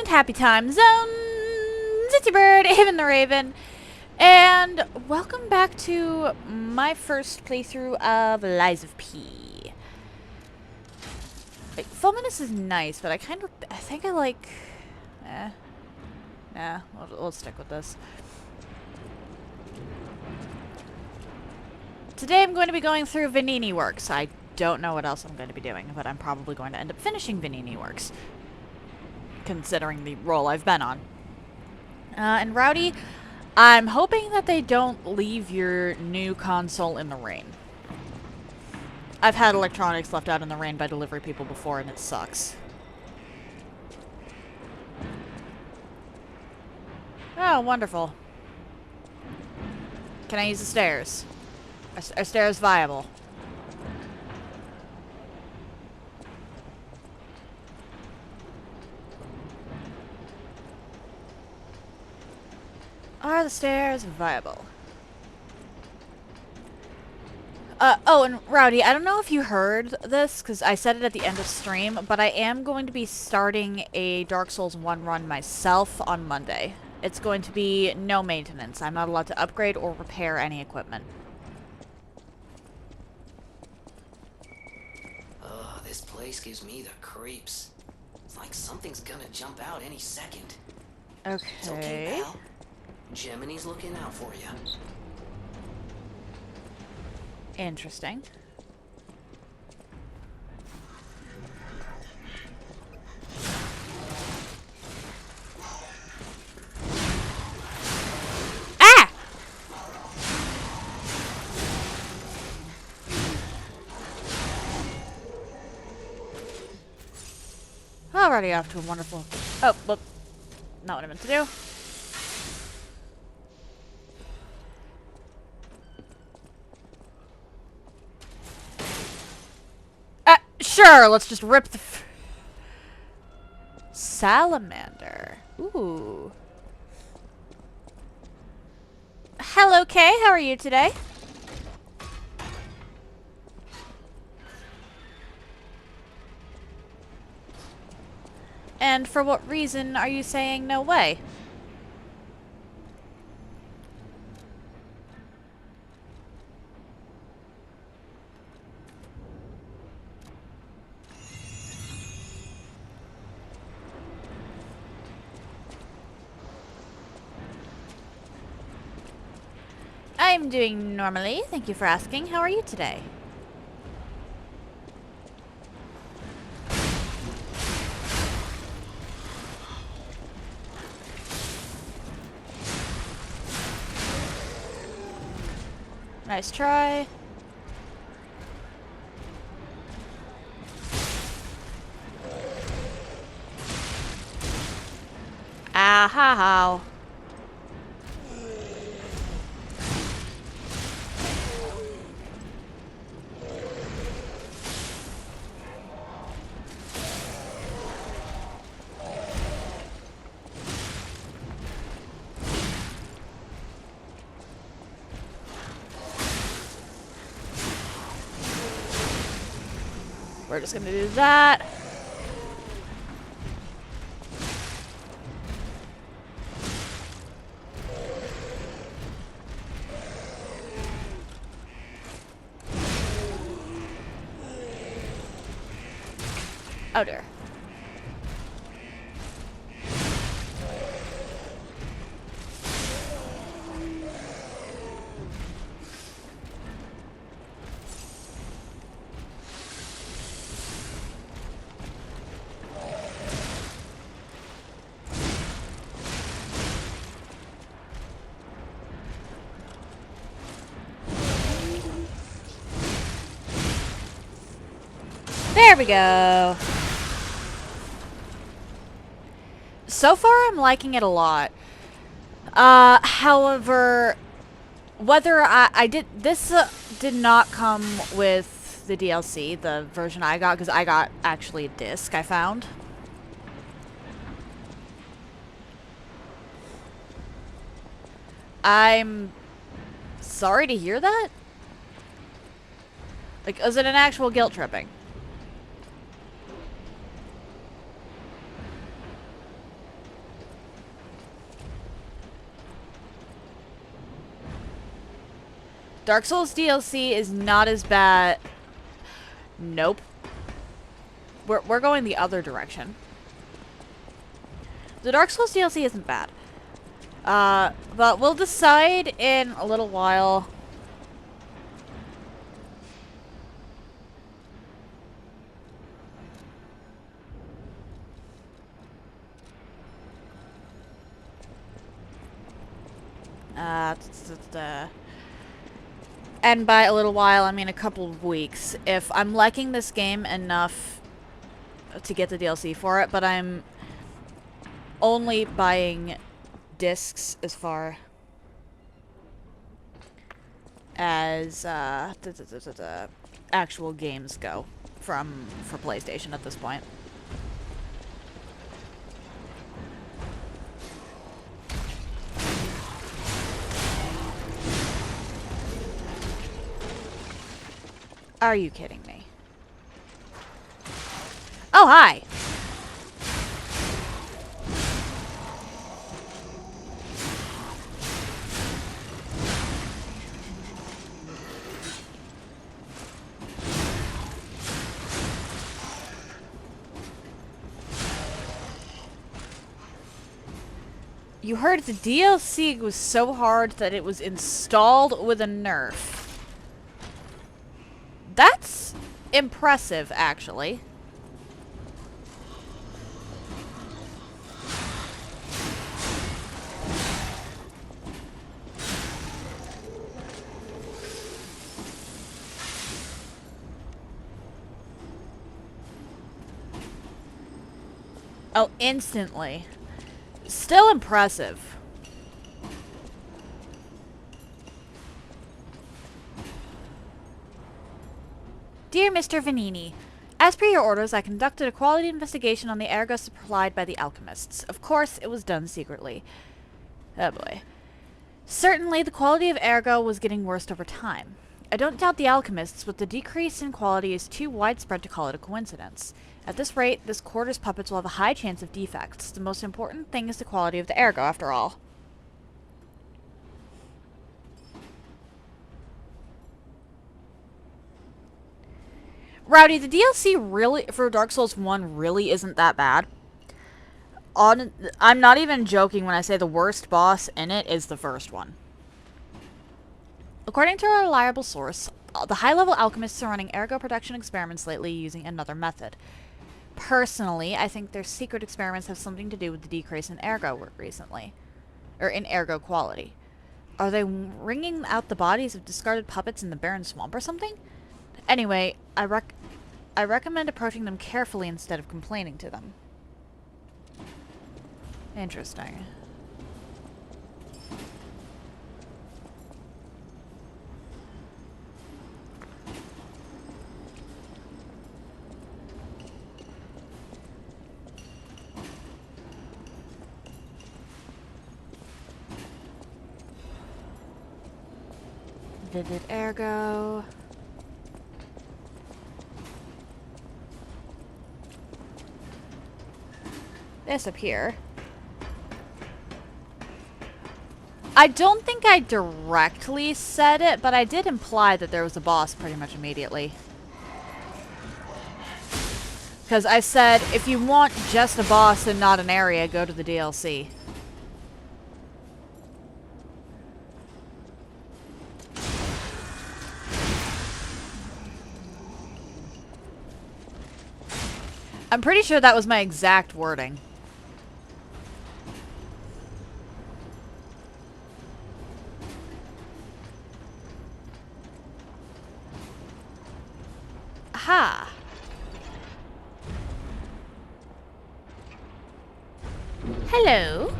and happy time zones. It's your bird, Aven the Raven, and welcome back to my first playthrough of Lies of P. Like, Fulminous is nice, but I think I like... Nah, we'll stick with this. Today I'm going to be going through Vanini Works. I don't know what else I'm going to be doing, but I'm probably going to end up finishing Vanini Works, considering the role I've been on. And Rowdy, I'm hoping that they don't leave your new console in the rain. I've had electronics left out in the rain by delivery people before, and it sucks. Oh, wonderful. Can I use the stairs? Are stairs viable? Are the stairs viable? Oh, and Rowdy, I don't know if you heard this, because I said it at the end of stream, but I am going to be starting a Dark Souls 1 run myself on Monday. It's going to be no maintenance. I'm not allowed to upgrade or repair any equipment. Oh, this place gives me the creeps. It's like something's gonna jump out any second. Okay. It's okay, pal. Gemini's looking out for you. Interesting. Ah! Already off to a wonderful... Oh, look. Not what I meant to do. Sure, let's just rip the... Salamander. Ooh. Hello, Kay. How are you today? And for what reason are you saying no way? I'm doing normally. Thank you for asking. How are you today? Nice try. Ah ha ha. We're just gonna do that. Oh dear. There we go. So far, I'm liking it a lot. However, whether I did... This did not come with the DLC, the version I got, because I got actually a disc I found. I'm sorry to hear that. Like, is it an actual guilt tripping? Dark Souls DLC is not as bad. Nope. We're going the other direction. The Dark Souls DLC isn't bad. But we'll decide in a little while. And by a little while, I mean a couple of weeks. If I'm liking this game enough to get the DLC for it, but I'm only buying discs as far as actual games go for PlayStation at this point. Are you kidding me? Oh, hi! You heard the DLC was so hard that it was installed with a nerf. That's impressive, actually. Oh, instantly. Still impressive. Dear Mr. Vanini, as per your orders, I conducted a quality investigation on the ergo supplied by the alchemists. Of course, it was done secretly. Oh boy. Certainly, the quality of ergo was getting worse over time. I don't doubt the alchemists, but the decrease in quality is too widespread to call it a coincidence. At this rate, this quarter's puppets will have a high chance of defects. The most important thing is the quality of the ergo, after all. Rowdy, the DLC really, for Dark Souls 1, really isn't that bad. I'm not even joking when I say the worst boss in it is the first one. According to a reliable source, the high-level alchemists are running ergo production experiments lately using another method. Personally, I think their secret experiments have something to do with the decrease in ergo recently. Or in ergo quality. Are they wringing out the bodies of discarded puppets in the barren swamp or something? Anyway, I recommend approaching them carefully instead of complaining to them. Interesting. Vivid ergo. This up here. I don't think I directly said it, but I did imply that there was a boss pretty much immediately. Because I said, if you want just a boss and not an area, go to the DLC. I'm pretty sure that was my exact wording. Aha! Hello?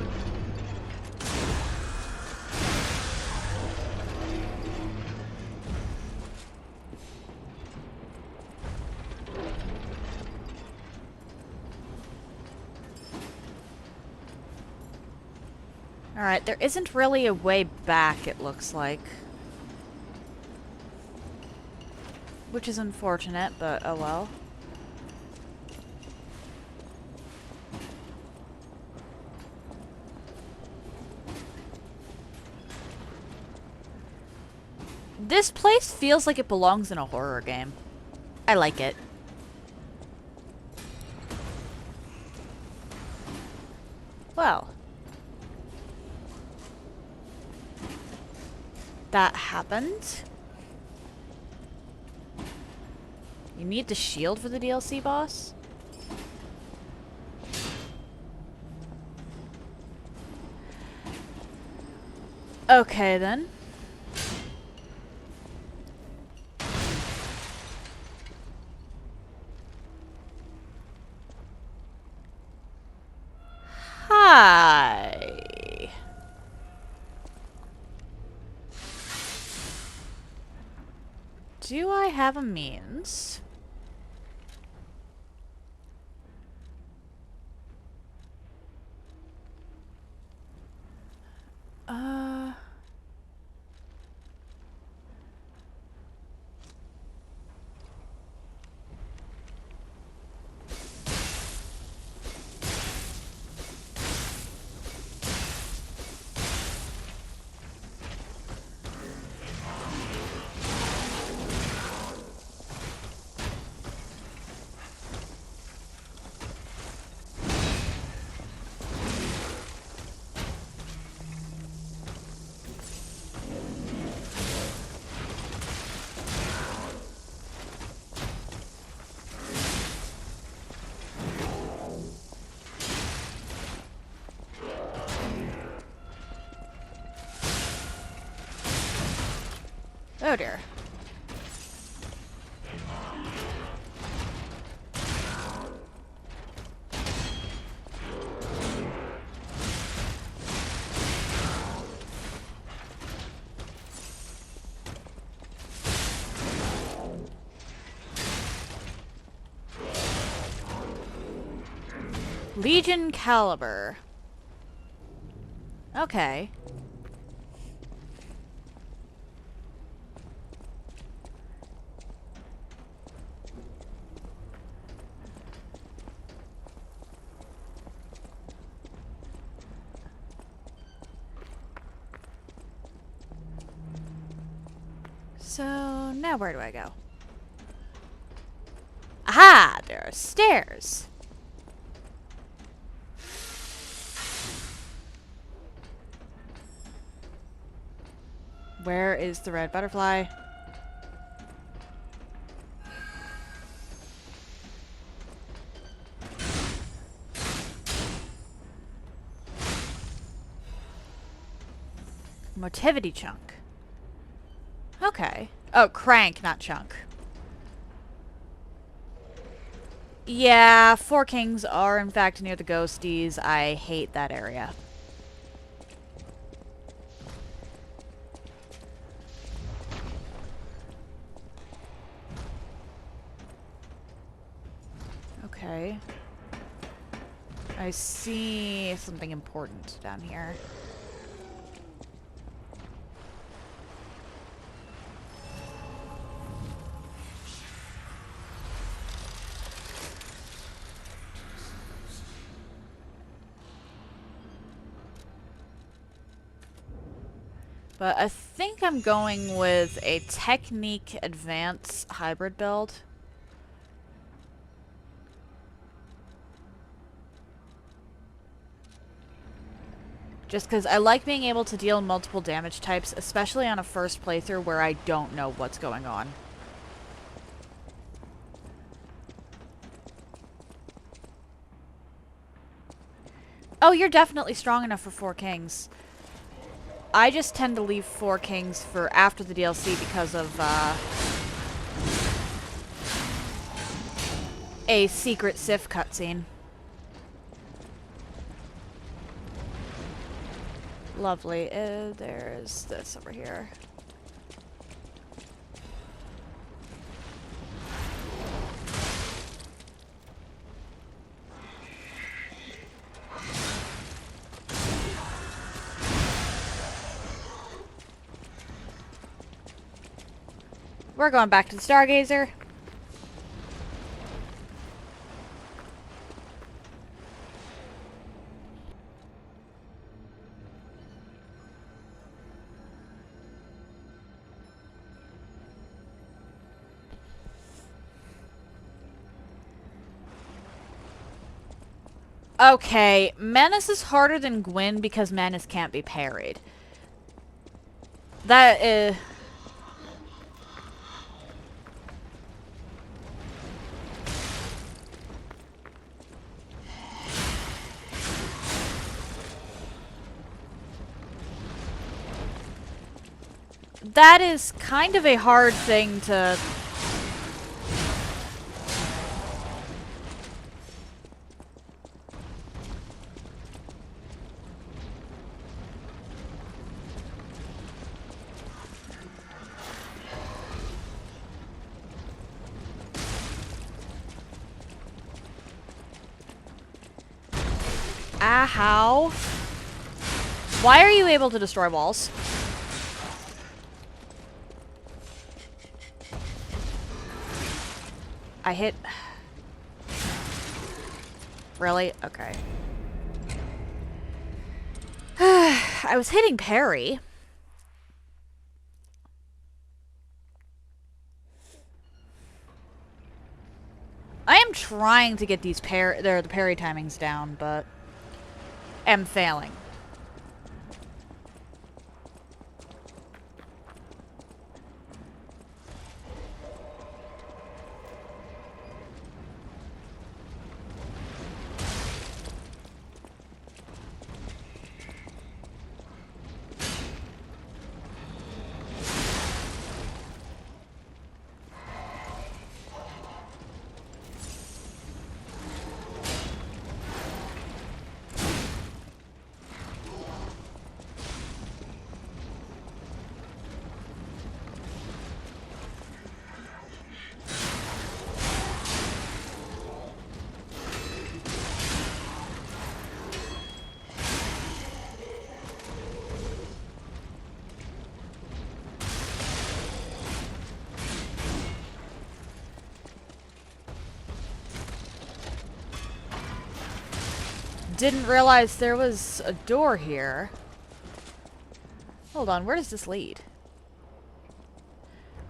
Alright, there isn't really a way back, it looks like. Which is unfortunate, but oh well. This place feels like it belongs in a horror game. I like it. Well. That happened. You need the shield for the DLC boss? Okay, then. Hi. Do I have a means? Oh dear. Legion Caliber. Okay. So, now where do I go? Aha! There are stairs. Where is the red butterfly? Motivity chunk. Okay. Oh, crank, not chunk. Yeah, Four Kings are in fact near the ghosties. I hate that area. Okay. I see something important down here. But I think I'm going with a Technique Advance hybrid build. Just because I like being able to deal multiple damage types, especially on a first playthrough where I don't know what's going on. Oh, you're definitely strong enough for Four Kings. I just tend to leave Four Kings for after the DLC because of a secret Sif cutscene. Lovely. There's this over here. We're going back to the Stargazer. Okay, Menace is harder than Gwyn because Menace can't be parried. That is... That is kind of a hard thing to... How? Why are you able to destroy walls? I hit... Really? Okay. I was hitting parry. I am trying to get these the parry timings down, but am failing. Didn't realize there was a door here. Hold on, where does this lead?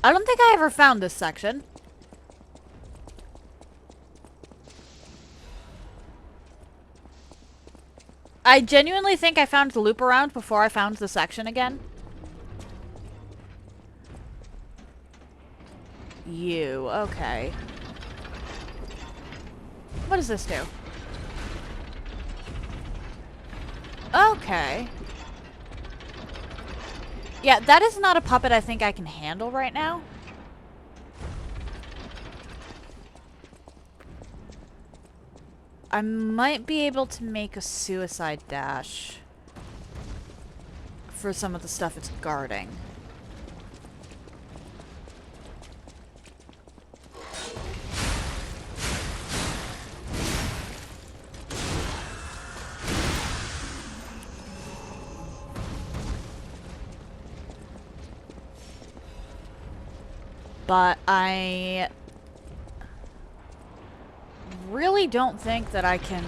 I don't think I ever found this section. I genuinely think I found the loop around before I found the section again. You, okay. What does this do? Okay. Yeah, that is not a puppet I think I can handle right now. I might be able to make a suicide dash for some of the stuff it's guarding. But I really don't think that I can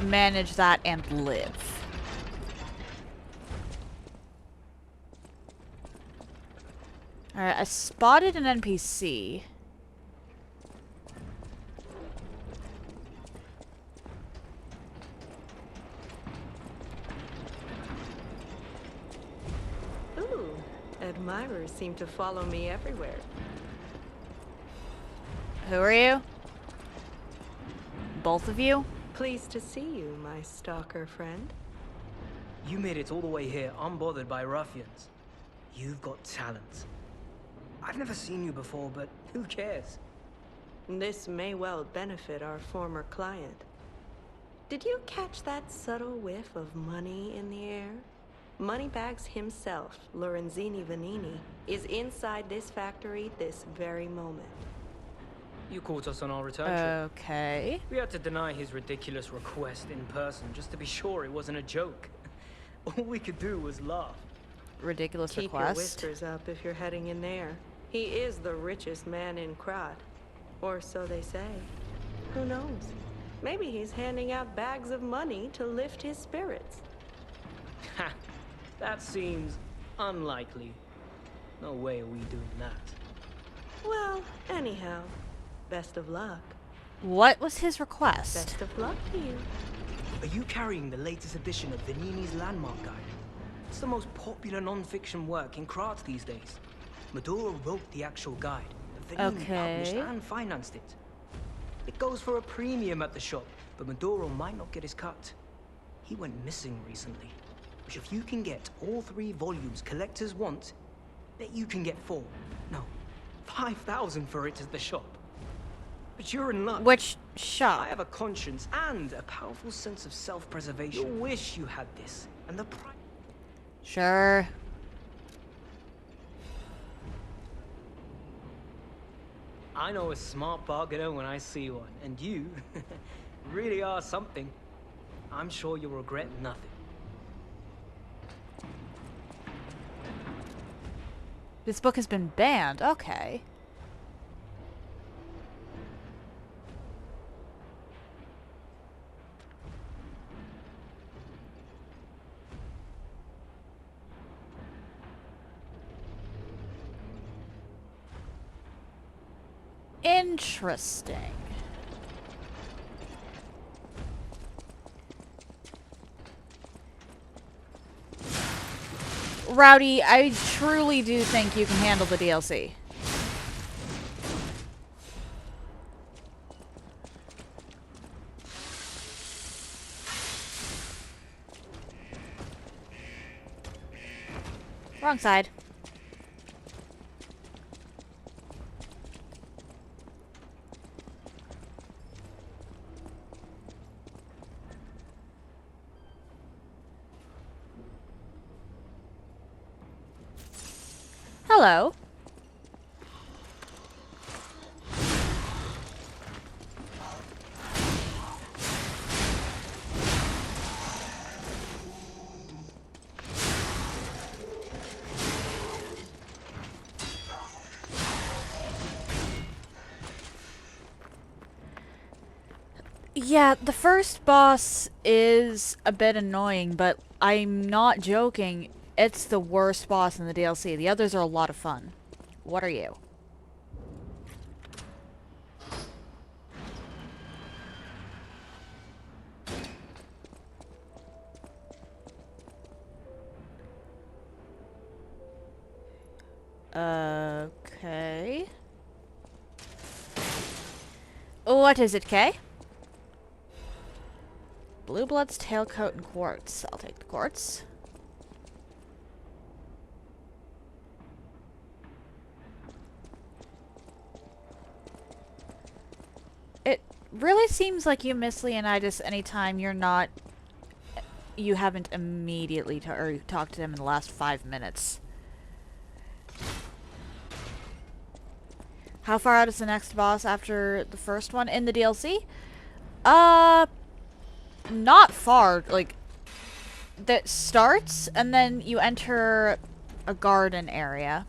manage that and live. Alright, I spotted an NPC. Ooh, admirers seem to follow me everywhere. Who are you? Both of you? Pleased to see you, my stalker friend. You made it all the way here, unbothered by ruffians. You've got talent. I've never seen you before, but who cares? This may well benefit our former client. Did you catch that subtle whiff of money in the air? Moneybags himself, Lorenzini Vanini, is inside this factory this very moment. You caught us on our return trip. Okay. We had to deny his ridiculous request in person just to be sure it wasn't a joke. All we could do was laugh. Ridiculous Keep request. your whiskers up if you're heading in there. He is the richest man in Krat. Or so they say. Who knows? Maybe he's handing out bags of money to lift his spirits. Ha! That seems unlikely. No way are we doing that. Well, anyhow, best of luck. What was his request? Best of luck to you. Are you carrying the latest edition of Venini's Landmark Guide? It's the most popular non-fiction work in Kratz these days. Maduro wrote the actual guide, but Venini published Okay. and financed it. It goes for a premium at the shop, but Maduro might not get his cut. He went missing recently. Which if you can get all 3 volumes collectors want, bet you can get 4. No, 5,000 for it at the shop. But you're in luck. Which I shop? have a conscience and a powerful sense of self-preservation. You'll wish you had this, and the price. Sure. I know a smart bargainer when I see one, and you really are something. I'm sure you'll regret nothing. This book has been banned. Okay. Interesting. Rowdy, I truly do think you can handle the DLC. Wrong side. Hello. Yeah, the first boss is a bit annoying, but I'm not joking. It's the worst boss in the DLC. The others are a lot of fun. What are you? Okay. What is it, Kay? Blue Blood's tailcoat and quartz. I'll take the quartz. It really seems like you miss Leonidas anytime you haven't immediately talked to him in the last 5 minutes. How far out is the next boss after the first one in the DLC? Not far. Like, that starts and then you enter a garden area.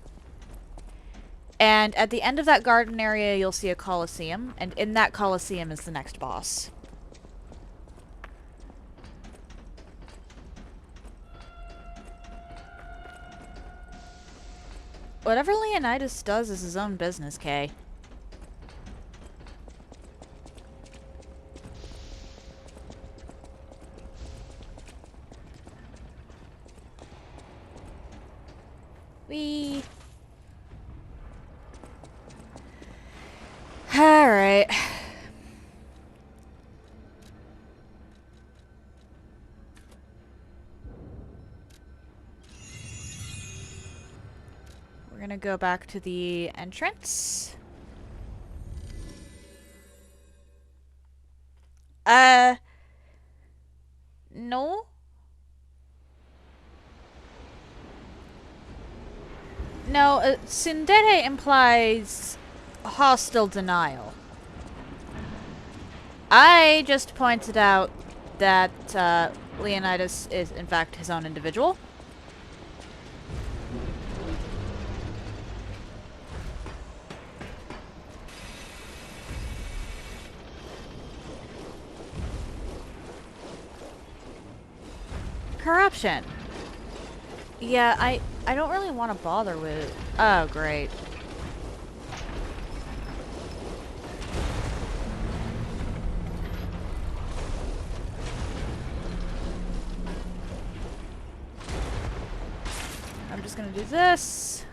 And at the end of that garden area, you'll see a coliseum, and in that coliseum is the next boss. Whatever Leonidas does is his own business, Kay. Wee. Alright. We're gonna go back to the entrance. No? No, tsundere implies hostile denial. I just pointed out that Leonidas is in fact his own individual. Corruption. Yeah, I don't really want to bother with it. Oh, great. I'm just gonna do this.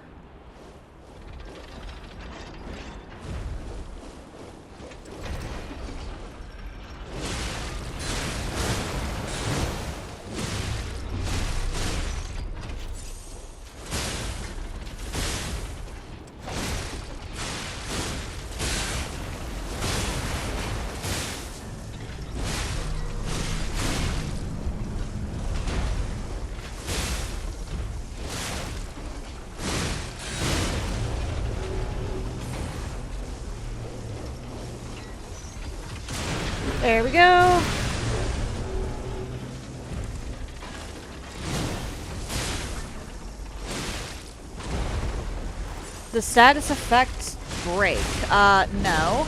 There we go. The status effects break. No.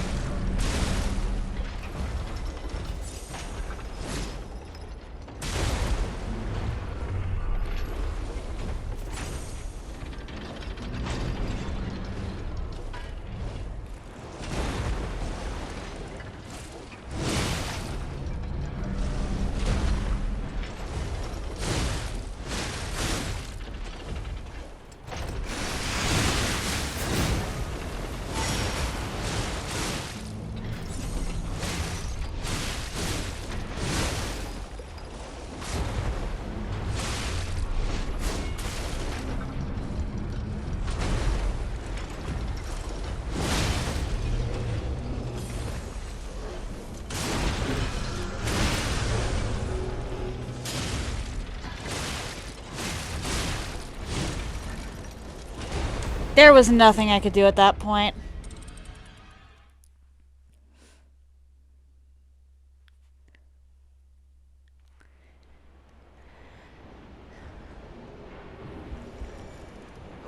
There was nothing I could do at that point.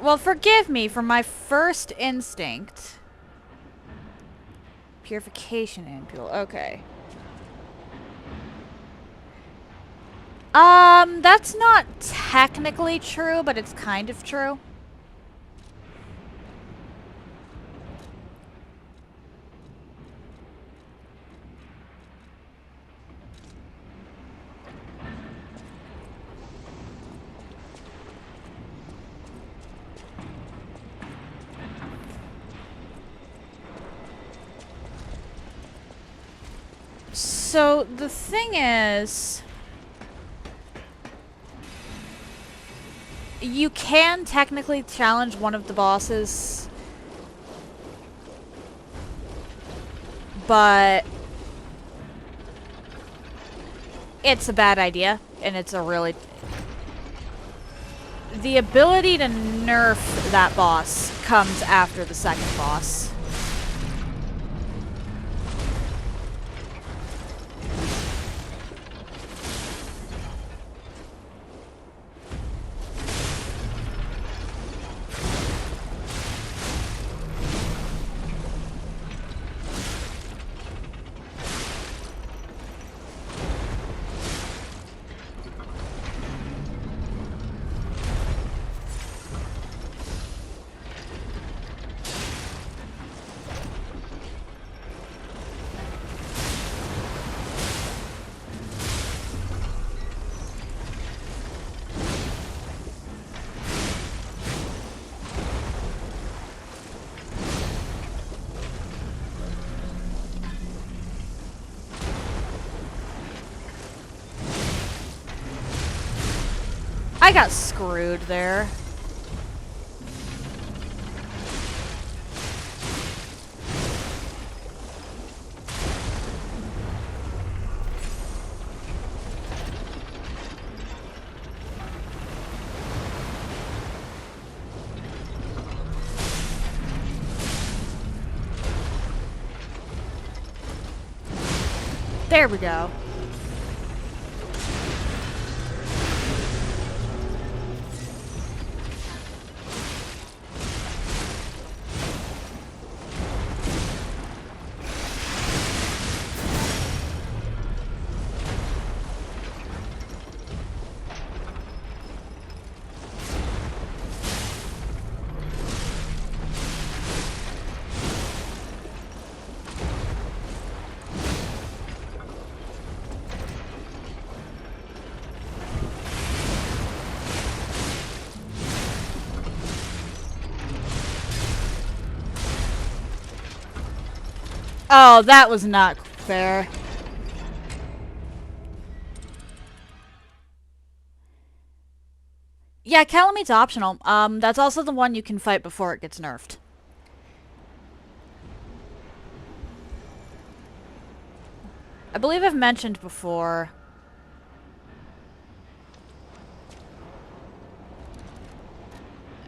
Well, forgive me for my first instinct. Purification ampule. Okay. That's not technically true, but it's kind of true. So the thing is, you can technically challenge one of the bosses, but it's a bad idea, and it's a really... The ability to nerf that boss comes after the second boss. I got screwed there. There we go. Oh, that was not fair. Yeah, Calamine's optional. That's also the one you can fight before it gets nerfed. I believe I've mentioned before.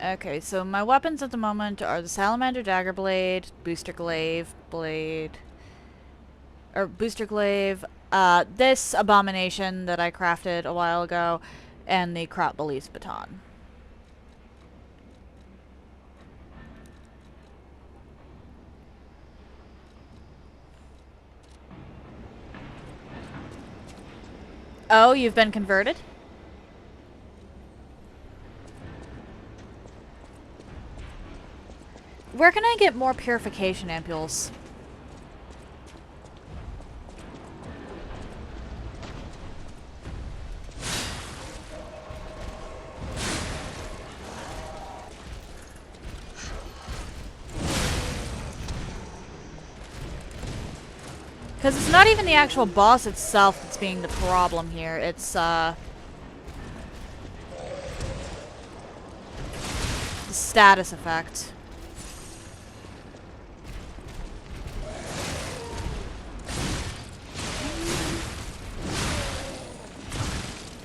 Okay, so my weapons at the moment are the Salamander Dagger Blade, Booster Glaive Blade, or Booster Glaive, this Abomination that I crafted a while ago, and the Crop Belize Baton. Oh, you've been converted? Where can I get more purification ampules? Because it's not even the actual boss itself that's being the problem here. It's, the status effect.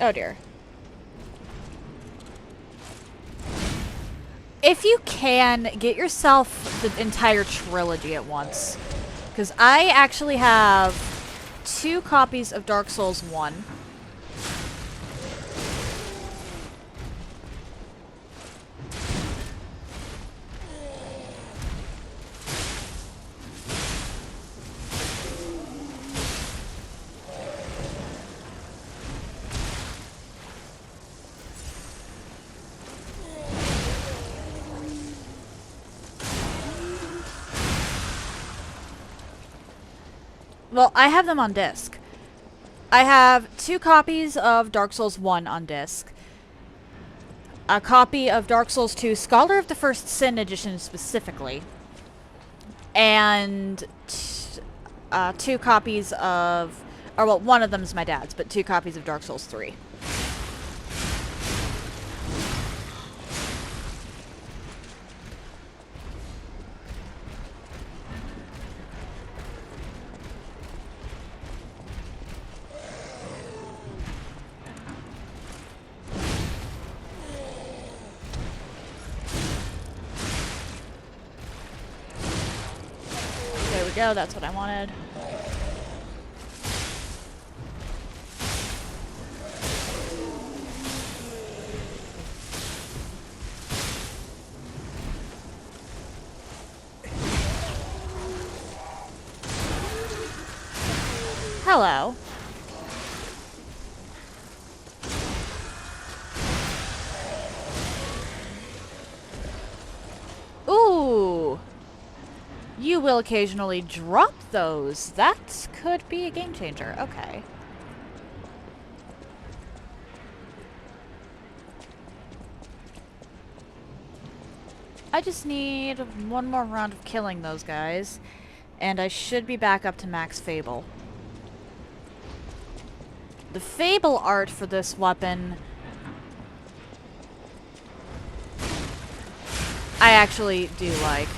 Oh dear. If you can, get yourself the entire trilogy at once. Because I actually have 2 copies of Dark Souls 1. Well, I have them on disc. I have 2 copies of Dark Souls 1 on disc. A copy of Dark Souls 2 Scholar of the First Sin Edition specifically. And 2 copies of... Or, well, one of them is my dad's, but 2 copies of Dark Souls 3. There we go, that's what I wanted. Hello. Ooh. You will occasionally drop those. That could be a game changer. Okay. I just need one more round of killing those guys, and I should be back up to max Fable. The Fable art for this weapon... I actually do like.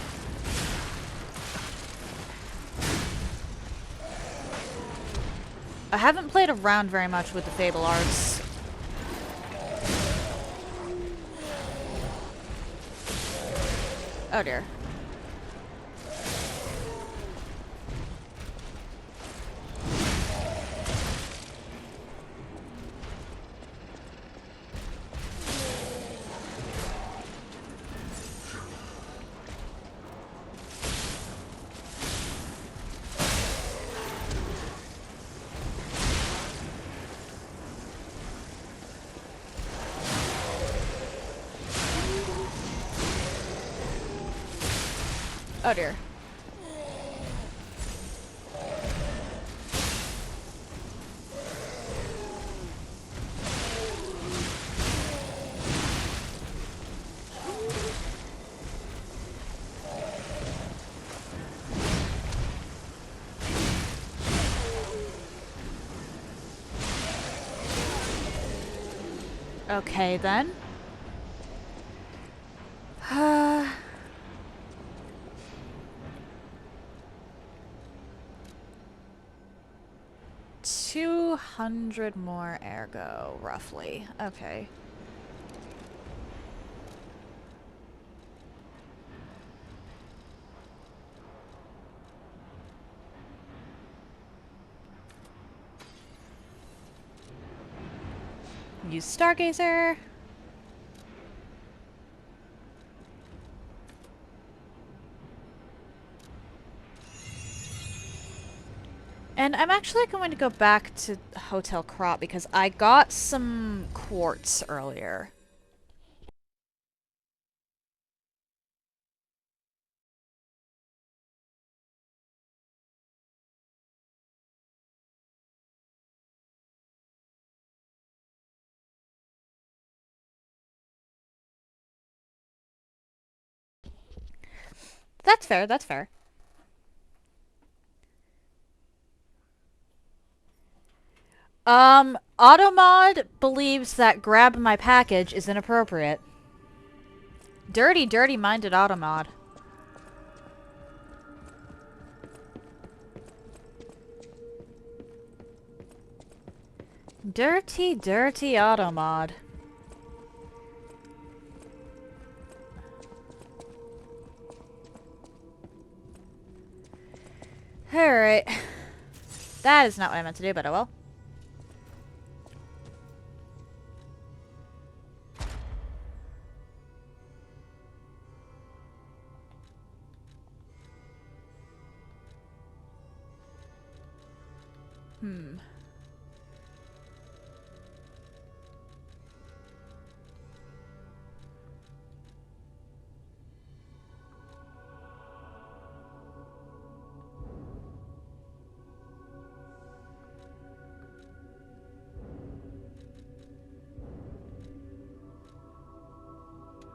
I haven't played around very much with the Fable arts. Oh dear. Oh dear. Okay, then. 200 more ergo, roughly. Okay. Use Stargazer. And I'm actually going to go back to Hotel Crop because I got some quartz earlier. That's fair, that's fair. Automod believes that grab my package is inappropriate. Dirty, dirty-minded Automod. Dirty, dirty Automod. Alright. That is not what I meant to do, but oh well.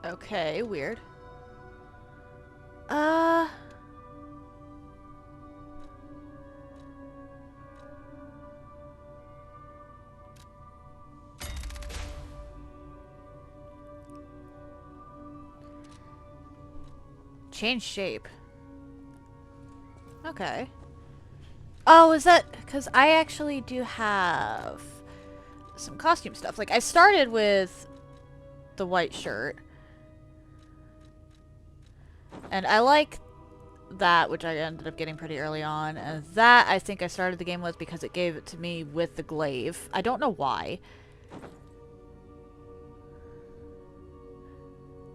Okay, weird. Change shape. Okay. Oh, is that... Because I actually do have some costume stuff. Like, I started with the white shirt. And I like that, which I ended up getting pretty early on. And that, I think I started the game with because it gave it to me with the glaive. I don't know why.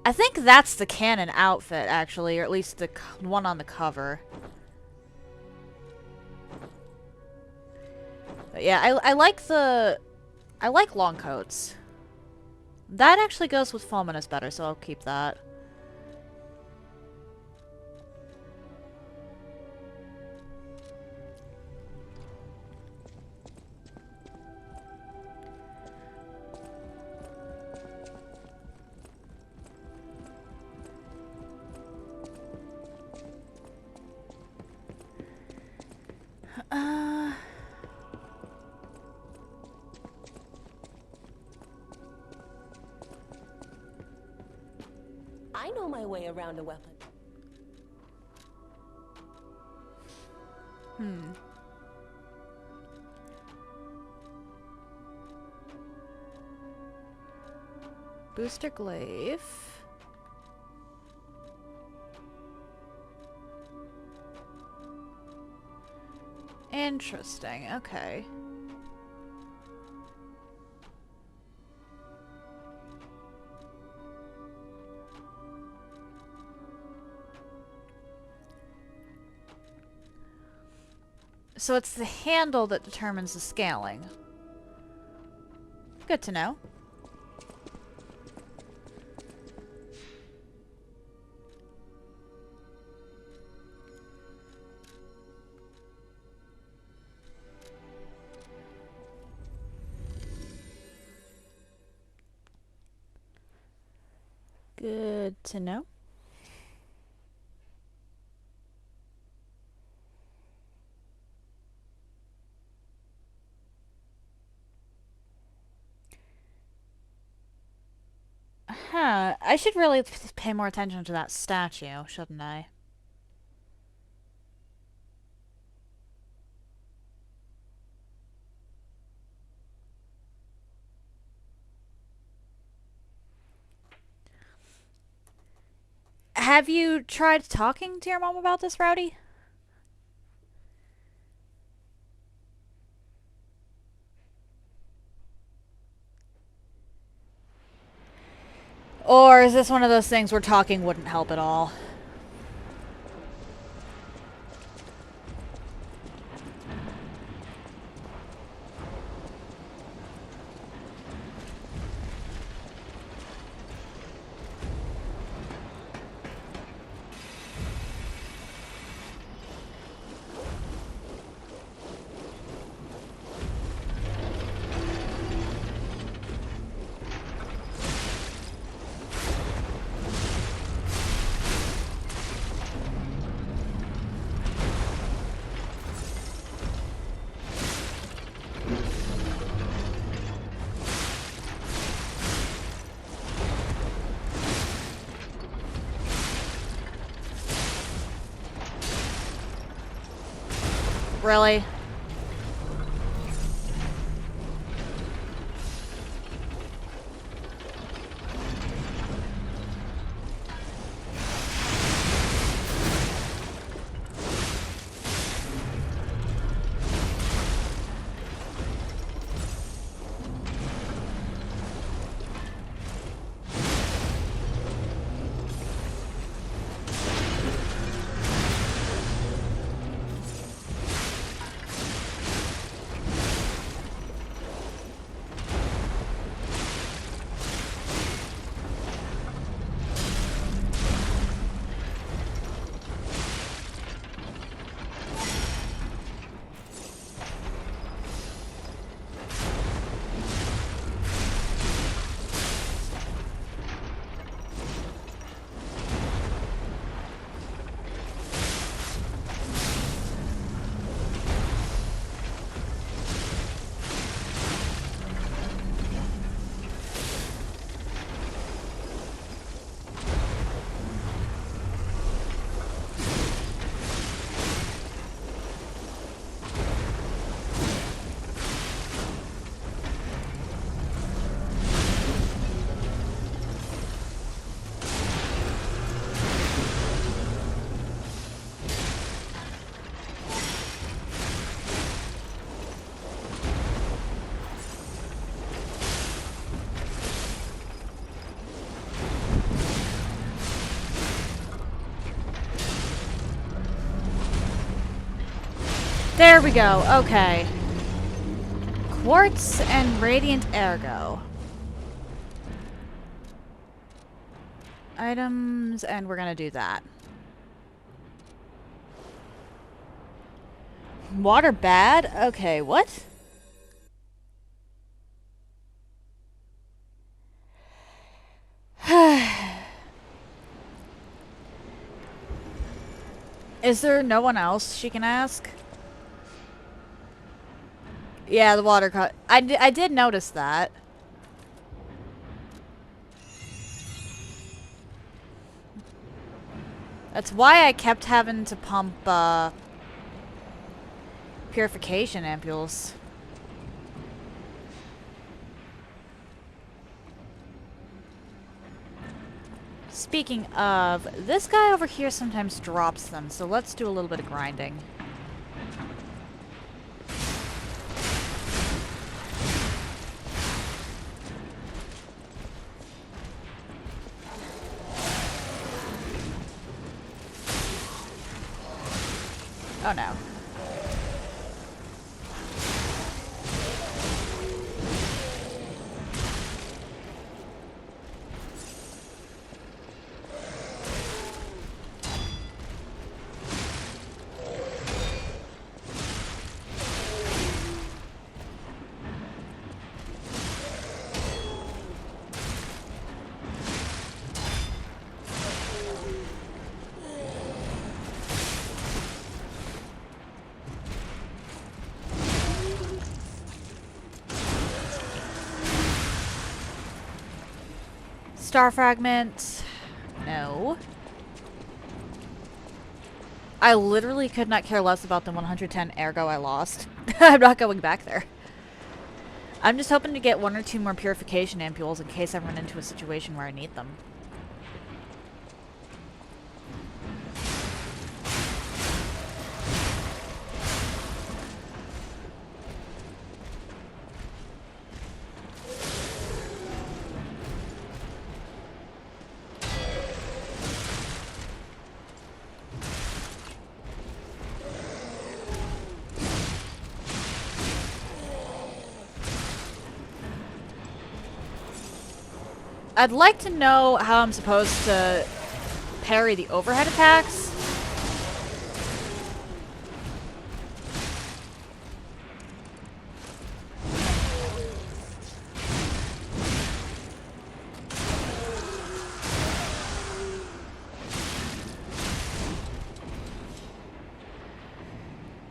I think that's the canon outfit, actually. Or at least the one on the cover. But yeah, I like the... I like long coats. That actually goes with Fulminous better, so I'll keep that. I know my way around a weapon. Booster glaive. Interesting, okay. So it's the handle that determines the scaling. Good to know. Good to know. I should really pay more attention to that statue, shouldn't I? Have you tried talking to your mom about this, Rowdy? Or is this one of those things where talking wouldn't help at all? Really? There we go. Okay. Quartz and radiant ergo. Items, and we're gonna do that. Water bad? Okay, what? Is there no one else she can ask? Yeah, the water cut. I did notice that. That's why I kept having to pump, purification ampules. Speaking of, this guy over here sometimes drops them, so let's do a little bit of grinding. Oh no. Star fragment. No. I literally could not care less about the 110, ergo I lost. I'm not going back there. I'm just hoping to get 1 or 2 more purification ampules in case I run into a situation where I need them. I'd like to know how I'm supposed to parry the overhead attacks.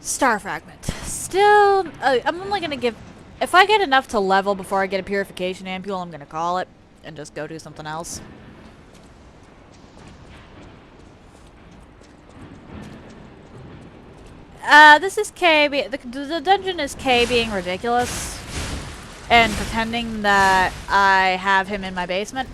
Star fragment. Still, I'm only gonna give... If I get enough to level before I get a purification ampule, I'm gonna call it and just go do something else. This is K. The dungeon is K being ridiculous and pretending that I have him in my basement.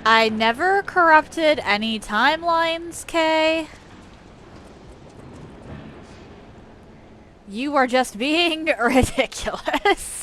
I never corrupted any timelines, Kay. You are just being ridiculous.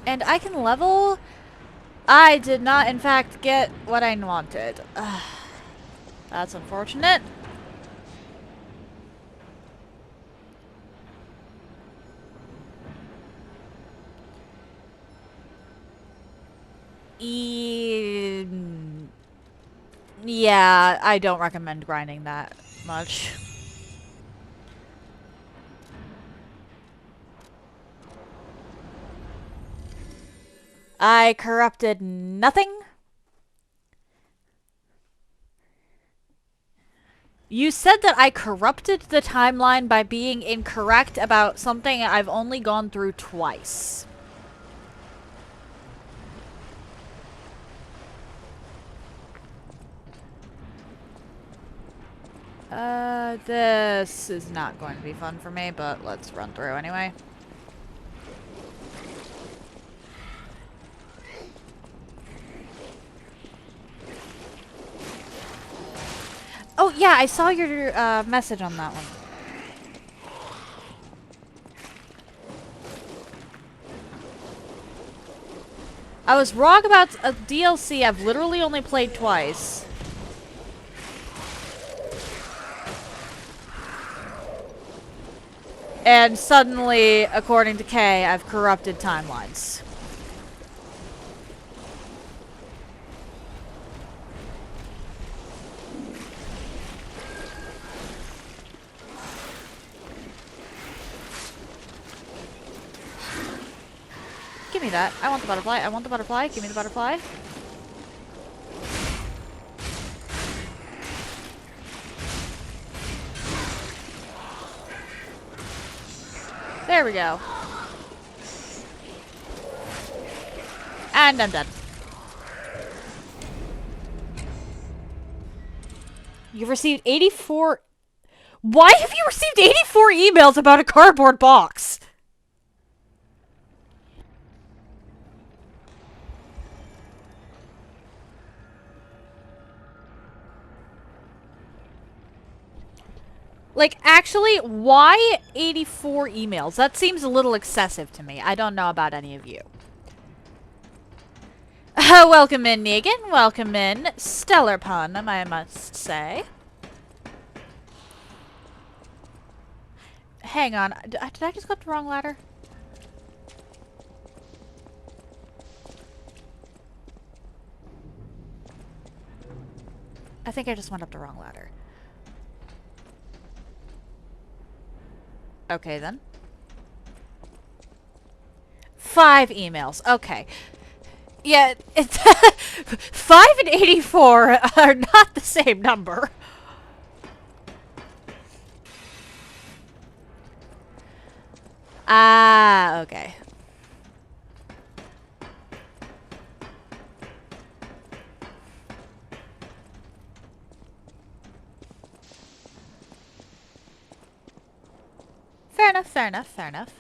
And I can level? I did not, in fact, get what I wanted. That's unfortunate. Yeah, I don't recommend grinding that much. I corrupted nothing. You said that I corrupted the timeline by being incorrect about something I've only gone through twice. This is not going to be fun for me, but let's run through anyway. Oh, yeah, I saw your message on that one. I was wrong about a DLC I've literally only played twice. And suddenly, according to Kay, I've corrupted timelines. Give me that. I want the butterfly. I want the butterfly. Give me the butterfly. There we go. And I'm done. You've received 84... Why have you received 84 emails about a cardboard box? Like, actually, why 84 emails? That seems a little excessive to me. I don't know about any of you. Welcome in, Negan. Welcome in. Stellar pun, I must say. Hang on. Did I just go up the wrong ladder? I think I just went up the wrong ladder. Okay, then. 5 emails. Okay. Yeah, it's 5 and 84 are not the same number. Ah, okay. Fair enough, fair enough, fair enough.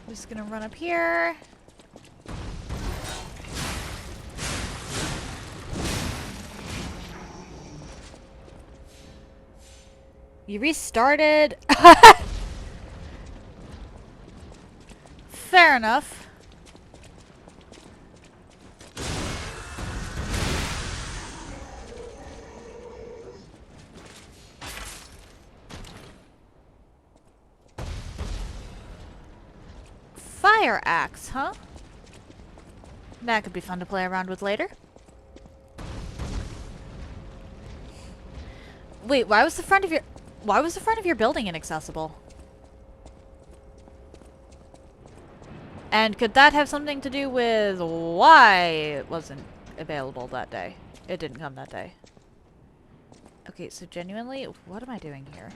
Just gonna run up here. You restarted. Fair enough. Fire axe, huh? That could be fun to play around with later. Wait, why was the front of your building inaccessible? And could that have something to do with why it wasn't available that day? It didn't come that day. Okay, so genuinely, what am I doing here?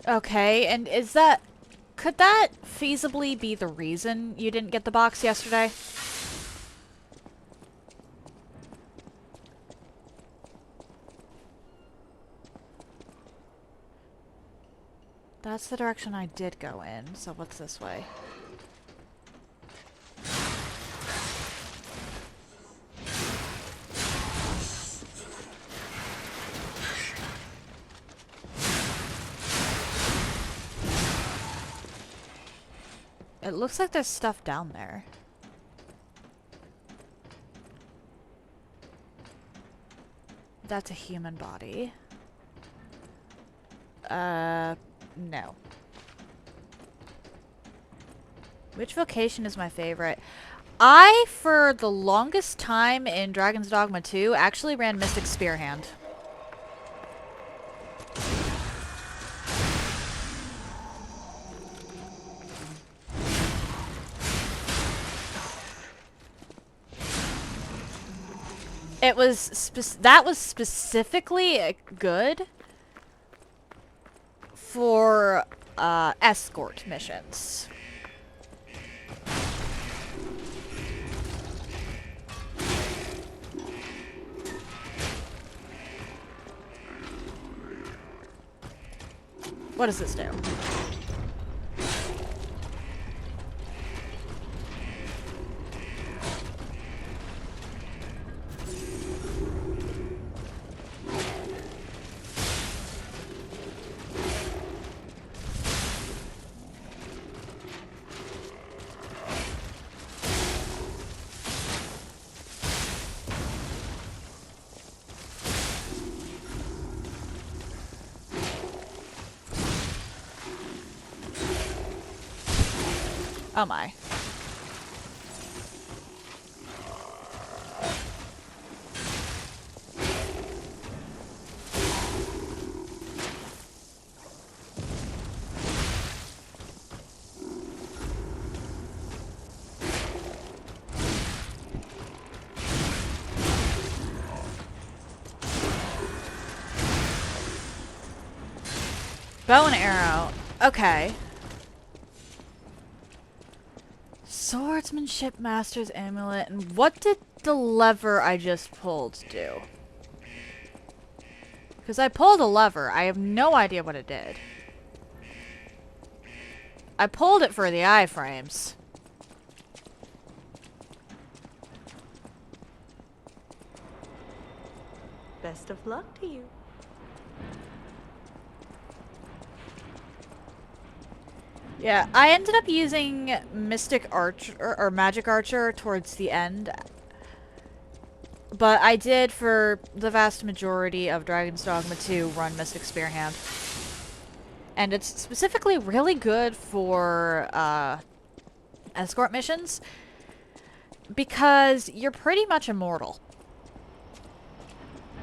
Okay, and could that feasibly be the reason you didn't get the box yesterday? That's the direction I did go in, so what's this way? It looks like there's stuff down there. That's a human body. No. Which vocation is my favorite? I, for the longest time in Dragon's Dogma 2, actually ran Mystic Spearhand. It was that was specifically good for escort missions. What does this do? Oh my. Bow and arrow. Okay. Swordsmanship Master's Amulet. And what did the lever I just pulled do? Because I pulled a lever. I have no idea what it did. I pulled it for the iframes. Best of luck to you. Yeah, I ended up using Mystic Archer or Magic Archer towards the end. But I did, for the vast majority of Dragon's Dogma 2, run Mystic Spearhand. And it's specifically really good for escort missions because you're pretty much immortal.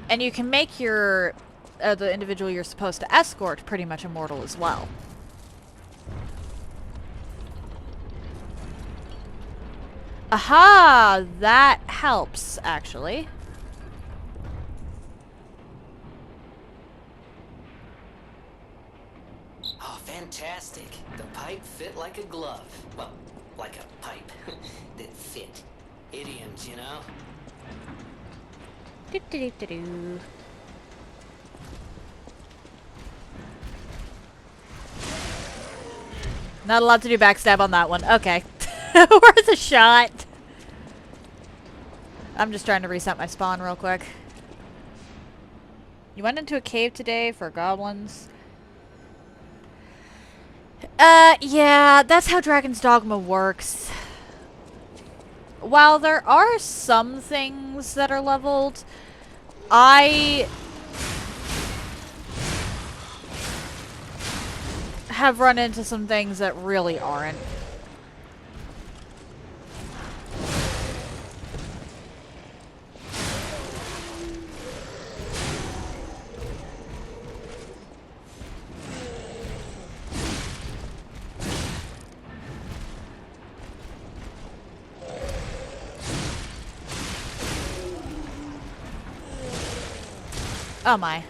And you can make your the individual you're supposed to escort pretty much immortal as well. Aha! That helps, actually. Oh, fantastic. The pipe fit like a glove. Well, like a pipe that fit. Idioms, you know? Do-do-do-do-do. Not allowed to do backstab on that one. Okay. Worth a shot. I'm just trying to reset my spawn real quick. You went into a cave today for goblins? Yeah, that's how Dragon's Dogma works. While there are some things that are leveled, I have run into some things that really aren't. Oh my.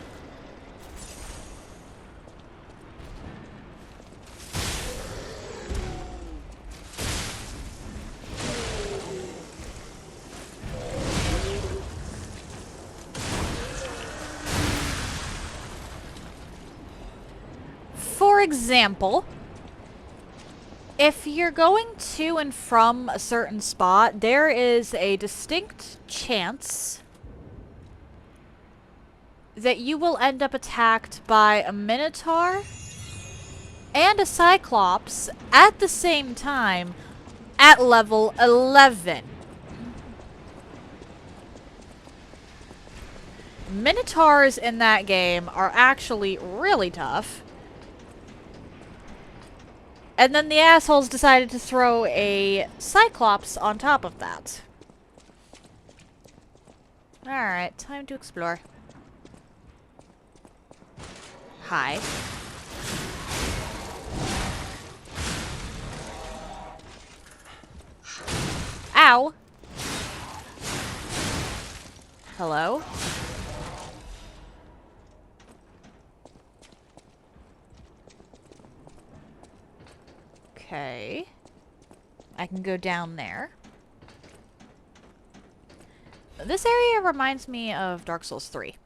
For example, if you're going to and from a certain spot, there is a distinct chance that you will end up attacked by a Minotaur and a Cyclops at the same time at level 11. Minotaurs in that game are actually really tough. And then the assholes decided to throw a Cyclops on top of that. Alright, time to explore. Hi. Ow! Hello? Okay. I can go down there. This area reminds me of Dark Souls 3.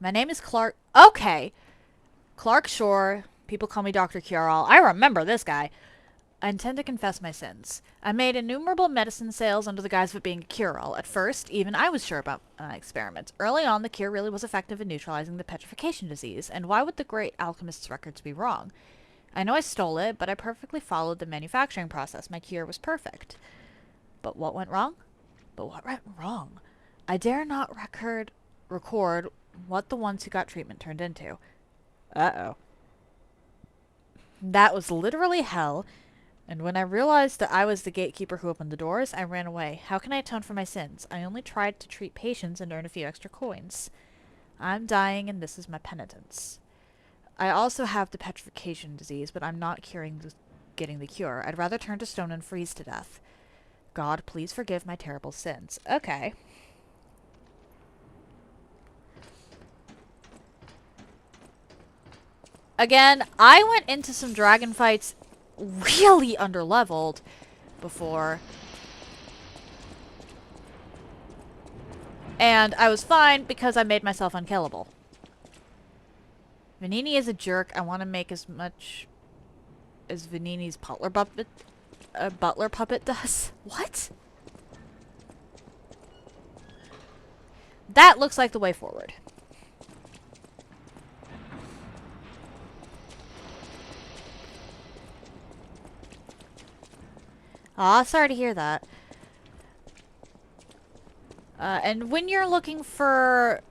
My name is Clark. Okay! Clark Shore. People call me Dr. Cure-All. I remember this guy. I intend to confess my sins. I made innumerable medicine sales under the guise of it being a cure-all. At first, even I was sure about my experiment. Early on, the cure really was effective in neutralizing the petrification disease, and why would the great alchemist's records be wrong? I know I stole it, but I perfectly followed the manufacturing process. My cure was perfect. But what went wrong? I dare not record what the ones who got treatment turned into. Uh-oh. That was literally hell. And when I realized that I was the gatekeeper who opened the doors, I ran away. How can I atone for my sins? I only tried to treat patients and earn a few extra coins. I'm dying, and this is my penitence. I also have the petrification disease, but I'm not getting the cure. I'd rather turn to stone and freeze to death. God, please forgive my terrible sins. Okay. Again, I went into some dragon fights really underleveled before. And I was fine because I made myself unkillable. Vanini is a jerk. I want to make as much as Vanini's butler puppet does. What? That looks like the way forward. Aw, sorry to hear that. And when you're looking for,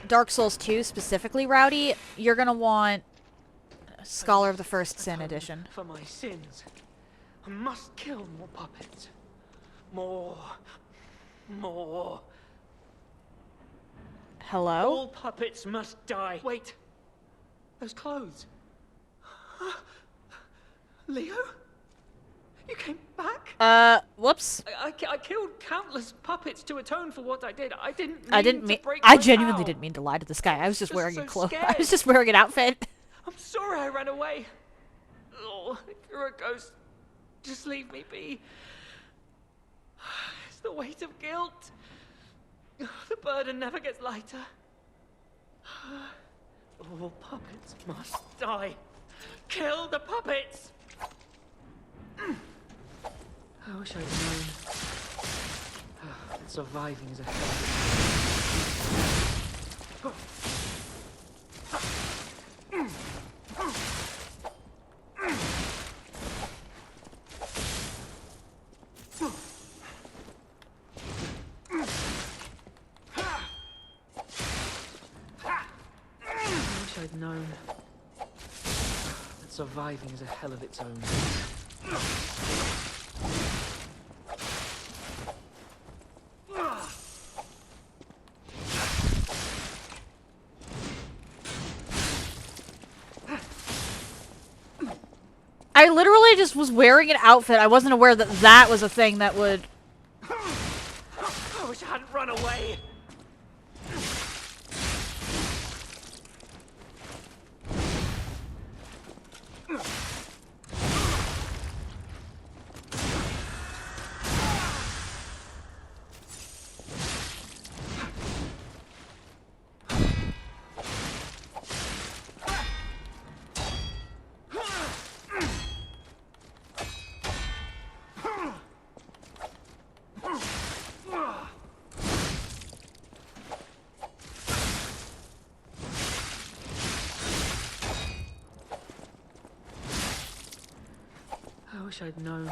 Dark Souls 2 specifically, Rowdy, you're gonna want Scholar of the First Sin edition. For my sins, I must kill more puppets. More. Hello? All puppets must die. Wait. Those clothes. Leo? You came back? Whoops. I killed countless puppets to atone for what I did. I didn't mean to break I my genuinely vow. didn't mean to lie to this guy. I was just wearing so a clothes. I scared. was just wearing an outfit. I'm sorry I ran away. Oh, if you're a ghost, just leave me be. It's the weight of guilt. The burden never gets lighter. All puppets must die. Kill the puppets! I wish I'd known. That surviving is a I'd known that surviving is a hell of its own. I literally just was wearing an outfit. I wasn't aware that that was a thing that would... I wish I hadn't run away. I wish I'd known.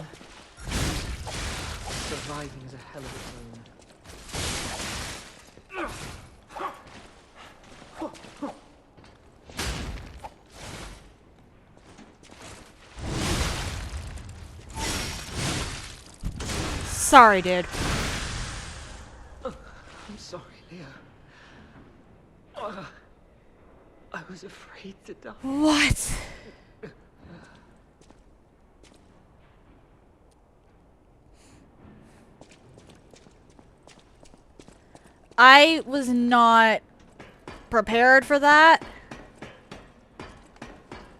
Surviving is a hell of its own. Sorry, dude. I'm sorry, Leo. I was afraid to die. What? I was not prepared for that.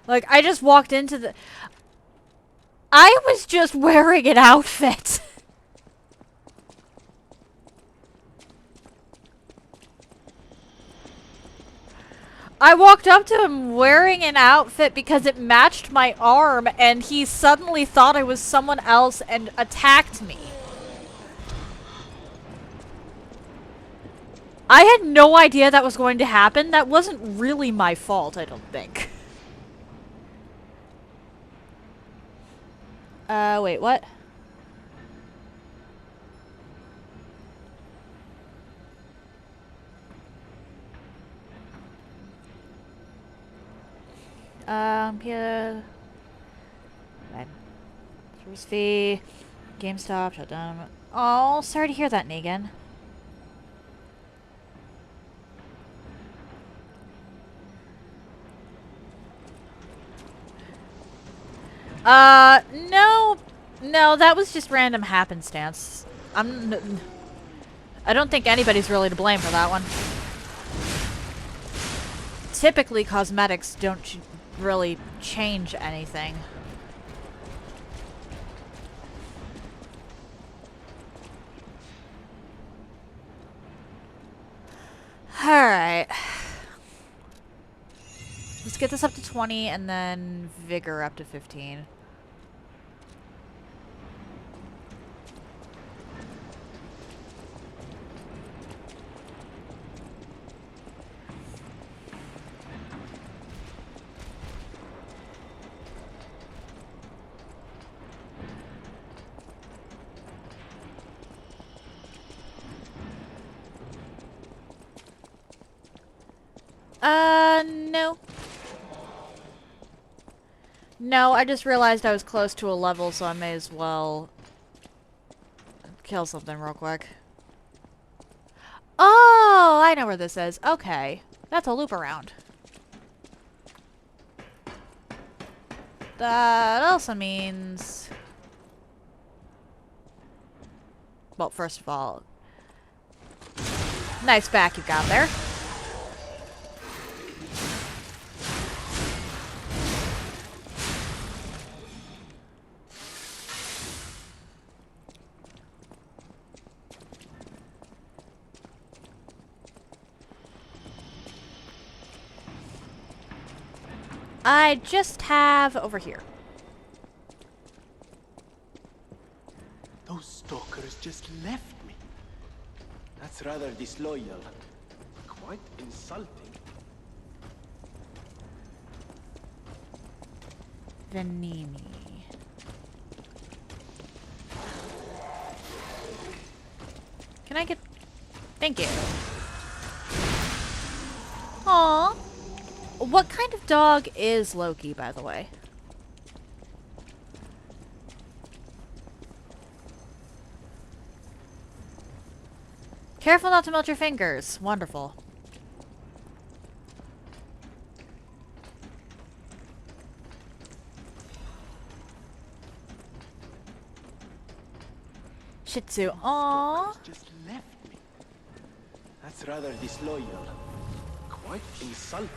Like, I just walked into the... I was just wearing an outfit. I walked up to him wearing an outfit because it matched my arm, and he suddenly thought I was someone else and attacked me. I had no idea that was going to happen. That wasn't really my fault, I don't think. Wait, what? Here. Right. Service fee. GameStop, shut down. Oh, sorry to hear that, Negan. No. No, that was just random happenstance. I don't think anybody's really to blame for that one. Typically, cosmetics don't really change anything. Alright. Let's get this up to 20 and then vigor up to 15. No. No, I just realized I was close to a level, so I may as well kill something real quick. Oh, I know where this is. Okay. That's a loop around. That also means... Well, first of all... Nice back you got there. I just have over here. Those stalkers just left me. That's rather disloyal. Quite insulting. Venini. Can I get... Thank you. Aww. What kind of dog is Loki, by the way? Careful not to melt your fingers. Wonderful. Shih Tzu. Aww. Stalkers just left me. That's rather disloyal. Quite insulting.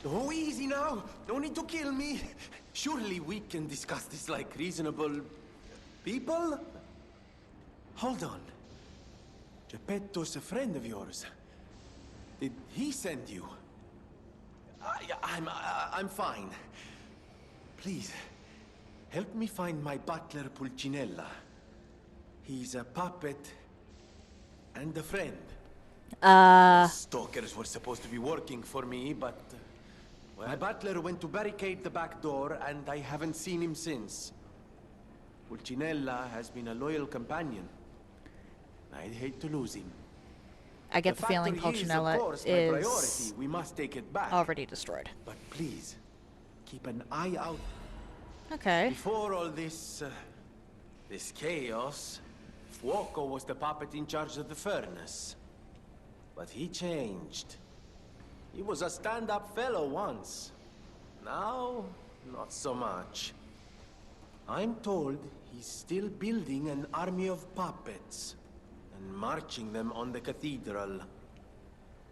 Oh, easy now. No need to kill me. Surely we can discuss this like reasonable people? Hold on. Geppetto's a friend of yours. Did he send you? I'm fine. Please, help me find my butler Pulcinella. He's a puppet and a friend. Stalkers were supposed to be working for me, but my butler went to barricade the back door, and I haven't seen him since. Pulcinella has been a loyal companion. I'd hate to lose him. I get the feeling factory Pulcinella of course, my priority. is We must take it back. already destroyed. But please, keep an eye out. Okay. Before all this chaos, Fuoco was the puppet in charge of the furnace. But he changed. He was a stand-up fellow once. Now, not so much. I'm told he's still building an army of puppets and marching them on the cathedral.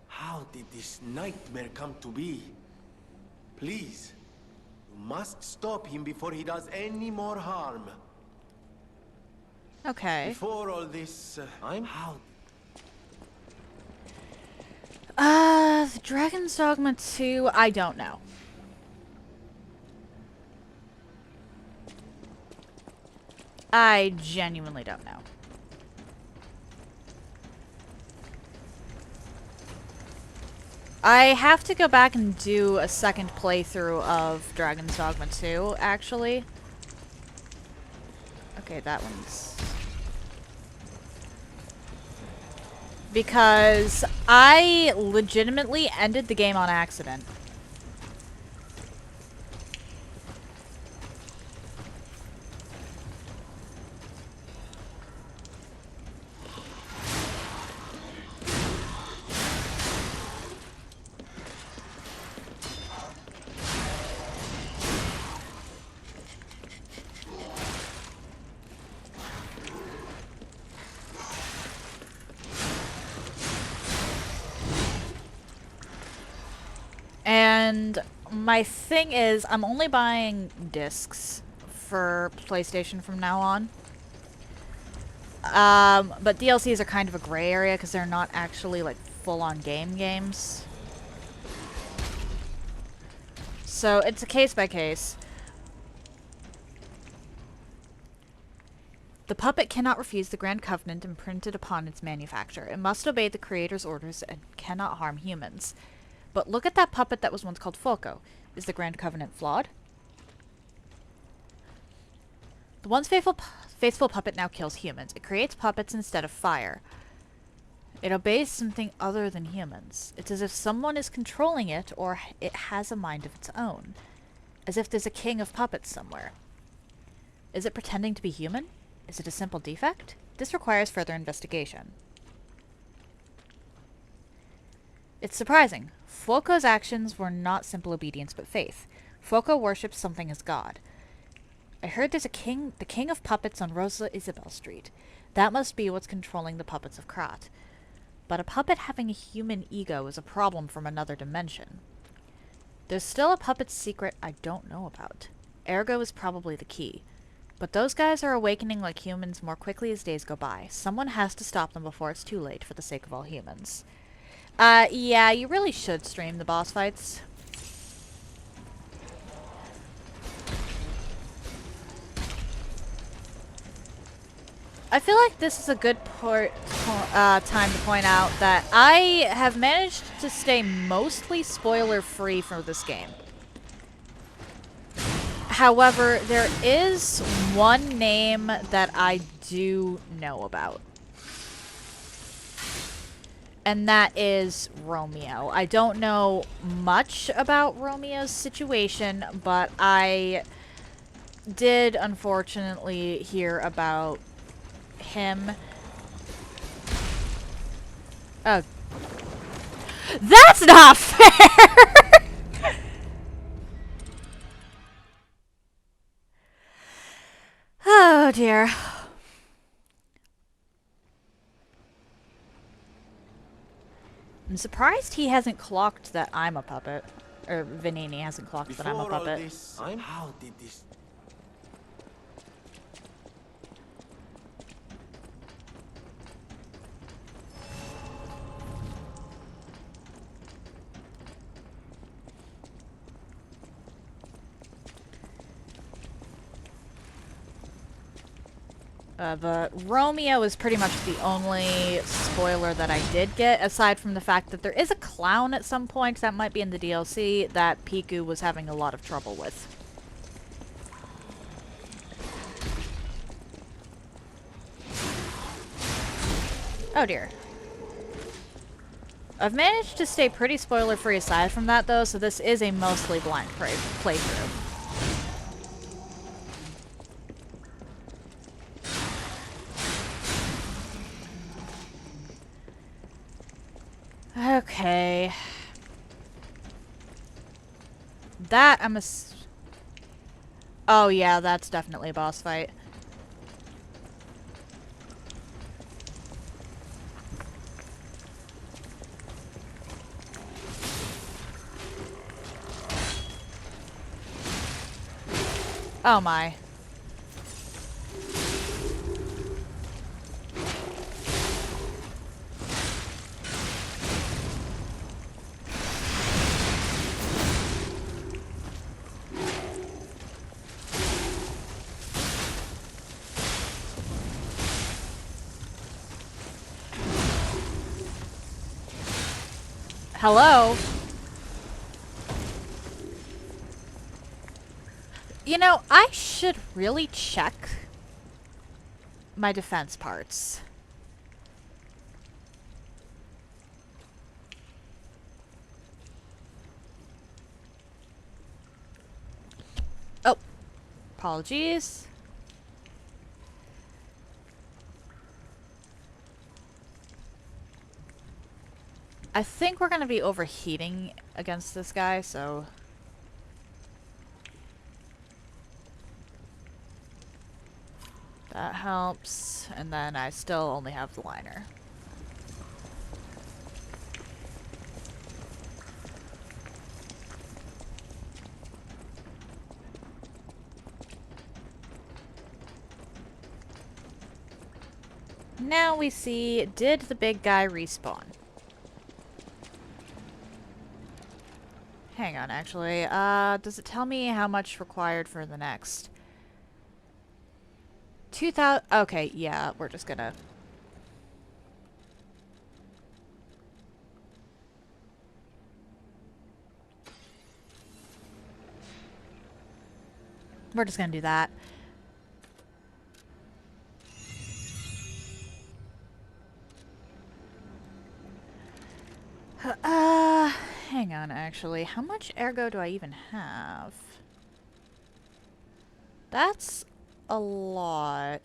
How did this nightmare come to be? Please, you must stop him before he does any more harm. Okay. Before all this, how? The Dragon's Dogma 2, I don't know. I genuinely don't know. I have to go back and do a second playthrough of Dragon's Dogma 2, actually. Okay, that one's... because I legitimately ended the game on accident. And my thing is, I'm only buying discs for PlayStation from now on. But DLCs are kind of a gray area because they're not actually like full-on games. So it's a case by case. The puppet cannot refuse the Grand Covenant imprinted upon its manufacture. It must obey the Creator's orders and cannot harm humans. But look at that puppet that was once called Folko. Is the Grand Covenant flawed? The once faithful puppet now kills humans. It creates puppets instead of fire. It obeys something other than humans. It's as if someone is controlling it, or it has a mind of its own. As if there's a king of puppets somewhere. Is it pretending to be human? Is it a simple defect? This requires further investigation. It's surprising. Folko's actions were not simple obedience but faith. Folko worships something as God. I heard there's the king of puppets on Rosa Isabel Street. That must be what's controlling the puppets of Krat. But a puppet having a human ego is a problem from another dimension. There's still a puppet's secret I don't know about. Ergo is probably the key. But those guys are awakening like humans more quickly as days go by. Someone has to stop them before it's too late for the sake of all humans. Yeah, you really should stream the boss fights. I feel like this is a good time to point out that I have managed to stay mostly spoiler-free for this game. However, there is one name that I do know about. And that is Romeo. I don't know much about Romeo's situation, but I did unfortunately hear about him. Oh. That's not fair! Oh dear. I'm surprised he hasn't clocked that I'm a puppet. Or Vanini hasn't clocked that I'm a puppet. How did this... But Romeo is pretty much the only spoiler that I did get, aside from the fact that there is a clown at some point that might be in the DLC that Piku was having a lot of trouble with. Oh dear. I've managed to stay pretty spoiler-free aside from that though, so this is a mostly blind playthrough. Okay. That, oh yeah, that's definitely a boss fight. Oh my. Hello? You know, I should really check my defense parts. Apologies. I think we're going to be overheating against this guy, so... that helps. And then I still only have the liner. Now we see, did the big guy respawn? Hang on, actually. Does it tell me how much required for the next? 2,000... okay, yeah, we're just gonna... we're just gonna do that. Hang on, actually. How much ergo do I even have? That's a lot.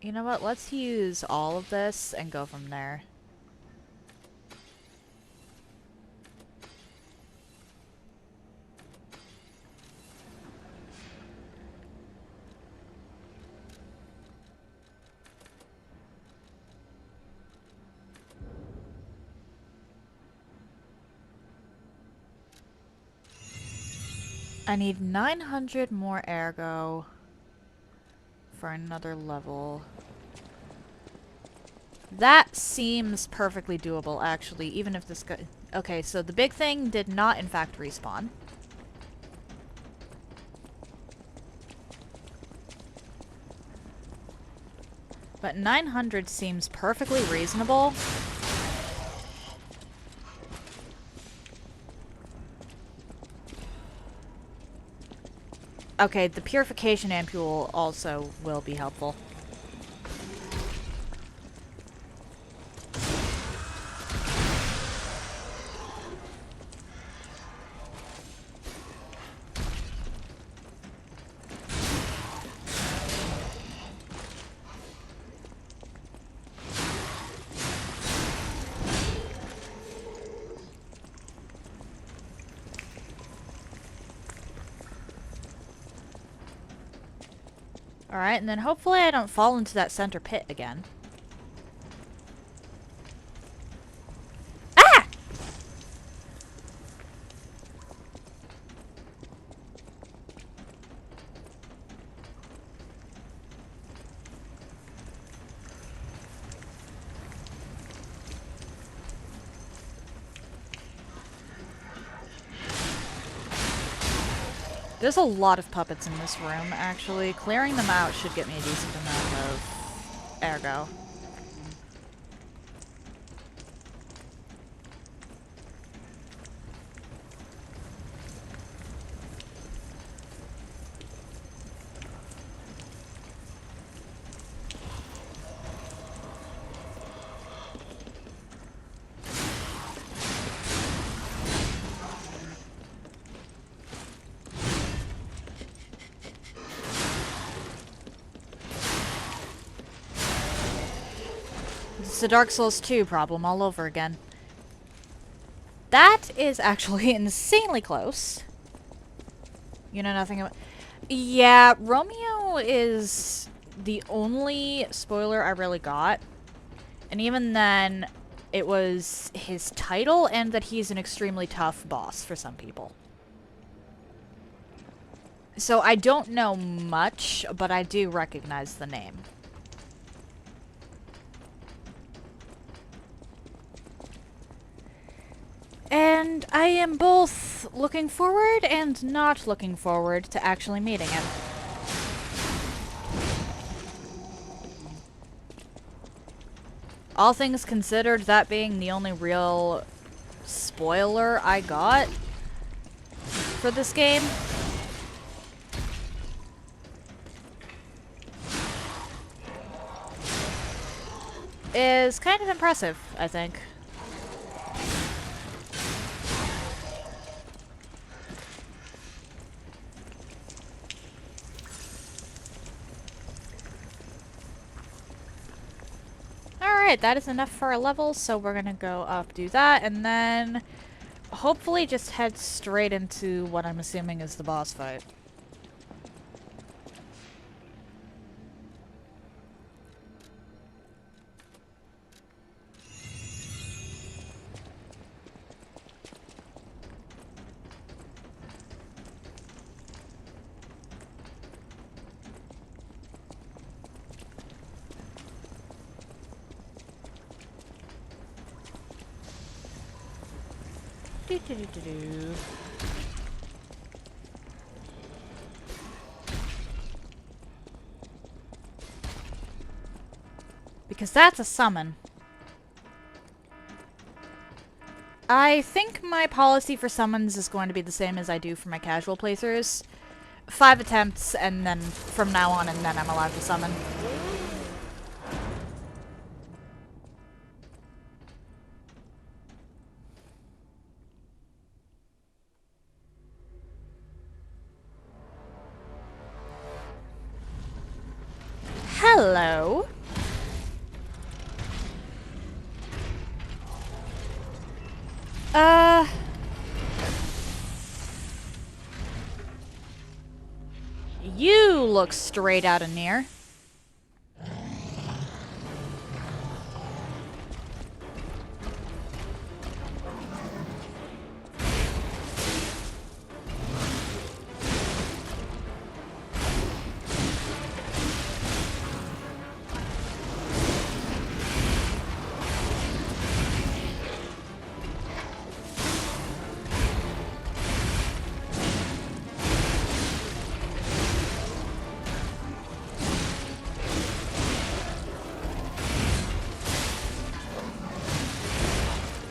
You know what? Let's use all of this and go from there. I need 900 more ergo for another level. That seems perfectly doable, actually, even if this guy... okay, so the big thing did not, in fact, respawn. But 900 seems perfectly reasonable. Okay, the purification ampule also will be helpful. Alright, and then hopefully I don't fall into that center pit again. Ah! There's a lot of puppets in this room, actually. Clearing them out should get me a decent amount of ergo. It's a Dark Souls 2 problem all over again. That is actually insanely close. You know nothing about... yeah, Romeo is the only spoiler I really got. And even then, it was his title and that he's an extremely tough boss for some people. So I don't know much, but I do recognize the name. And I am both looking forward and not looking forward to actually meeting him. All things considered, that being the only real spoiler I got for this game, is kind of impressive, I think. Alright, that is enough for our levels, so we're gonna go up, do that, and then hopefully just head straight into what I'm assuming is the boss fight. Do. Because that's a summon. I think my policy for summons is going to be the same as I do for my casual playthroughs. 5 attempts, and then from now on, and then I'm allowed to summon. Hello. You look straight out of near.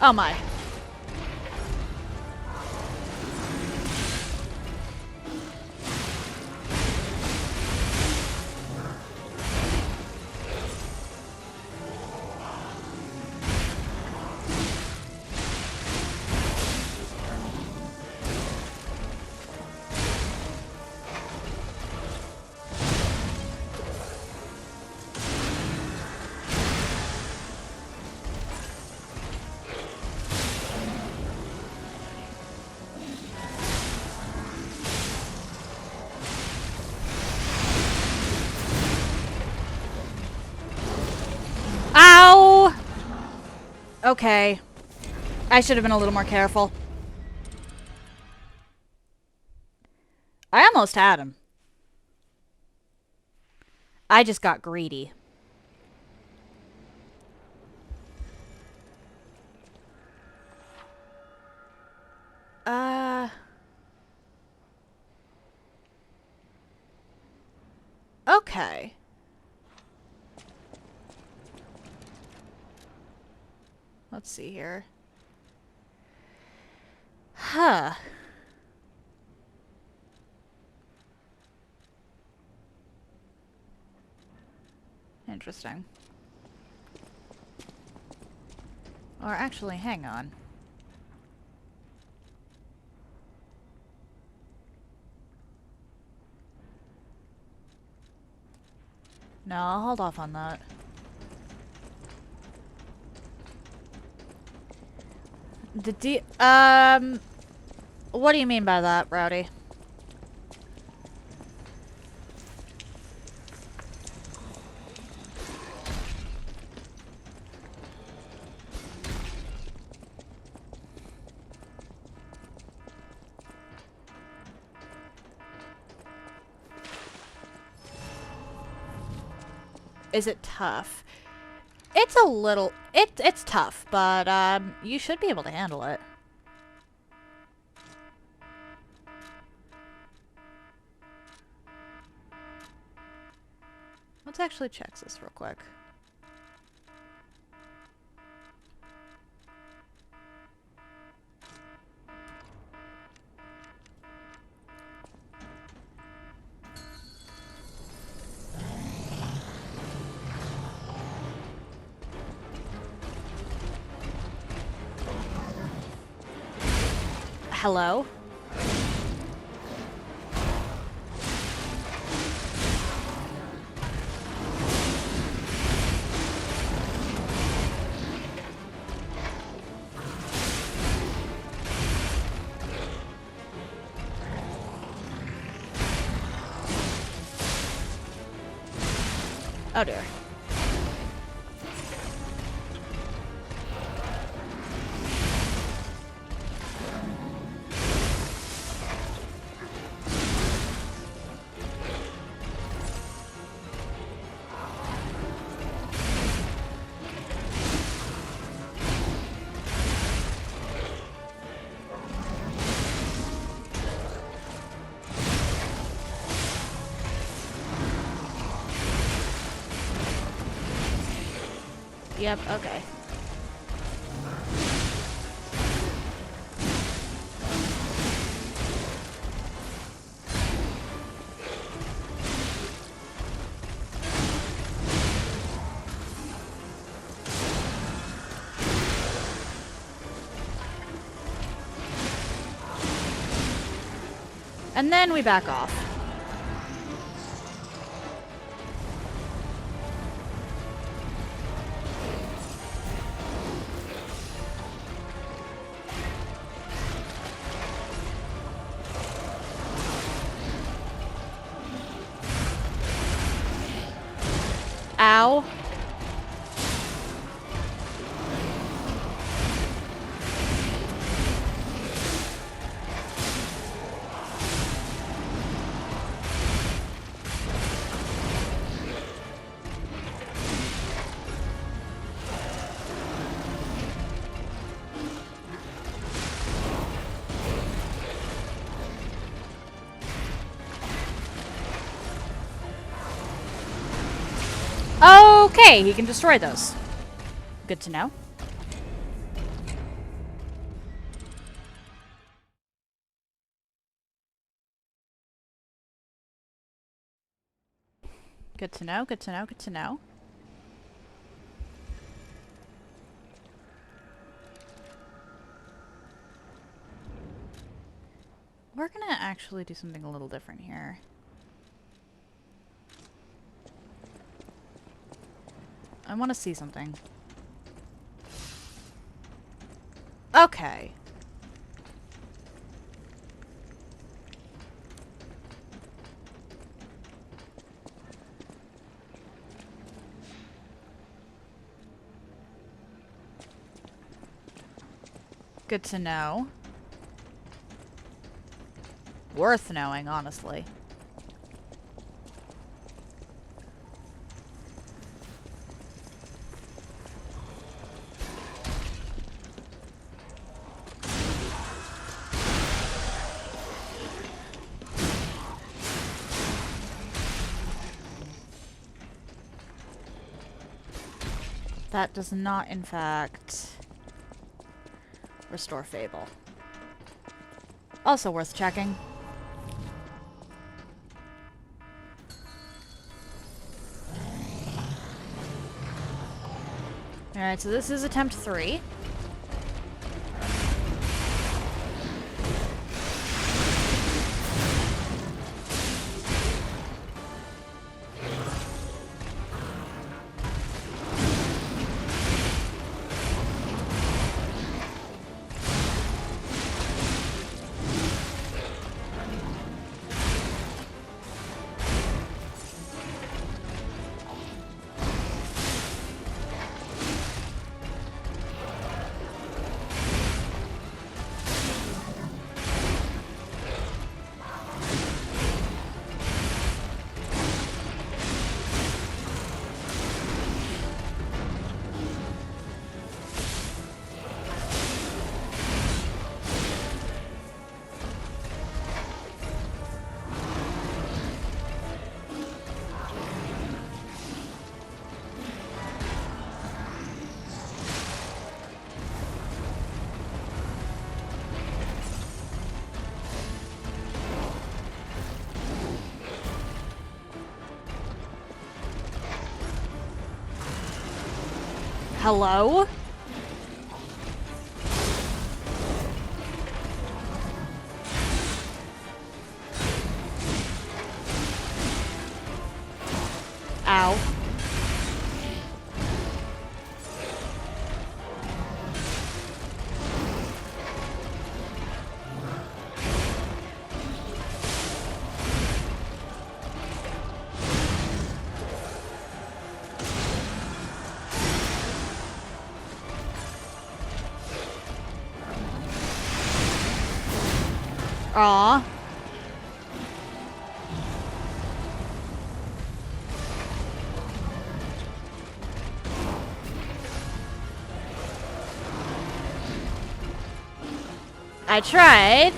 Oh my. Ow! Okay. I should have been a little more careful. I almost had him. I just got greedy. Okay. Let's see here. Huh. Interesting. Or actually, hang on. No, I'll hold off on that. What do you mean by that, Rowdy? Is it tough? It's a little... It's tough, but, you should be able to handle it. Let's actually check this real quick. Hello? Oh dear. Yep, okay. And then we back off. Ow. Okay, he can destroy those. Good to know. Good to know, good to know, good to know. We're gonna actually do something a little different here. I want to see something. Okay. Good to know. Worth knowing, honestly. That does not, in fact, restore Fable. Also worth checking. Alright, so this is attempt 3. Hello? Ow. Aw. I tried.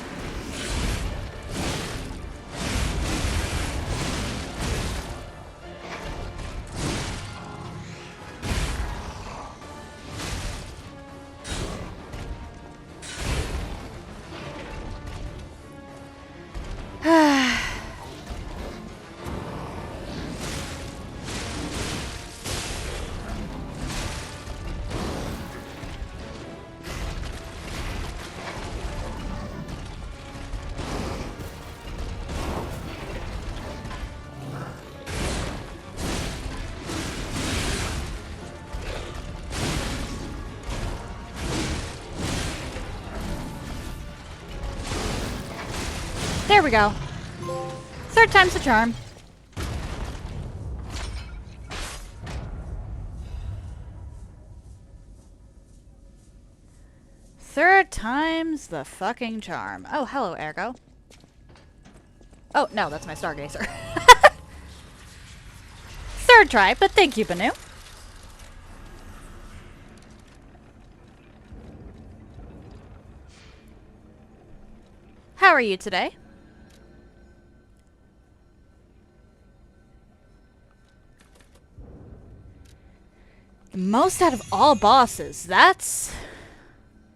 There we go. Third time's the charm. Third time's the fucking charm. Oh, hello, Ergo. Oh, no, that's my Stargazer. Third try, but thank you, Banu. How are you today? Most out of all bosses. That's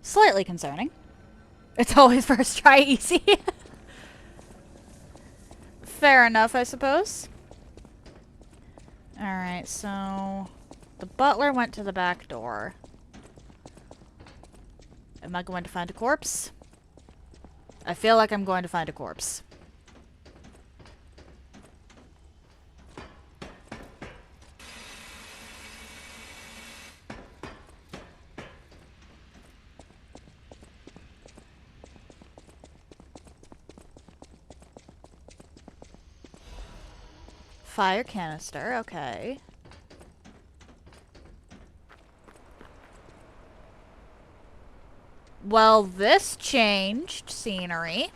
slightly concerning. It's always first try easy. Fair enough, I suppose. Alright, so the butler went to the back door. Am I going to find a corpse? I feel like I'm going to find a corpse. Fire canister, okay. Well, this changed scenery.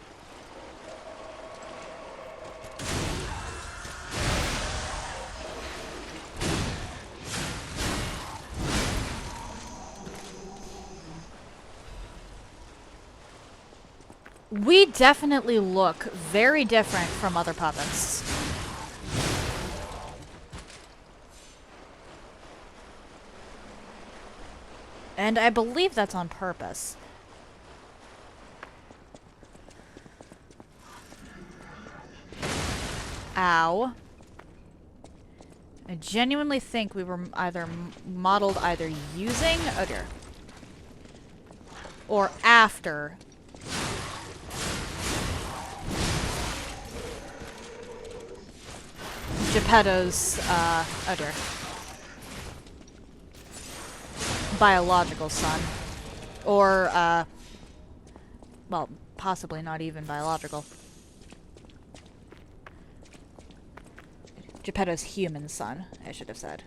We definitely look very different from other puppets. And I believe that's on purpose. Ow. I genuinely think we were either modeled either using... Oh dear. Or after... Geppetto's, oh dear. Biological son. Or, well, possibly not even biological. Geppetto's human son, I should have said.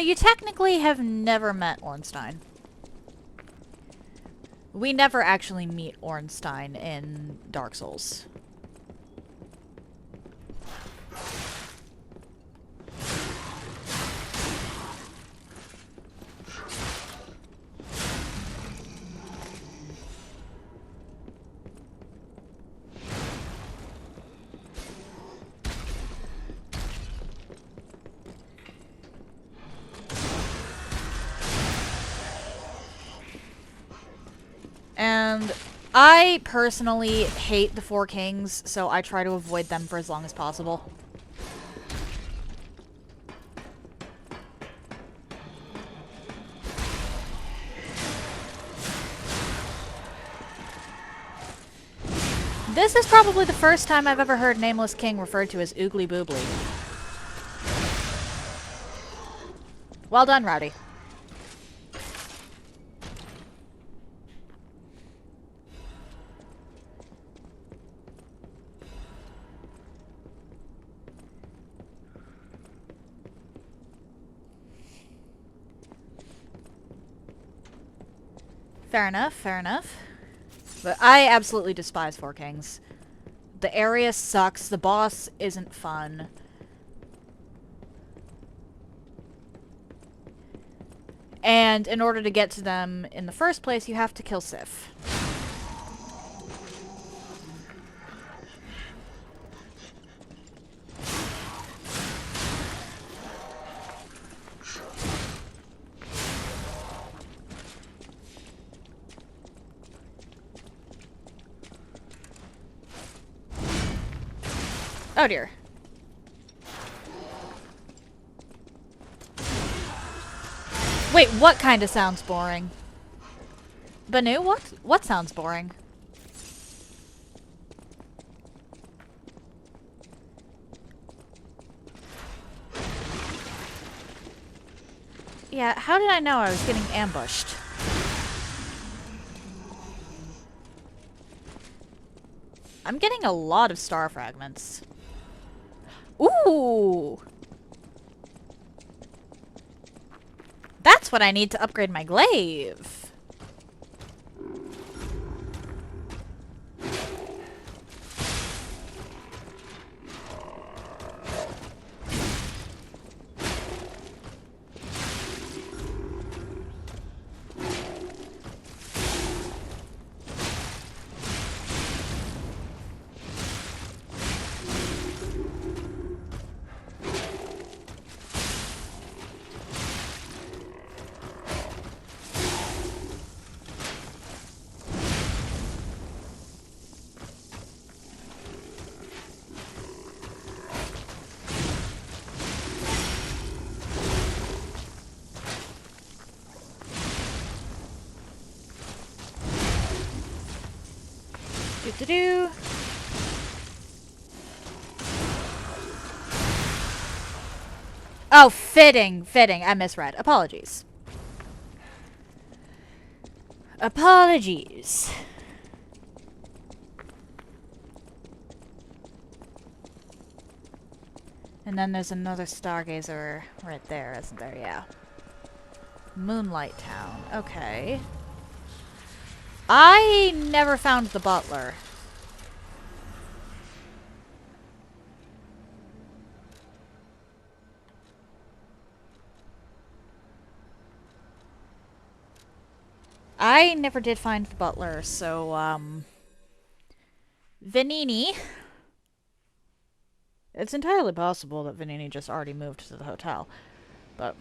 You technically have never met Ornstein. We never actually meet Ornstein in Dark Souls. And I personally hate the Four Kings, so I try to avoid them for as long as possible. This is probably the first time I've ever heard Nameless King referred to as Oogly Boobly. Well done, Rowdy. Fair enough, fair enough. But I absolutely despise Four Kings. The area sucks, the boss isn't fun. And in order to get to them in the first place, you have to kill Sif. Oh dear. Wait, what kind of sounds boring? Banu, what sounds boring? Yeah, how did I know I was getting ambushed? I'm getting a lot of star fragments. Ooh! That's what I need to upgrade my glaive. Do-do-do. Oh, fitting. I misread. Apologies. Apologies. And then there's another stargazer right there, isn't there? Yeah. Moonlight Town. Okay. I never found the butler. I never did find the butler, so, Vanini. It's entirely possible that Vanini just already moved to the hotel, but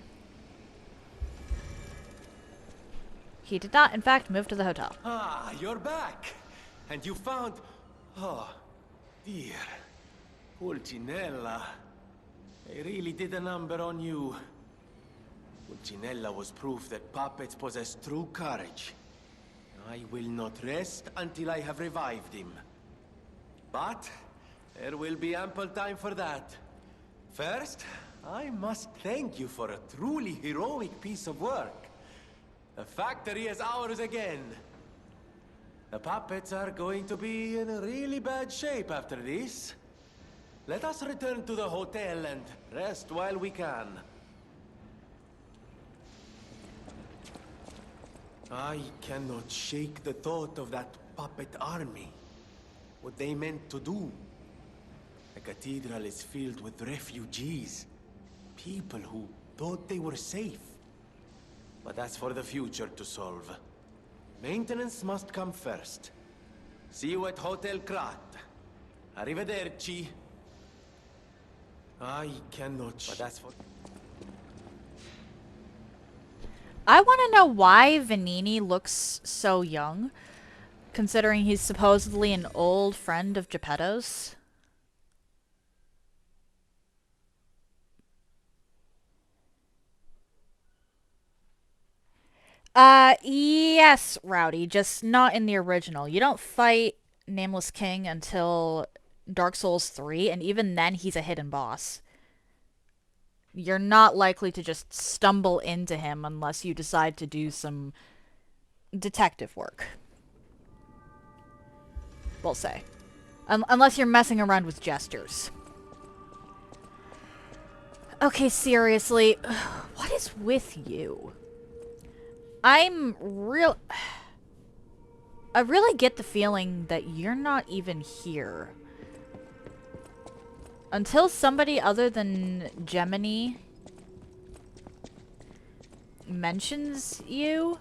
he did not, in fact, move to the hotel. Ah, you're back! And you found... Oh, dear. Pulcinella. They really did a number on you. Pulcinella was proof that puppets possess true courage. I will not rest until I have revived him. But there will be ample time for that. First, I must thank you for a truly heroic piece of work. The factory is ours again. The puppets are going to be in a really bad shape after this. Let us return to the hotel and rest while we can. I cannot shake the thought of that puppet army. What they meant to do. The cathedral is filled with refugees. People who thought they were safe. But that's for the future to solve. Maintenance must come first. See you at Hotel Krat. Arrivederci. I cannot... But that's for... I want to know why Vanini looks so young, considering he's supposedly an old friend of Geppetto's. Yes, Rowdy, just not in the original. You don't fight Nameless King until Dark Souls 3, and even then he's a hidden boss. You're not likely to just stumble into him unless you decide to do some detective work. We'll say. Unless you're messing around with gestures. Okay, seriously. What is with you? I'm real... I really get the feeling that you're not even here. Until somebody other than Gemini mentions you.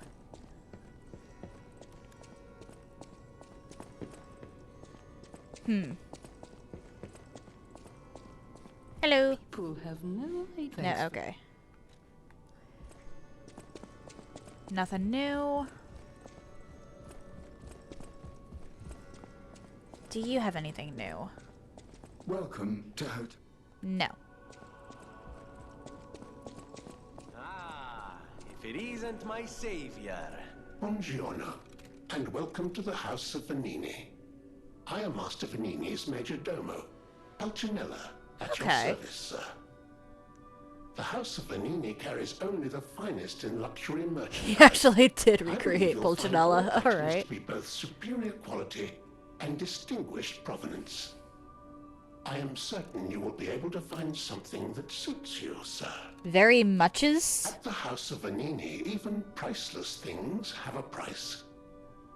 Hello. People have no idea. No, okay. Nothing new. Do you have anything new? Welcome to Hotel. No. Ah, if it isn't my savior. Buongiorno, and welcome to the House of Venini. I am Master Venini's Major Domo, Pulcinella, at your Okay. service, sir. The House of Venini carries only the finest in luxury merchandise. He actually did I believe recreate you'll find Pulcinella. all items Alright. to be both superior quality and distinguished provenance. I am certain you will be able to find something that suits you, sir. Very muches. At the House of Venini, even priceless things have a price.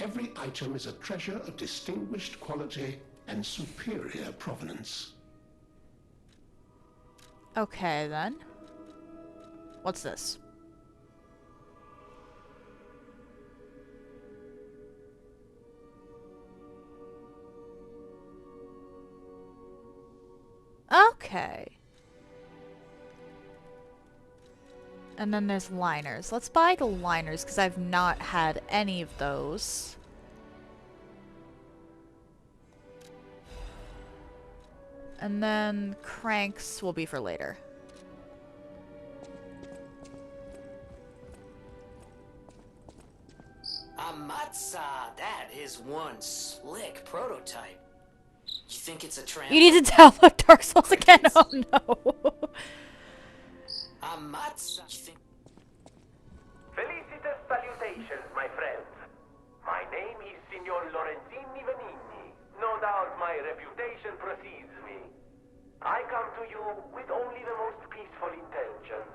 Every item is a treasure of distinguished quality and superior provenance. Okay, then. What's this? Okay. And then there's liners. Let's buy the liners, because I've not had any of those. And then cranks will be for later. Amatsa, that is one slick prototype. You think it's a tramp? You need to download Dark Souls again? Oh no. Amatsa, you think... Felicitous salutations, my friends. My name is Signor Lorenzini Venini. No doubt my reputation precedes me. I come to you with only the most peaceful intentions,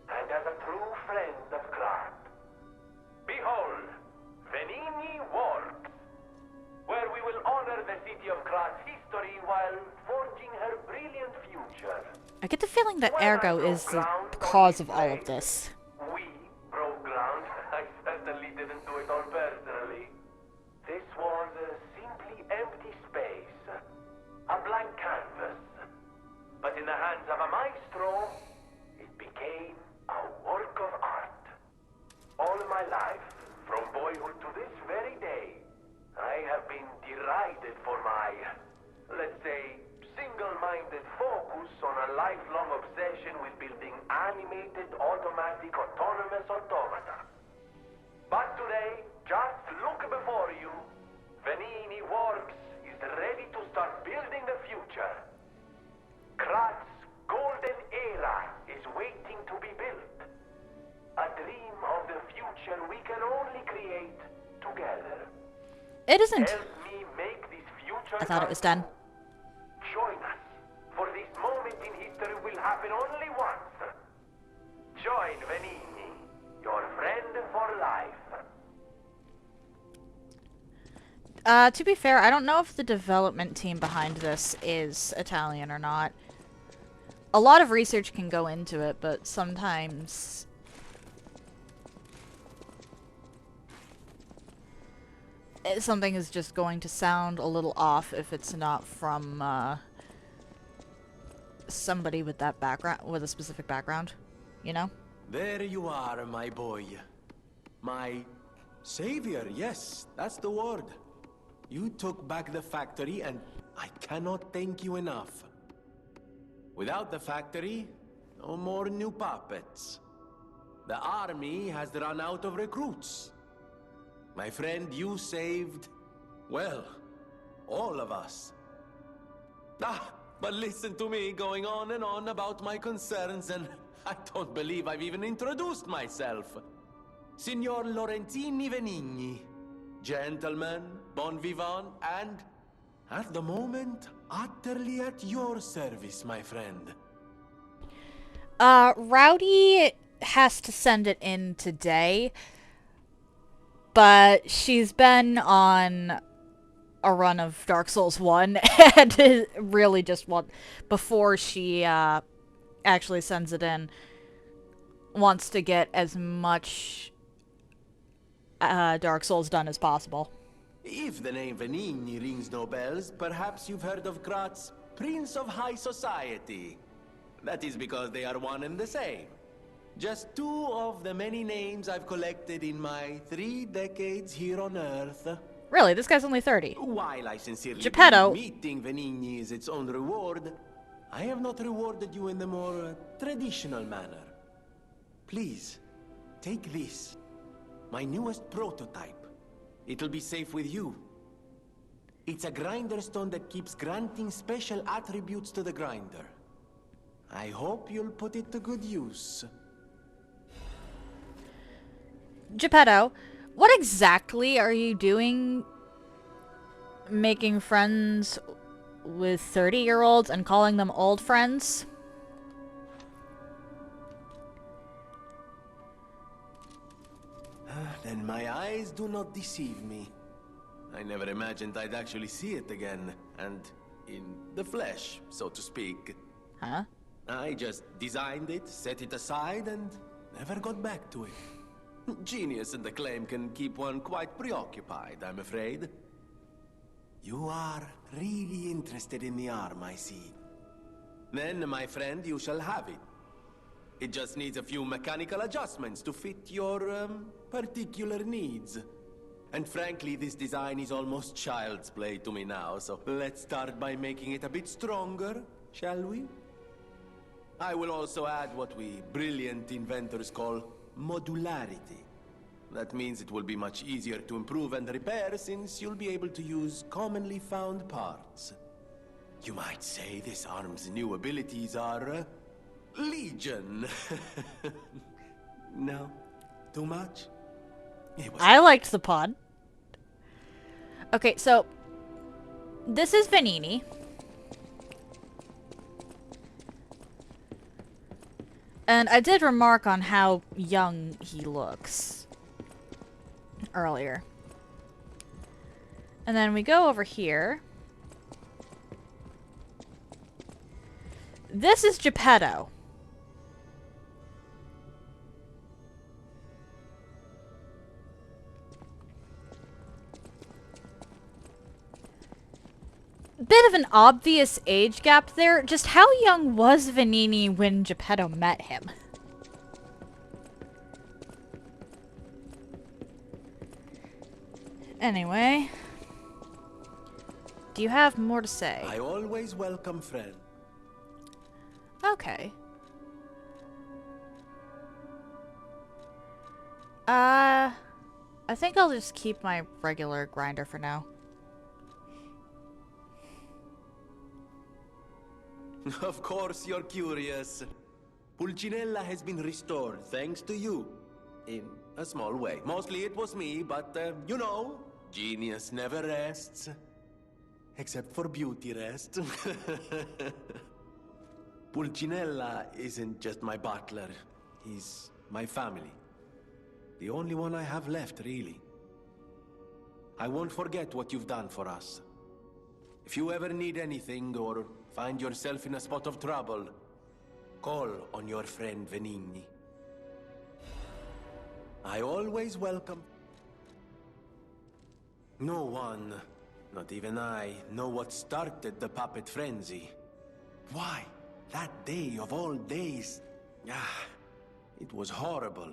and as a true friend of craft. Behold, Venini Works, where we will honor the city of Krat's history while forging her brilliant future. I get the feeling that When I Ergo broke is the ground on cause of this all of place, this. We broke ground. I certainly didn't do it all personally. This was a simply empty space. A blank canvas. But in the hands of a maestro, it became a work of art. All my life, from boyhood to this very day, I have been derided for my, let's say, single-minded focus on a lifelong obsession with building animated, automatic, autonomous automata. But today, just look before you. Venini Works is ready to start building the future. Krat's golden era is waiting to be built. A dream of the future we can only create together. It isn't. Help me make this future I thought it was done. Join us, for this moment in history will happen only once. Join Venini, your friend for life. To be fair, I don't know if the development team behind this is Italian or not. A lot of research can go into it, but sometimes... something is just going to sound a little off if it's not from, somebody with that background, with a specific background, you know? There you are, my boy. My savior, yes, that's the word. You took back the factory and I cannot thank you enough. Without the factory, no more new puppets. The army has run out of recruits. My friend, you saved, well, all of us. Ah, but listen to me going on and on about my concerns, and I don't believe I've even introduced myself. Signor Lorenzini Venigni, gentleman, bon vivant, and, at the moment, utterly at your service, my friend. Rowdy has to send it in today. but she's been on a run of Dark Souls 1 and really just before she actually sends it in, wants to get as much Dark Souls done as possible. If the name Venigni rings no bells, perhaps you've heard of Graz's Prince of High Society. That is because they are one and the same. Just two of the many names I've collected in my 3 decades here on Earth. Really, this guy's only 30. While I sincerely Geppetto. believe meeting Venigni is its own reward, I have not rewarded you in the more traditional manner. Please, take this. My newest prototype. It'll be safe with you. It's a grinder stone that keeps granting special attributes to the grinder. I hope you'll put it to good use. Geppetto, what exactly are you doing making friends with 30-year-olds and calling them old friends? Then my eyes do not deceive me. I never imagined I'd actually see it again, and in the flesh, so to speak. Huh? I just designed it, set it aside, and never got back to it. Genius and acclaim can keep one quite preoccupied, I'm afraid. You are really interested in the arm, I see. Then, my friend, you shall have it. It just needs a few mechanical adjustments to fit your, particular needs. And frankly, this design is almost child's play to me now, so let's start by making it a bit stronger, shall we? I will also add what we brilliant inventors call modularity. That means it will be much easier to improve and repair since you'll be able to use commonly found parts. You might say this arm's new abilities are, legion. No? Too much? I liked the pod. Okay, so this is Venigni. And I did remark on how young he looks earlier. And then we go over here. This is Geppetto. Bit of an obvious age gap there. Just how young was Venigni when Geppetto met him? Anyway. Do you have more to say? I always welcome friends. Okay. I think I'll just keep my regular grinder for now. Of course you're curious. Pulcinella has been restored thanks to you. In a small way. Mostly it was me, but, you know, genius never rests. Except for beauty rest. Pulcinella isn't just my butler. He's my family. The only one I have left, really. I won't forget what you've done for us. If you ever need anything or find yourself in a spot of trouble, call on your friend Venigni. I always welcome... No one, not even I, know what started the puppet frenzy. Why? That day of all days... it was horrible.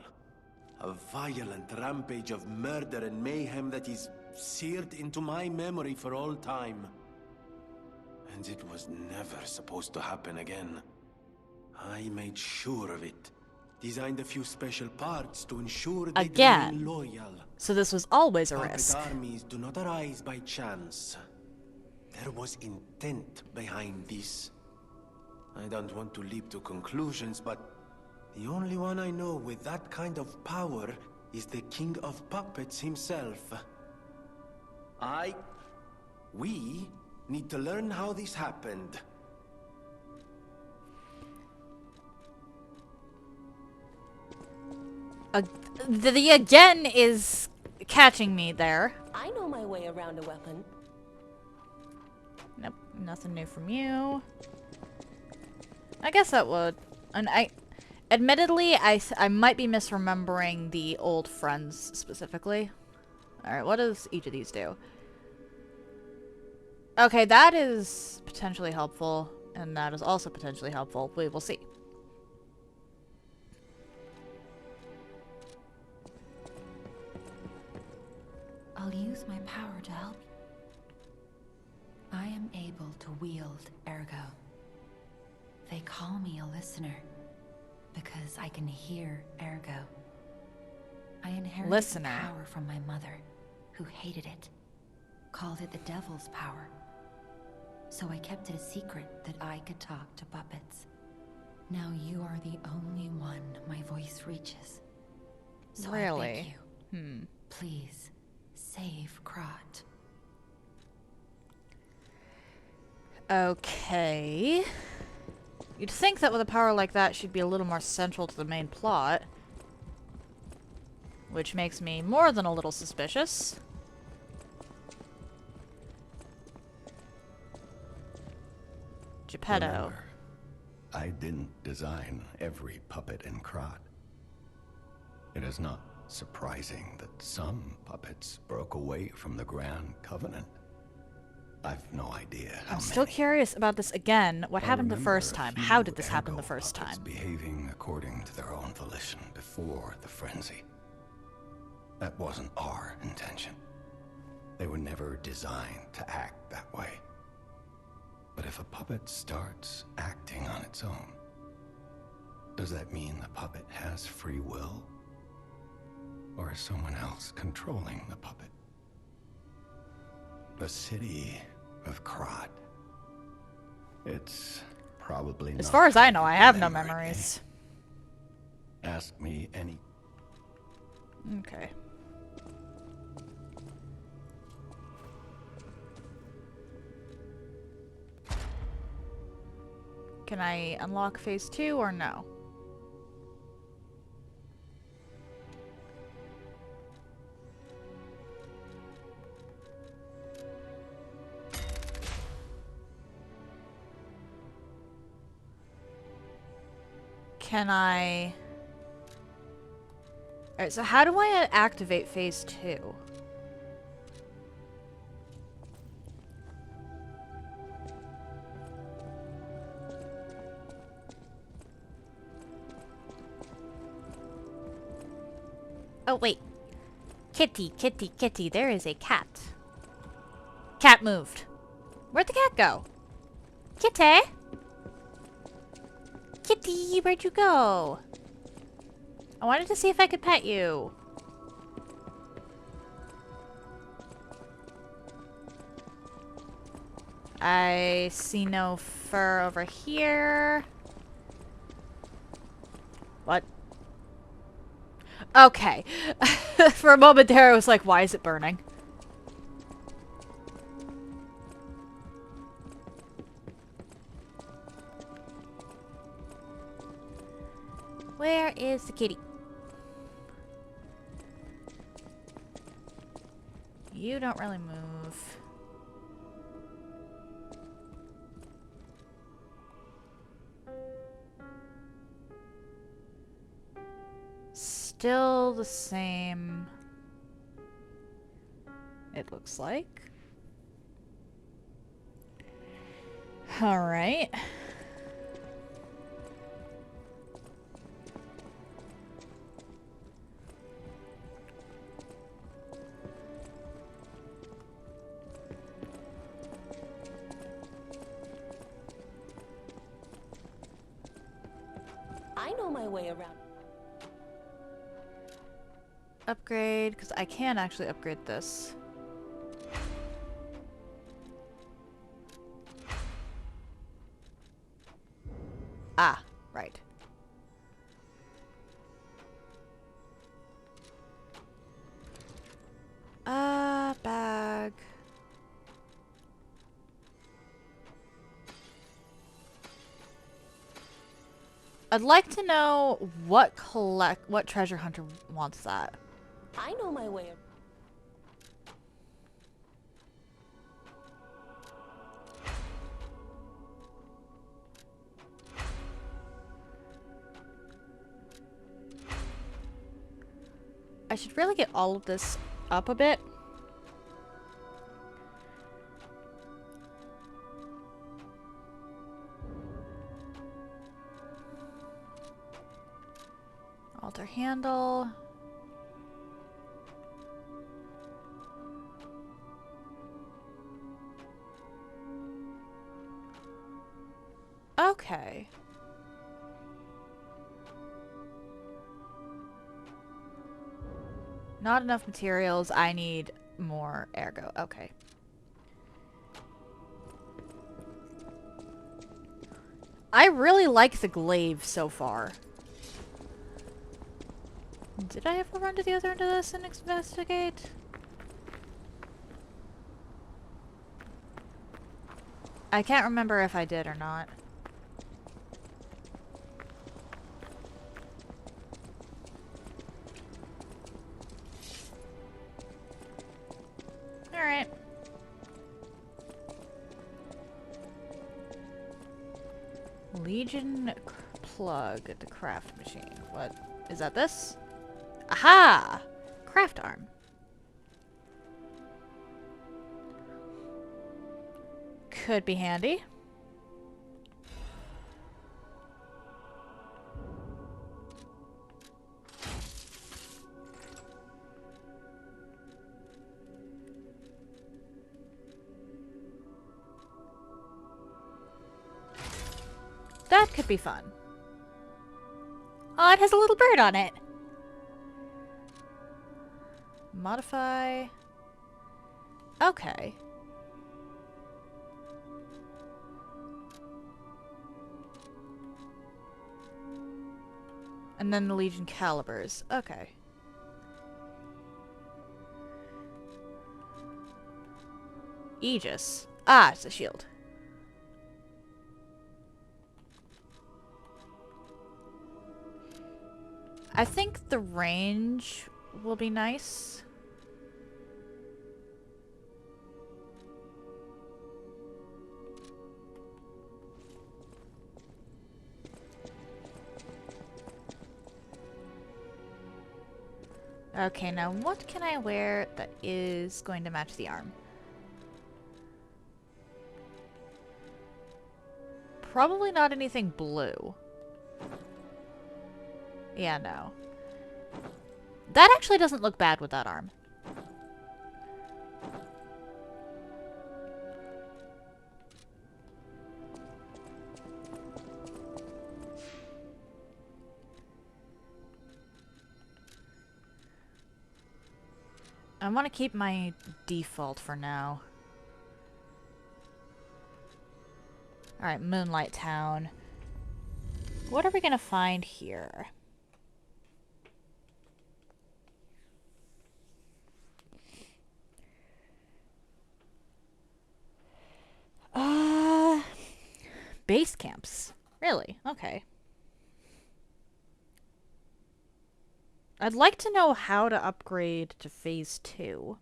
A violent rampage of murder and mayhem that is seared into my memory for all time. And it was never supposed to happen again. I made sure of it. Designed a few special parts to ensure they remain loyal. So this was always a Puppet risk. armies do not arise by chance. There was intent behind this. I don't want to leap to conclusions, but the only one I know with that kind of power is the King of Puppets himself. We need to learn how this happened. The again is catching me there. I know my way around a weapon. Nope, nothing new from you. I guess that would. And admittedly, I might be misremembering the old friends specifically. Alright, what does each of these do? Okay, that is potentially helpful, and that is also potentially helpful. We will see. I'll use my power to help you. I am able to wield ergo. They call me a listener because I can hear ergo. I inherited the power from my mother, who hated it, called it the devil's power. So I kept it a secret that I could talk to puppets. Now you are the only one my voice reaches. So I beg you, please save Krot. Okay. You'd think that with a power like that, she'd be a little more central to the main plot. Which makes me more than a little suspicious. Geppetto. Remember, I didn't design every puppet in Krot. It is not surprising that some puppets broke away from the Grand Covenant. I've no idea how I'm still curious about this again. What happened the first time? How did this happen the first time? Behaving according to their own volition before the frenzy. That wasn't our intention. They were never designed to act that way. But if a puppet starts acting on its own, does that mean the puppet has free will? Or is someone else controlling the puppet? The city of Krot. It's probably not. As far as I know, I have no memories. Ask me any. Okay. Can I unlock phase 2 or no? Can I... Alright, so how do I activate phase 2? Oh, wait. Kitty, kitty, kitty, there is a cat. Cat moved. Where'd the cat go? Kitty? Kitty, where'd you go? I wanted to see if I could pet you. I see no fur over here. What? Okay. For a moment there, I was like, why is it burning? Where is the kitty? You don't really move. Still the same. It looks like. All right. I know my way around. Upgrade, because I can actually upgrade this. Ah, right. Bag. I'd like to know what treasure hunter wants that. I know my way. I should really get all of this up a bit. Alter handle. Okay. Not enough materials. I need more ergo. Okay. I really like the glaive so far. Did I ever run to the other end of this and investigate? I can't remember if I did or not. Alright. Legion plug at the craft machine. What? Is that this? Aha! Craft arm. Could be handy. That could be fun. Oh, it has a little bird on it. Modify. Okay. And then the Legion calibers. Okay. Aegis. Ah, it's a shield. I think the range will be nice. Okay, now what can I wear that is going to match the arm? Probably not anything blue. Yeah, no. That actually doesn't look bad with that arm. I want to keep my default for now. Alright, Moonlight Town. What are we gonna find here? Base camps. Really? Okay. I'd like to know how to upgrade to Phase 2.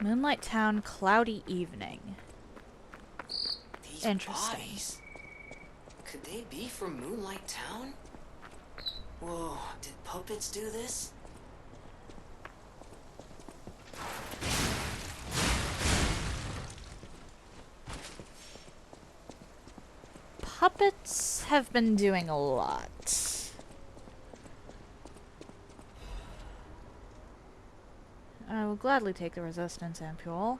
Moonlight Town, cloudy evening. These Interesting. bodies. Could they be from Moonlight Town? Whoa, did puppets do this? Puppets have been doing a lot. I will gladly take the resistance ampule.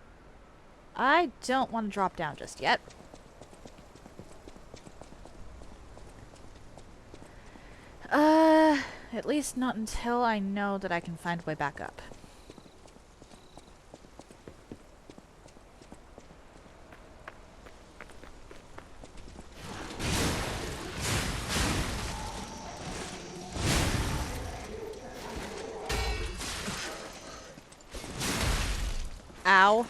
I don't want to drop down just yet. At least not until I know that I can find a way back up. Ow.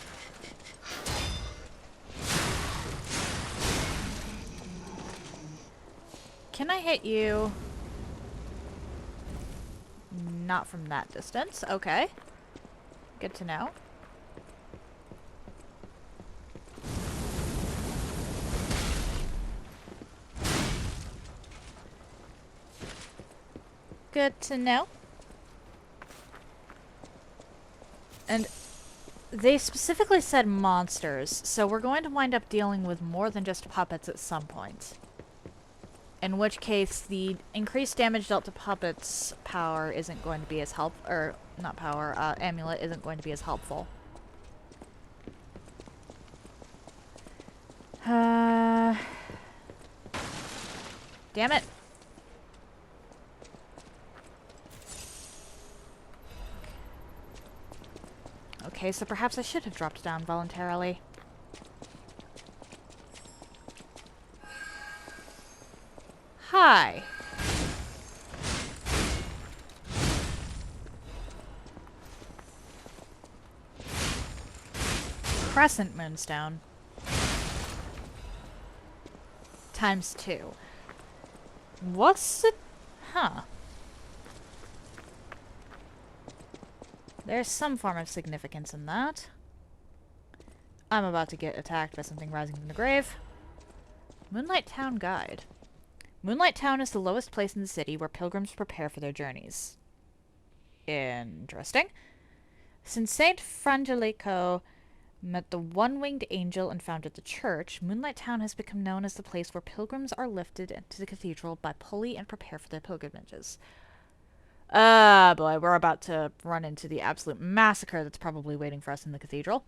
Can I hit you? Not from that distance. Okay. Good to know. Good to know. And they specifically said monsters, so we're going to wind up dealing with more than just puppets at some point. In which case, the increased damage dealt to puppets power isn't going to be as or not power, amulet isn't going to be as helpful. Damn it. Okay, so perhaps I should have dropped down voluntarily. Hi. Crescent Moonstone. ×2. What's it? Huh. There's some form of significance in that. I'm about to get attacked by something rising from the grave. Moonlight Town Guide. Moonlight Town is the lowest place in the city where pilgrims prepare for their journeys. Interesting. Since Saint Frangelico met the one-winged angel and founded the church, Moonlight Town has become known as the place where pilgrims are lifted into the cathedral by pulley and prepare for their pilgrimages. Ah, boy, we're about to run into the absolute massacre that's probably waiting for us in the cathedral.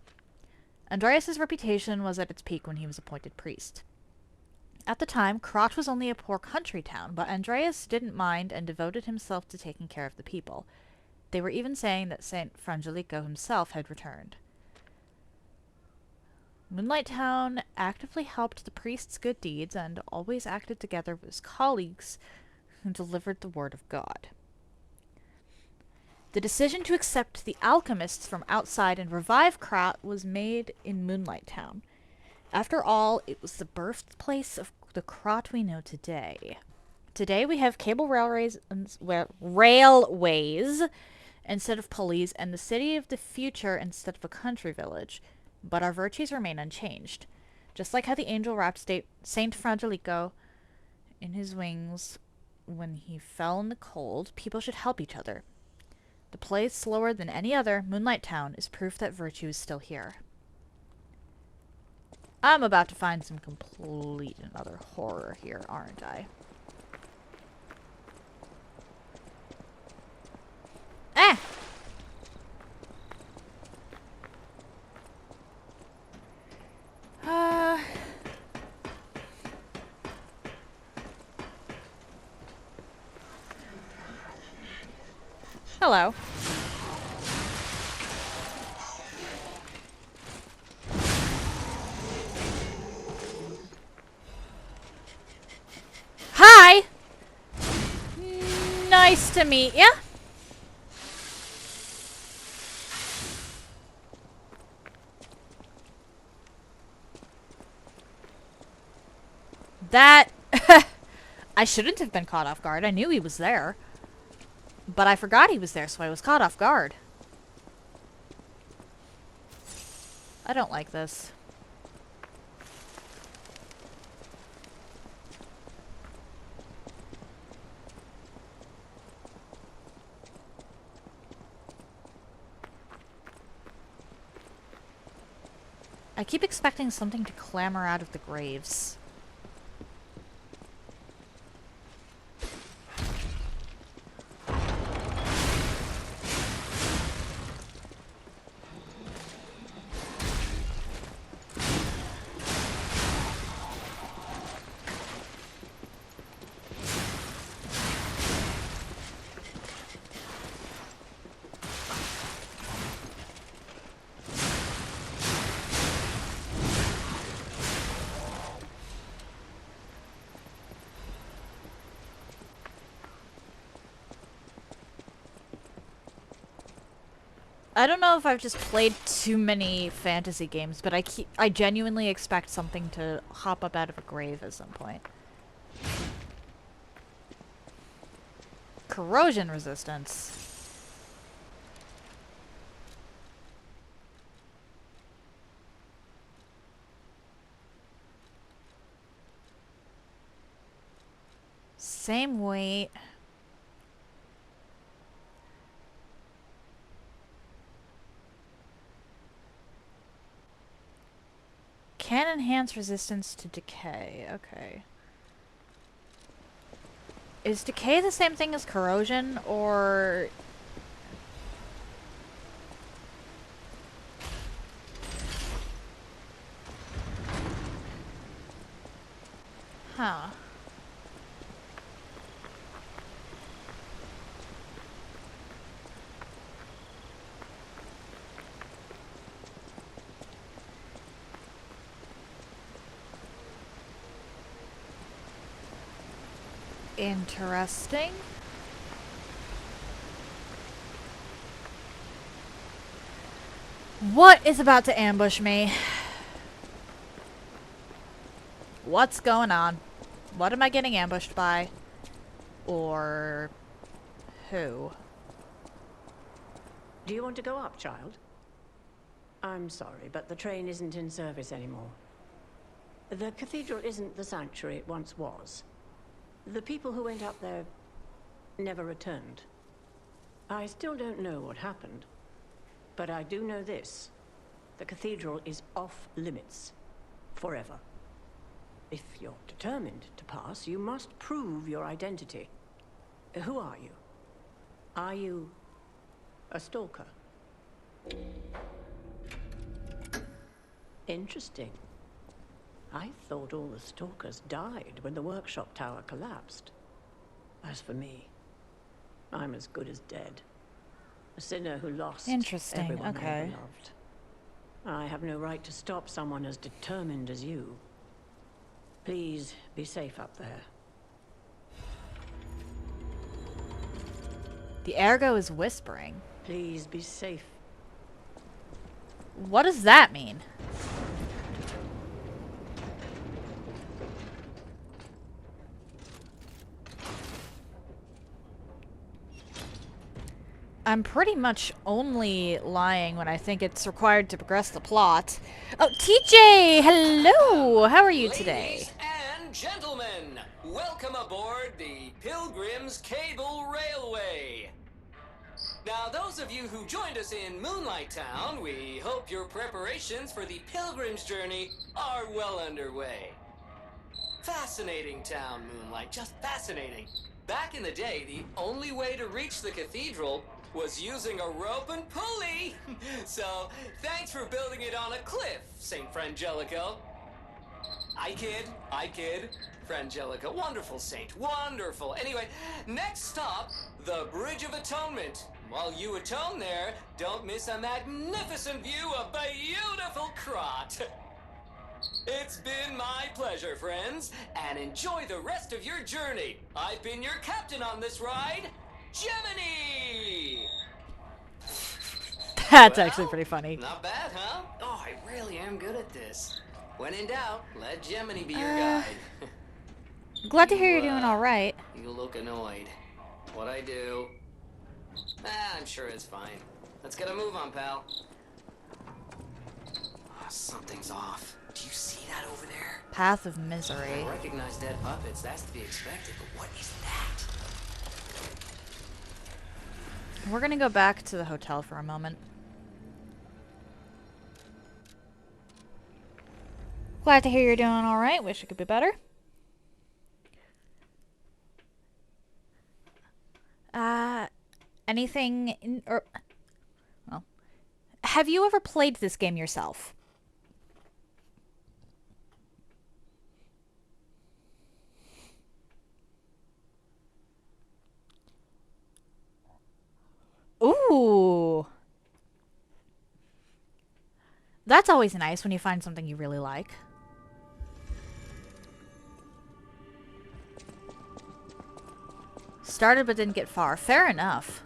Andreas' reputation was at its peak when he was appointed priest. At the time, Krat was only a poor country town, but Andreas didn't mind and devoted himself to taking care of the people. They were even saying that Saint Frangelico himself had returned. Moonlight Town actively helped the priest's good deeds and always acted together with his colleagues who delivered the word of God. The decision to accept the alchemists from outside and revive Krat was made in Moonlight Town. After all, it was the birthplace of the Krat we know today. Today we have cable railways instead of pulleys, and the city of the future instead of a country village. But our virtues remain unchanged. Just like how the angel wrapped Saint Frangelico in his wings when he fell in the cold, people should help each other. The place slower than any other, Moonlight Town, is proof that virtue is still here. I'm about to find some complete and utter horror here, aren't I? Ah! Hello. Hi! Nice to meet ya. That... I shouldn't have been caught off guard. I knew he was there. But I forgot he was there, so I was caught off guard. I don't like this. I keep expecting something to clamber out of the graves. I don't know if I've just played too many fantasy games, but I genuinely expect something to hop up out of a grave at some point. Corrosion resistance. Same weight. Can enhance resistance to decay. Okay. Is decay the same thing as corrosion, or... Huh. Interesting. What is about to ambush me? What's going on? What am I getting ambushed by? Or who? Do you want to go up, child? I'm sorry, but the train isn't in service anymore. The cathedral isn't the sanctuary it once was. The people who went up there never returned. I still don't know what happened, but I do know this. The cathedral is off limits. Forever. If you're determined to pass, you must prove your identity. Who are you? Are you a stalker? Interesting. I thought all the stalkers died when the workshop tower collapsed. As for me, I'm as good as dead. A sinner who lost everyone I loved. I have no right to stop someone as determined as you. Please be safe up there. The ergo is whispering. Please be safe. What does that mean? I'm pretty much only lying when I think it's required to progress the plot. Oh, TJ! Hello! How are you today? Ladies and gentlemen, welcome aboard the Pilgrim's Cable Railway. Now, those of you who joined us in Moonlight Town, we hope your preparations for the Pilgrim's journey are well underway. Fascinating town, Moonlight, just fascinating. Back in the day, the only way to reach the cathedral was using a rope and pulley. So, thanks for building it on a cliff, St. Frangelico. I kid. Frangelico, wonderful saint, wonderful. Anyway, next stop, the Bridge of Atonement. While you atone there, don't miss a magnificent view of beautiful Krot. It's been my pleasure, friends, and enjoy the rest of your journey. I've been your captain on this ride, Gemini! That's actually pretty funny. Not bad, huh? Oh, I really am good at this. When in doubt, let Gemini be your guide. Glad to hear you're doing alright. You look annoyed. What'd I do? I'm sure it's fine. Let's get a move on, pal. Oh, something's off. Do you see that over there? Path of Misery. I recognize dead puppets. That's to be expected, but what is that? We're gonna go back to the hotel for a moment. Glad to hear you're doing alright. Wish it could be better. Anything in, or, well, have you ever played this game yourself? Ooh. That's always nice when you find something you really like. Started but didn't get far. Fair enough.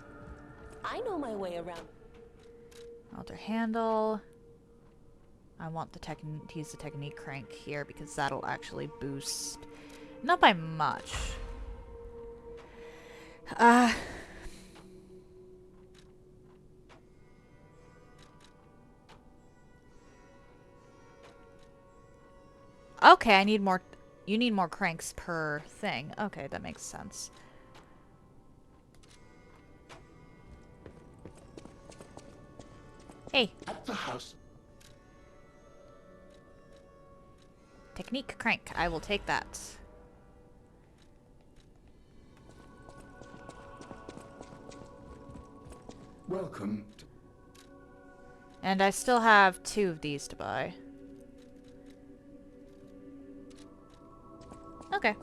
I know my way around. Alter handle. I want to use the technique crank here because that'll actually boost. Not by much. Okay, I need more. You need more cranks per thing. Okay, that makes sense. Hey. At the house. Technique crank. I will take that. Welcome. And I still have 2 of these to buy. Okay.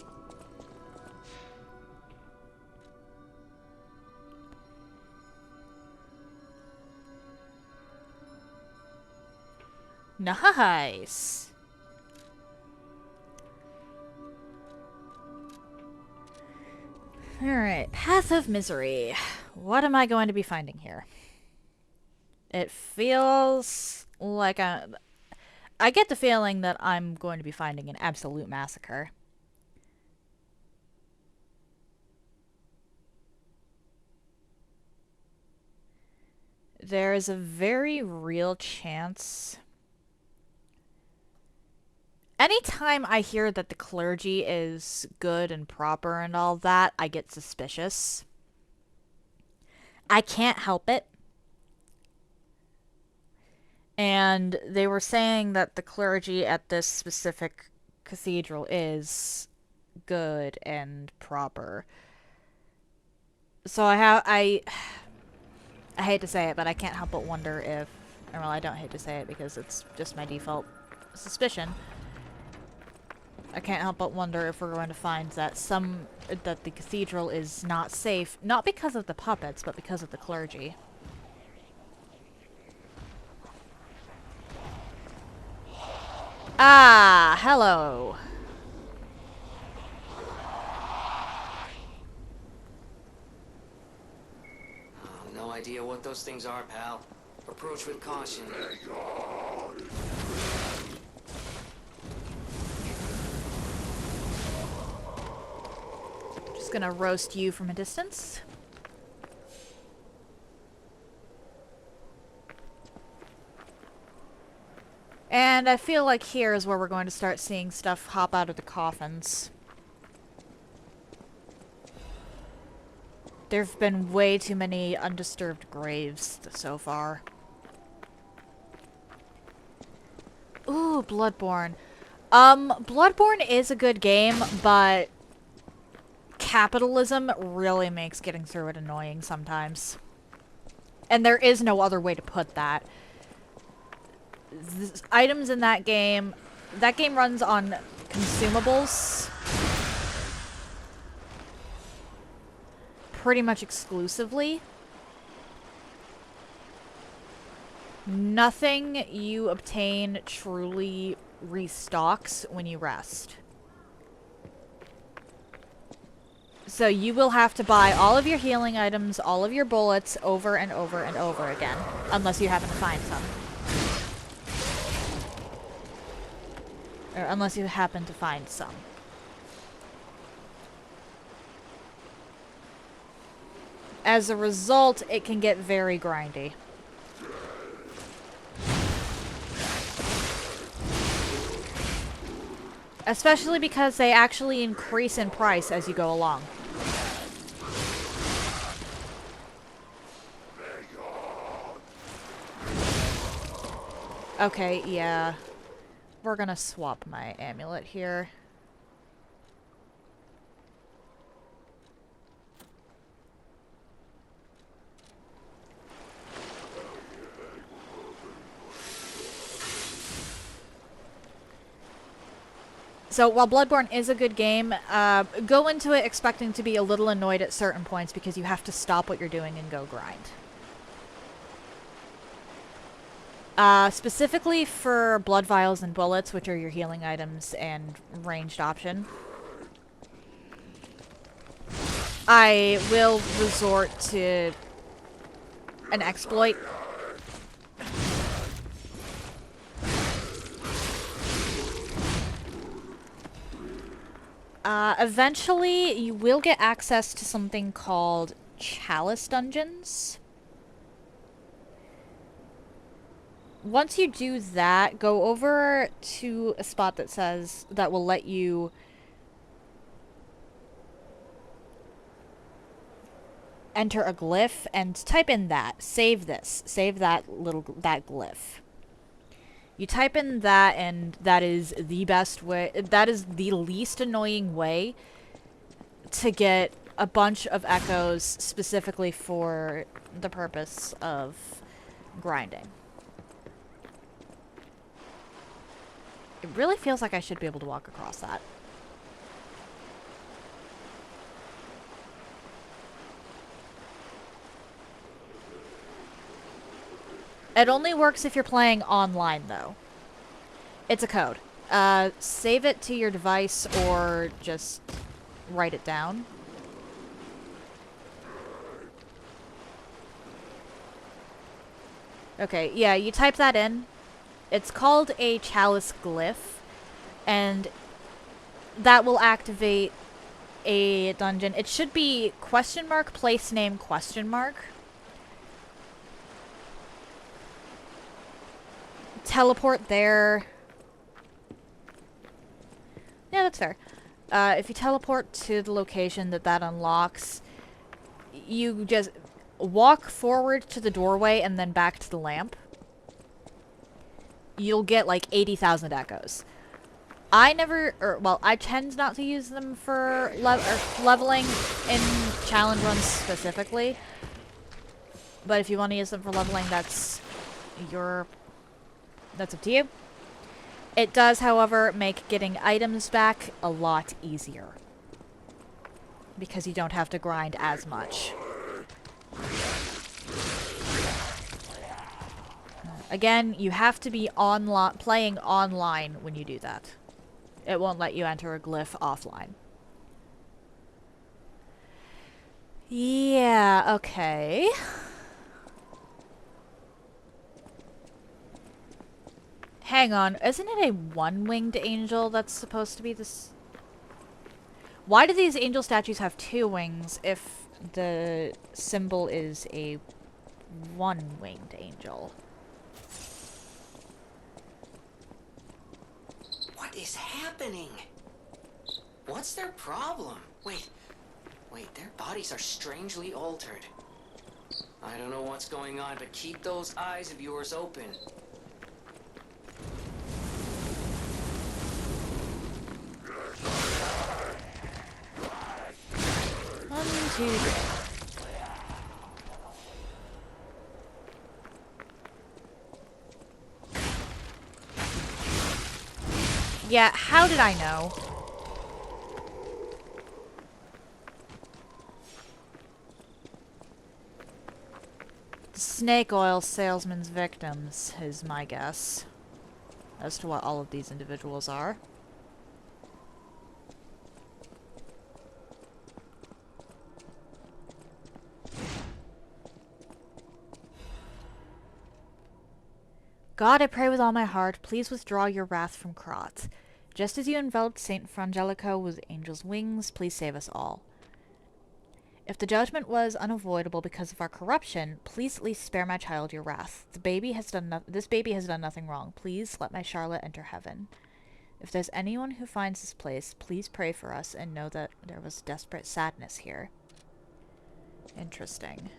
Nice. Alright, Path of Misery. What am I going to be finding here? It feels like I get the feeling that I'm going to be finding an absolute massacre. There is a very real chance. Anytime I hear that the clergy is good and proper and all that, I get suspicious. I can't help it. And they were saying that the clergy at this specific cathedral is good and proper. So I hate to say it, but I can't help but wonder if, or well, I don't hate to say it because it's just my default suspicion. I can't help but wonder if we're going to find that that the cathedral is not safe, not because of the puppets, but because of the clergy. Ah, hello. No idea what those things are, pal. Approach with caution. Just gonna roast you from a distance. And I feel like here is where we're going to start seeing stuff hop out of the coffins. There've been way too many undisturbed graves so far. Ooh, Bloodborne. Bloodborne is a good game, but capitalism really makes getting through it annoying sometimes. And there is no other way to put that. Items in that game runs on consumables pretty much exclusively. Nothing you obtain truly restocks when you rest. So you will have to buy all of your healing items, all of your bullets over and over and over again, unless you happen to find some. Or unless you happen to find some. As a result, it can get very grindy. Especially because they actually increase in price as you go along. Okay, yeah. We're gonna swap my amulet here. So while Bloodborne is a good game, go into it expecting to be a little annoyed at certain points because you have to stop what you're doing and go grind. Specifically for blood vials and bullets, which are your healing items and ranged option, I will resort to an exploit Eventually, you will get access to something called Chalice Dungeons. Once you do that, go over to a spot that says that will let you enter a glyph and type in that. Save this. Save that glyph. You type in that, and that is the best way. That is the least annoying way to get a bunch of echoes specifically for the purpose of grinding. It really feels like I should be able to walk across that. It only works if you're playing online, though. It's a code. Save it to your device or just write it down. Okay, yeah, you type that in. It's called a Chalice Glyph, and that will activate a dungeon. It should be question mark, place name, question mark. Teleport there. Yeah, that's fair. If you teleport to the location that unlocks, you just walk forward to the doorway and then back to the lamp. You'll get like 80,000 echoes. I tend not to use them for leveling in challenge runs specifically. But if you want to use them for leveling, that's up to you. It does, however, make getting items back a lot easier, because you don't have to grind as much. Again, you have to be playing online when you do that. It won't let you enter a glyph offline. Yeah, okay. Hang on, isn't it a one-winged angel that's supposed to be this? Why do these angel statues have two wings if the symbol is a one-winged angel? What is happening? What's their problem? Wait, their bodies are strangely altered. I don't know what's going on, but keep those eyes of yours open. One, two, three. Yeah, how did I know? The snake oil salesman's victims is my guess as to what all of these individuals are. God, I pray with all my heart, please withdraw your wrath from Krat. Just as you enveloped Saint Frangelico with angel's wings, please save us all. If the judgment was unavoidable because of our corruption, please at least spare my child your wrath. This baby has done nothing wrong. Please let my Charlotte enter heaven. If there's anyone who finds this place, please pray for us and know that there was desperate sadness here. Interesting.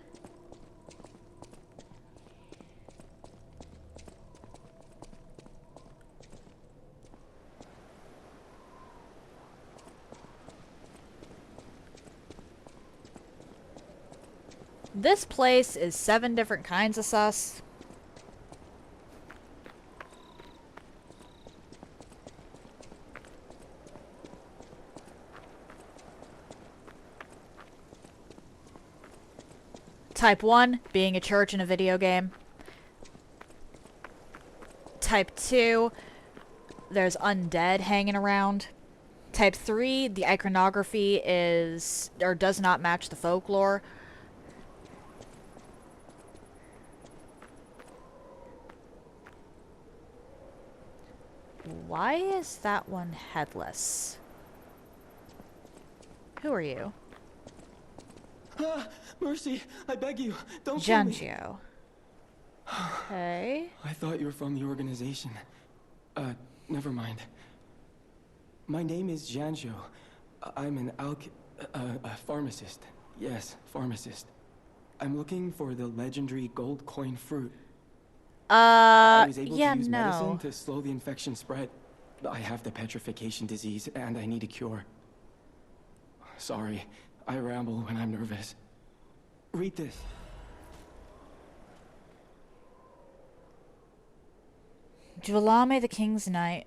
This place is 7 different kinds of sus. Type 1, being a church in a video game. Type 2, there's undead hanging around. Type 3, the iconography is, or does not match the folklore. Why is that one headless? Who are you? Mercy, I beg you, don't kill me. Janjio. Okay. I thought you were from the organization. Never mind. My name is Janjo. I'm an a pharmacist. Yes, pharmacist. I'm looking for the legendary gold coin fruit. I was able to use medicine to slow the infection spread. I have the petrification disease, and I need a cure. Sorry, I ramble when I'm nervous. Read this. Dwalam the King's Knight,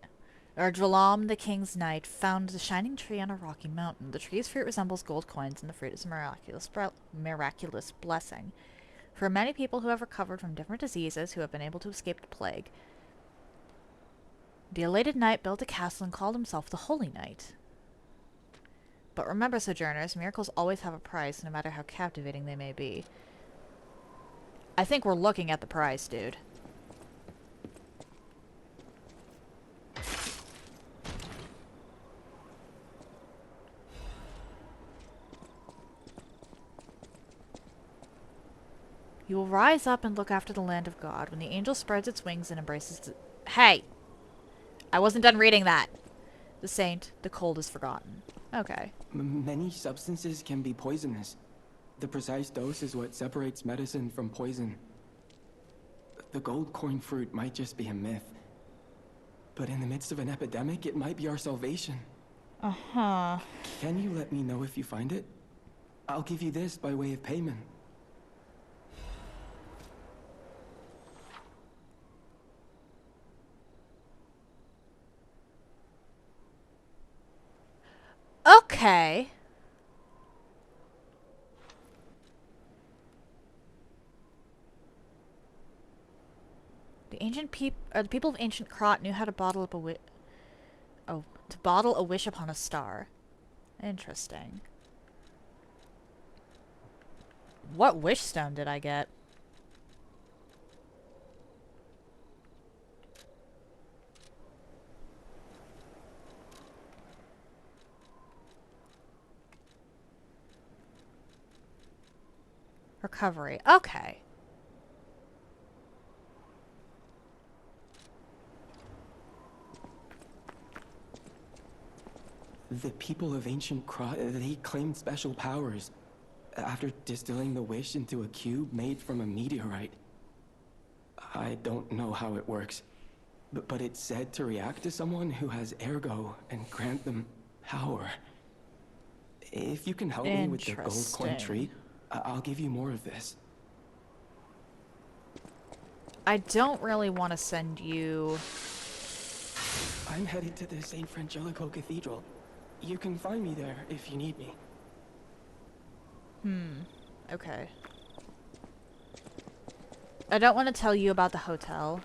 found the shining tree on a rocky mountain. The tree's fruit resembles gold coins, and the fruit is a miraculous blessing for many people who have recovered from different diseases who have been able to escape the plague. The elated knight built a castle and called himself the Holy Knight. But remember, sojourners, miracles always have a price, no matter how captivating they may be. I think we're looking at the price, dude. You will rise up and look after the land of God when the angel spreads its wings and embraces the... Hey! I wasn't done reading that. The saint, the cold is forgotten. Okay. Many substances can be poisonous. The precise dose is what separates medicine from poison. The gold coin fruit might just be a myth. But in the midst of an epidemic, it might be our salvation. Uh-huh. Can you let me know if you find it? I'll give you this by way of payment. Okay. The people of ancient Krot knew how to bottle up to bottle a wish upon a star. Interesting. What wish stone did I get? Recovery. Okay. The people of ancient Krot, they claimed special powers after distilling the wish into a cube made from a meteorite. I don't know how it works, but it's said to react to someone who has ergo and grant them power. If you can help me with the gold coin tree, I'll give you more of this. I don't really want to send you... I'm headed to the St. Frangelico Cathedral. You can find me there if you need me. Okay. I don't want to tell you about the hotel.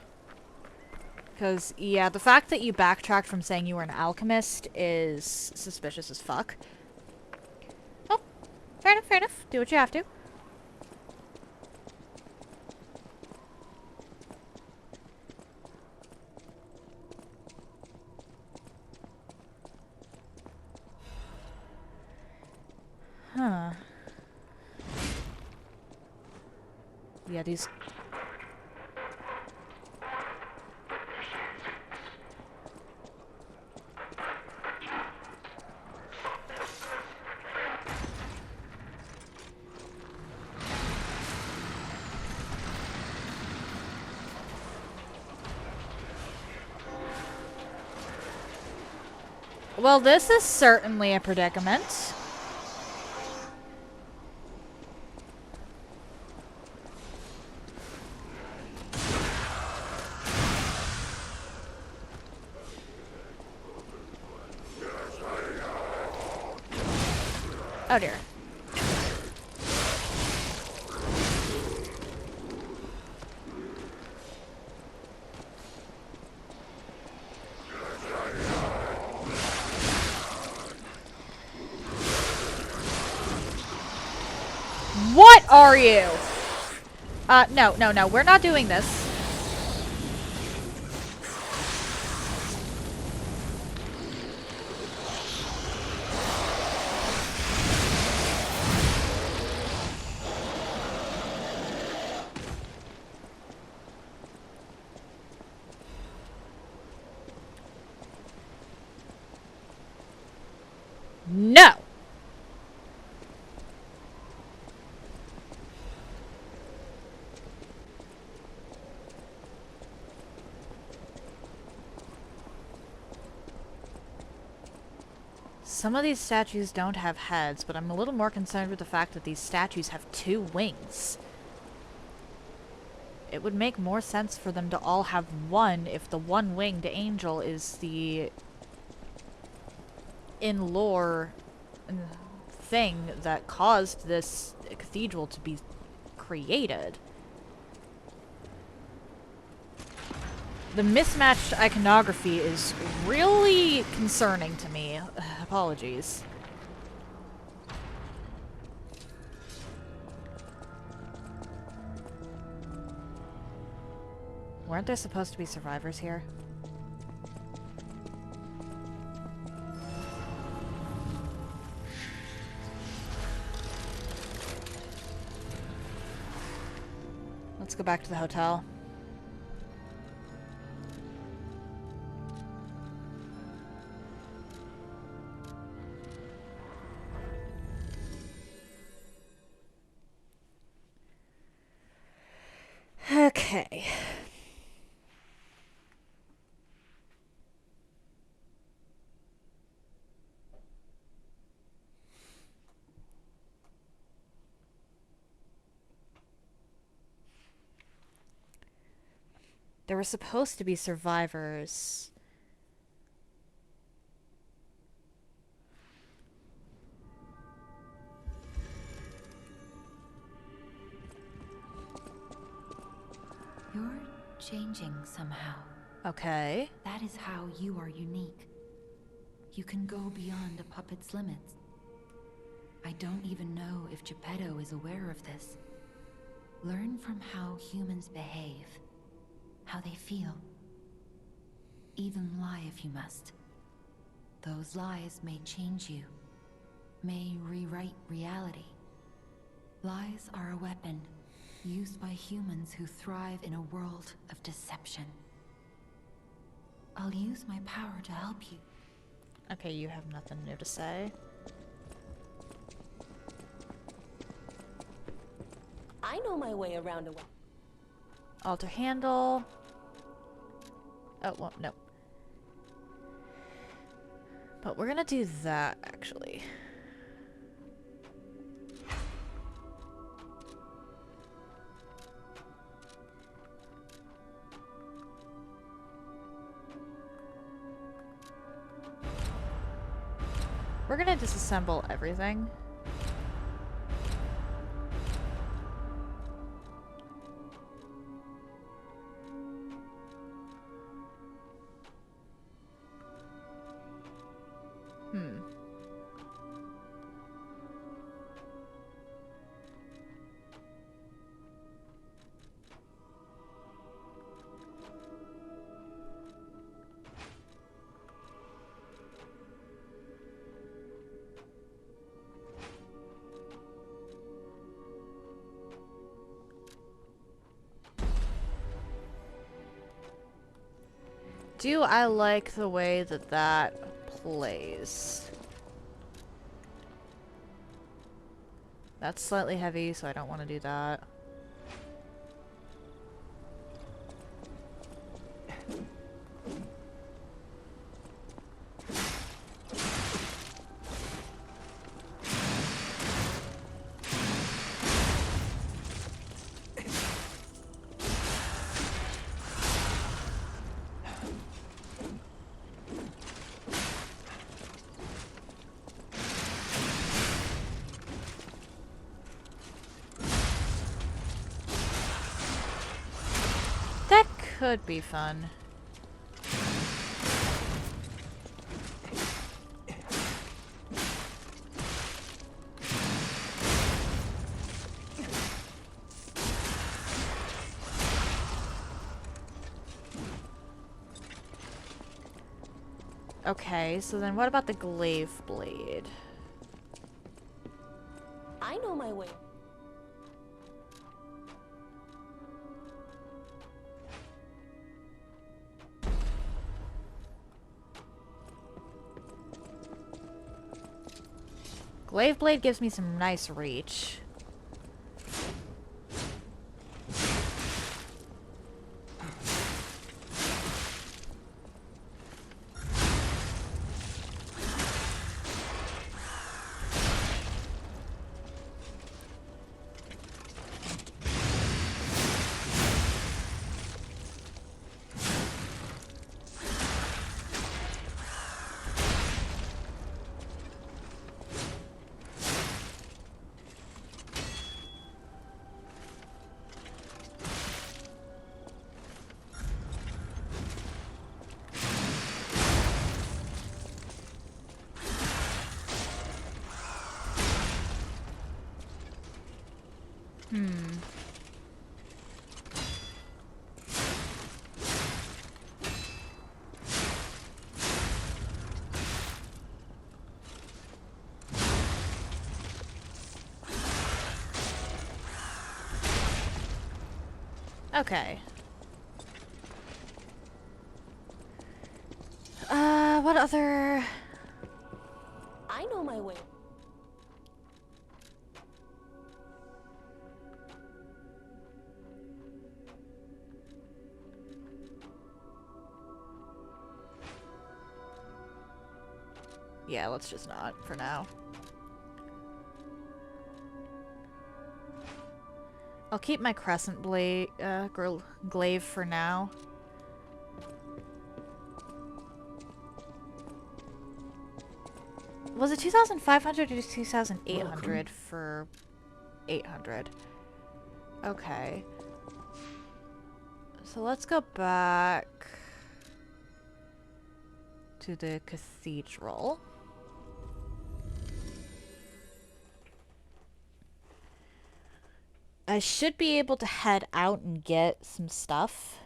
Because, yeah, the fact that you backtracked from saying you were an alchemist is suspicious as fuck. Oh, fair enough, fair enough. Do what you have to. Huh. Yeah, these... Well, this is certainly a predicament. Oh dear. What are you? No, we're not doing this. Some of these statues don't have heads, but I'm a little more concerned with the fact that these statues have 2 wings. It would make more sense for them to all have one if the one-winged angel is the in-lore thing that caused this cathedral to be created. The mismatched iconography is really concerning to me. Apologies. Weren't there supposed to be survivors here? Let's go back to the hotel. Okay. There were supposed to be survivors. You're changing somehow. Okay. That is how you are unique. You can go beyond a puppet's limits. I don't even know if Geppetto is aware of this. Learn from how humans behave, how they feel. Even lie if you must. Those lies may change you, may rewrite reality. Lies are a weapon used by humans who thrive in a world of deception. I'll use my power to help you. Okay, you have nothing new to say. I know my way around a well. Alter handle. Oh, well, no. But we're gonna do that, actually. We're gonna disassemble everything. Do I like the way that that plays? That's slightly heavy, so I don't want to do that. Could be fun. Okay, so then what about the glaive blade? I know my way. Glaive blade gives me some nice reach. Okay. What other... I know my way. Yeah, let's just not for now. I'll keep my crescent blade, glaive for now. Was it 2,500 or 2,800 for 800? Okay. So let's go back to the cathedral. I should be able to head out and get some stuff.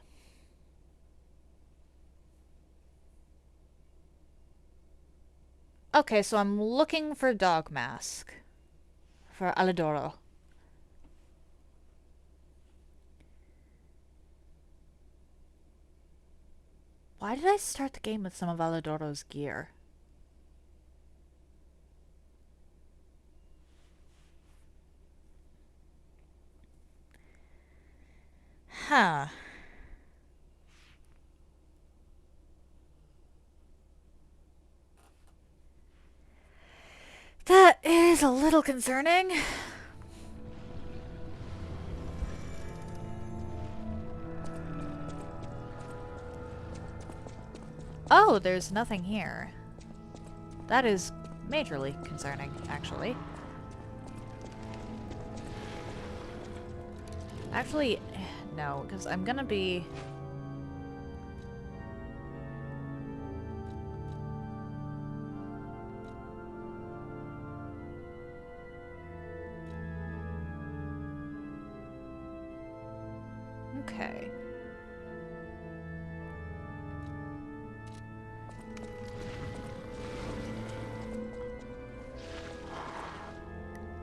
Okay, so I'm looking for Dog Mask. For Alidoro. Why did I start the game with some of Alidoro's gear? Huh. That is a little concerning. Oh, there's nothing here. That is majorly concerning, actually. Actually, no, because I'm gonna be... Okay.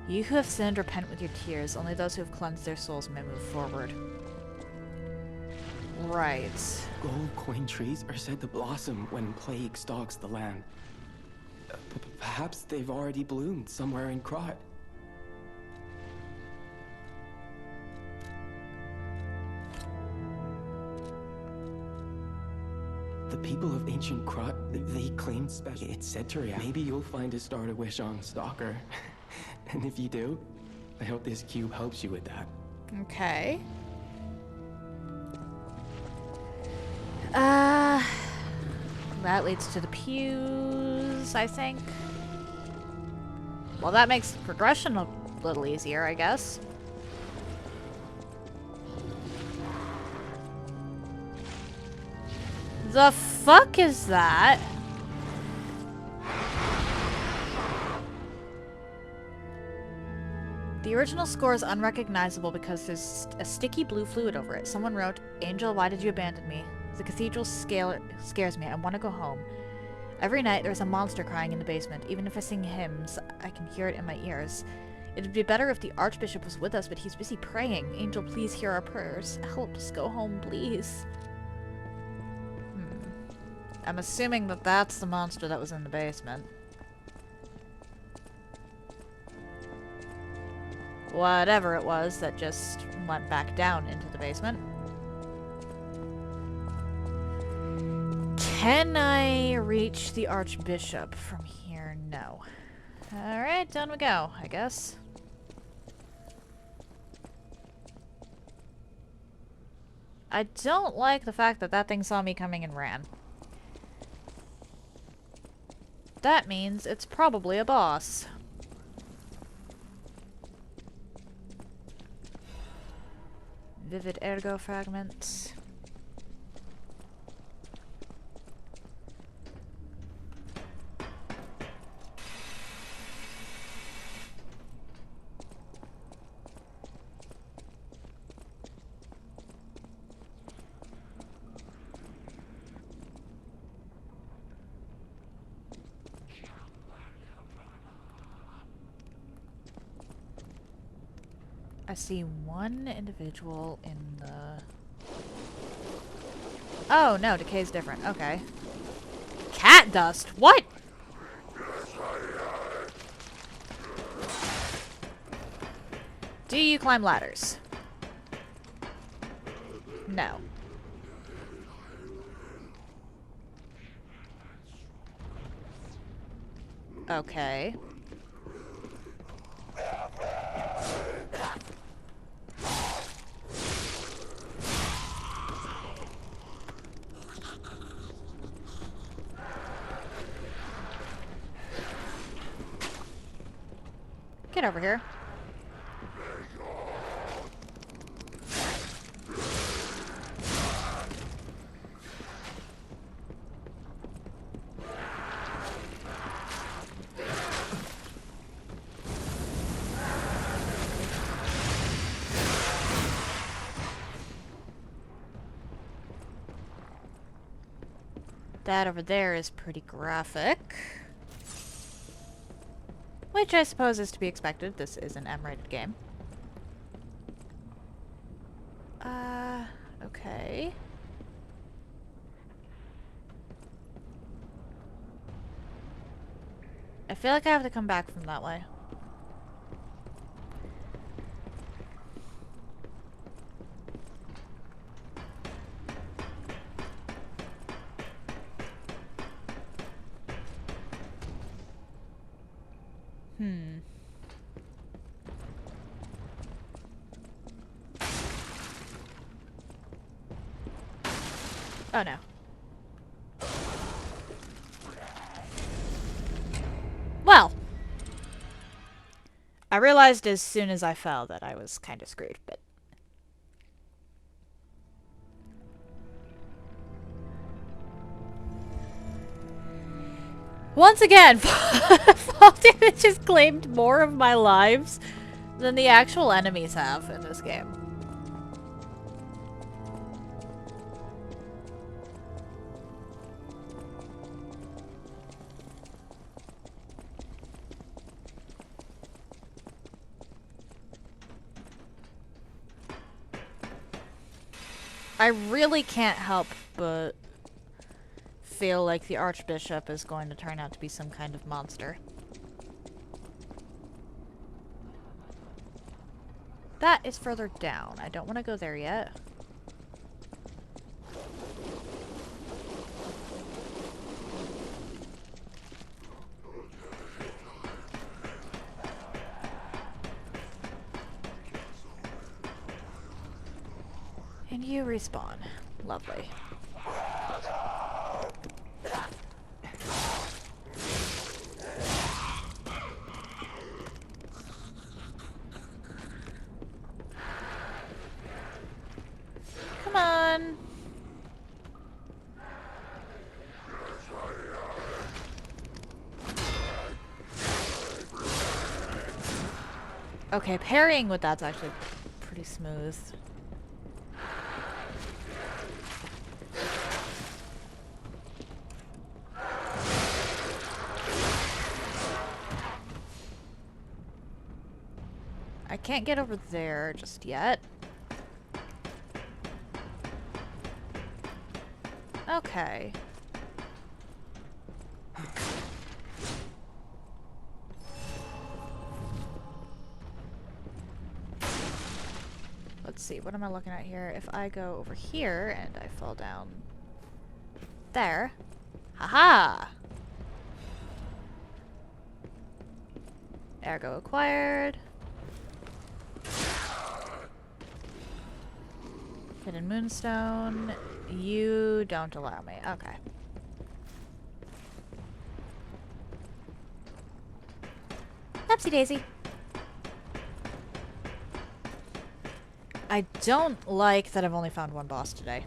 You who have sinned, repent with your tears. Only those who have cleansed their souls may move forward. Right. Gold coin trees are said to blossom when plague stalks the land. Perhaps they've already bloomed somewhere in Krot. The people of ancient Krot, they claimed special. It's said to react. Maybe you'll find a star to wish on, Stalker. And if you do, I hope this cube helps you with that. Okay. That leads to the pews, I think. Well, that makes progression a little easier, I guess. The fuck is that? The original score is unrecognizable because there's a sticky blue fluid over it. Someone wrote, "Angel, why did you abandon me? The cathedral scares me. I want to go home. Every night there's a monster crying in the basement. Even if I sing hymns, I can hear it in my ears. It'd be better if the Archbishop was with us, but he's busy praying. Angel, please hear our prayers. Help us go home, please." I'm assuming that that's the monster that was in the basement. Whatever it was that just went back down into the basement. Can I reach the Archbishop from here? No. Alright, down we go, I guess. I don't like the fact that that thing saw me coming and ran. That means it's probably a boss. Vivid ergo fragments. see one individual in the... Oh, no, decay's different. Okay. Cat dust? What? Do you climb ladders? No. Okay. Get over here. That over there is pretty graphic. Which I suppose is to be expected. This is an M-rated game. Okay. I feel like I have to come back from that way. Oh no. Well, I realized as soon as I fell that I was kind of screwed, but... Once again, fall damage has claimed more of my lives than the actual enemies have in this game. I really can't help but feel like the Archbishop is going to turn out to be some kind of monster. That is further down. I don't want to go there yet. And you respawn. Lovely. Come on. Okay, parrying with that's actually pretty smooth. I can't get over there just yet. Okay. Let's see, what am I looking at here? If I go over here and I fall down there. Haha! Ergo acquired. Hidden Moonstone. You don't allow me. Okay. Upsie daisy. I don't like that I've only found one boss today.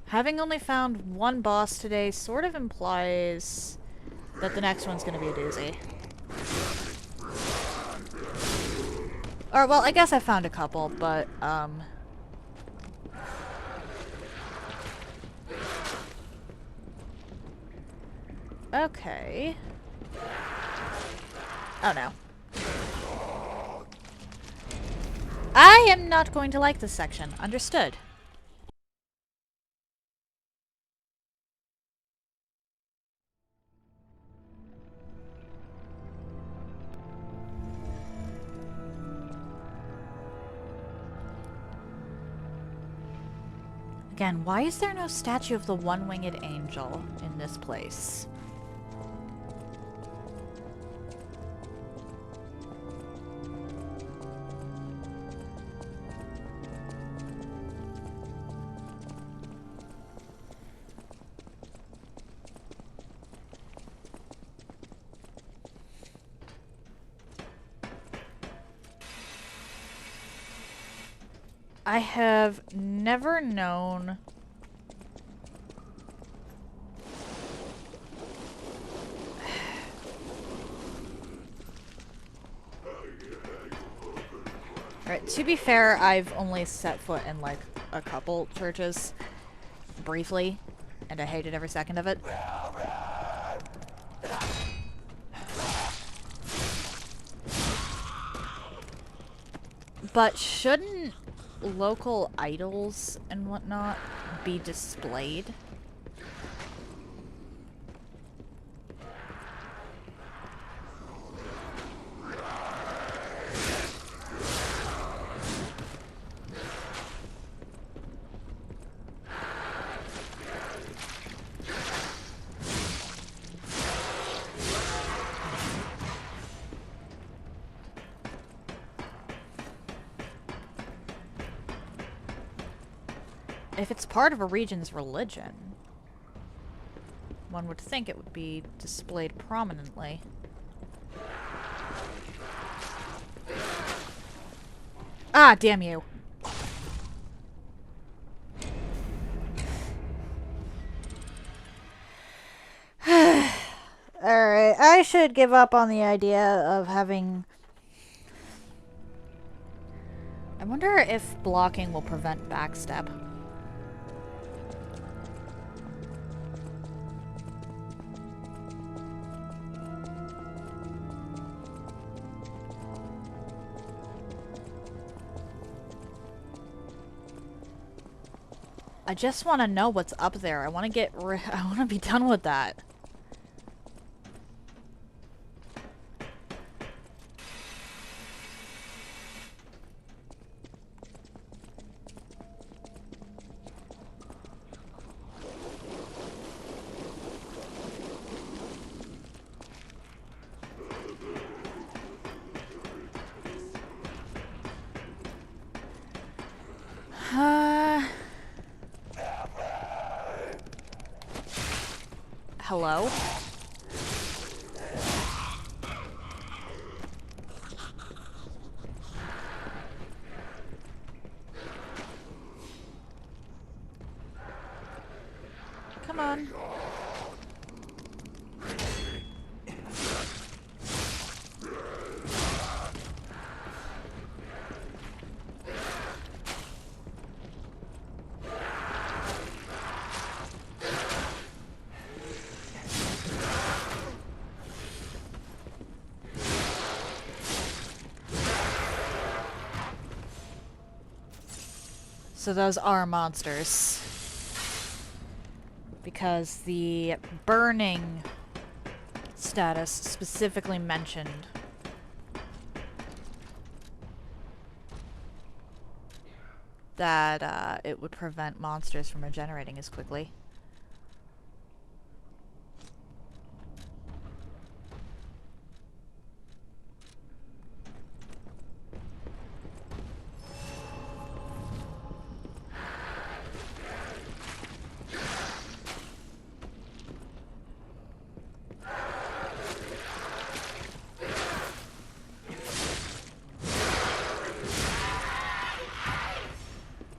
Having only found one boss today sort of implies that the next one's going to be a doozy. Or, well, I guess I found a couple, but, okay. Oh, no. I am not going to like this section. Understood. Again, why is there no statue of the one-winged angel in this place? I have never known Alright, to be fair, I've only set foot in like a couple churches briefly, and I hated every second of it. But shouldn't local idols and whatnot be displayed? If it's part of a region's religion, one would think it would be displayed prominently. Ah, damn you. Alright, I should give up on the idea of having... I wonder if blocking will prevent backstep. I just want to know what's up there. I want to I want to be done with that. Hello? Come on. So those are monsters. Because the burning status specifically mentioned that it would prevent monsters from regenerating as quickly.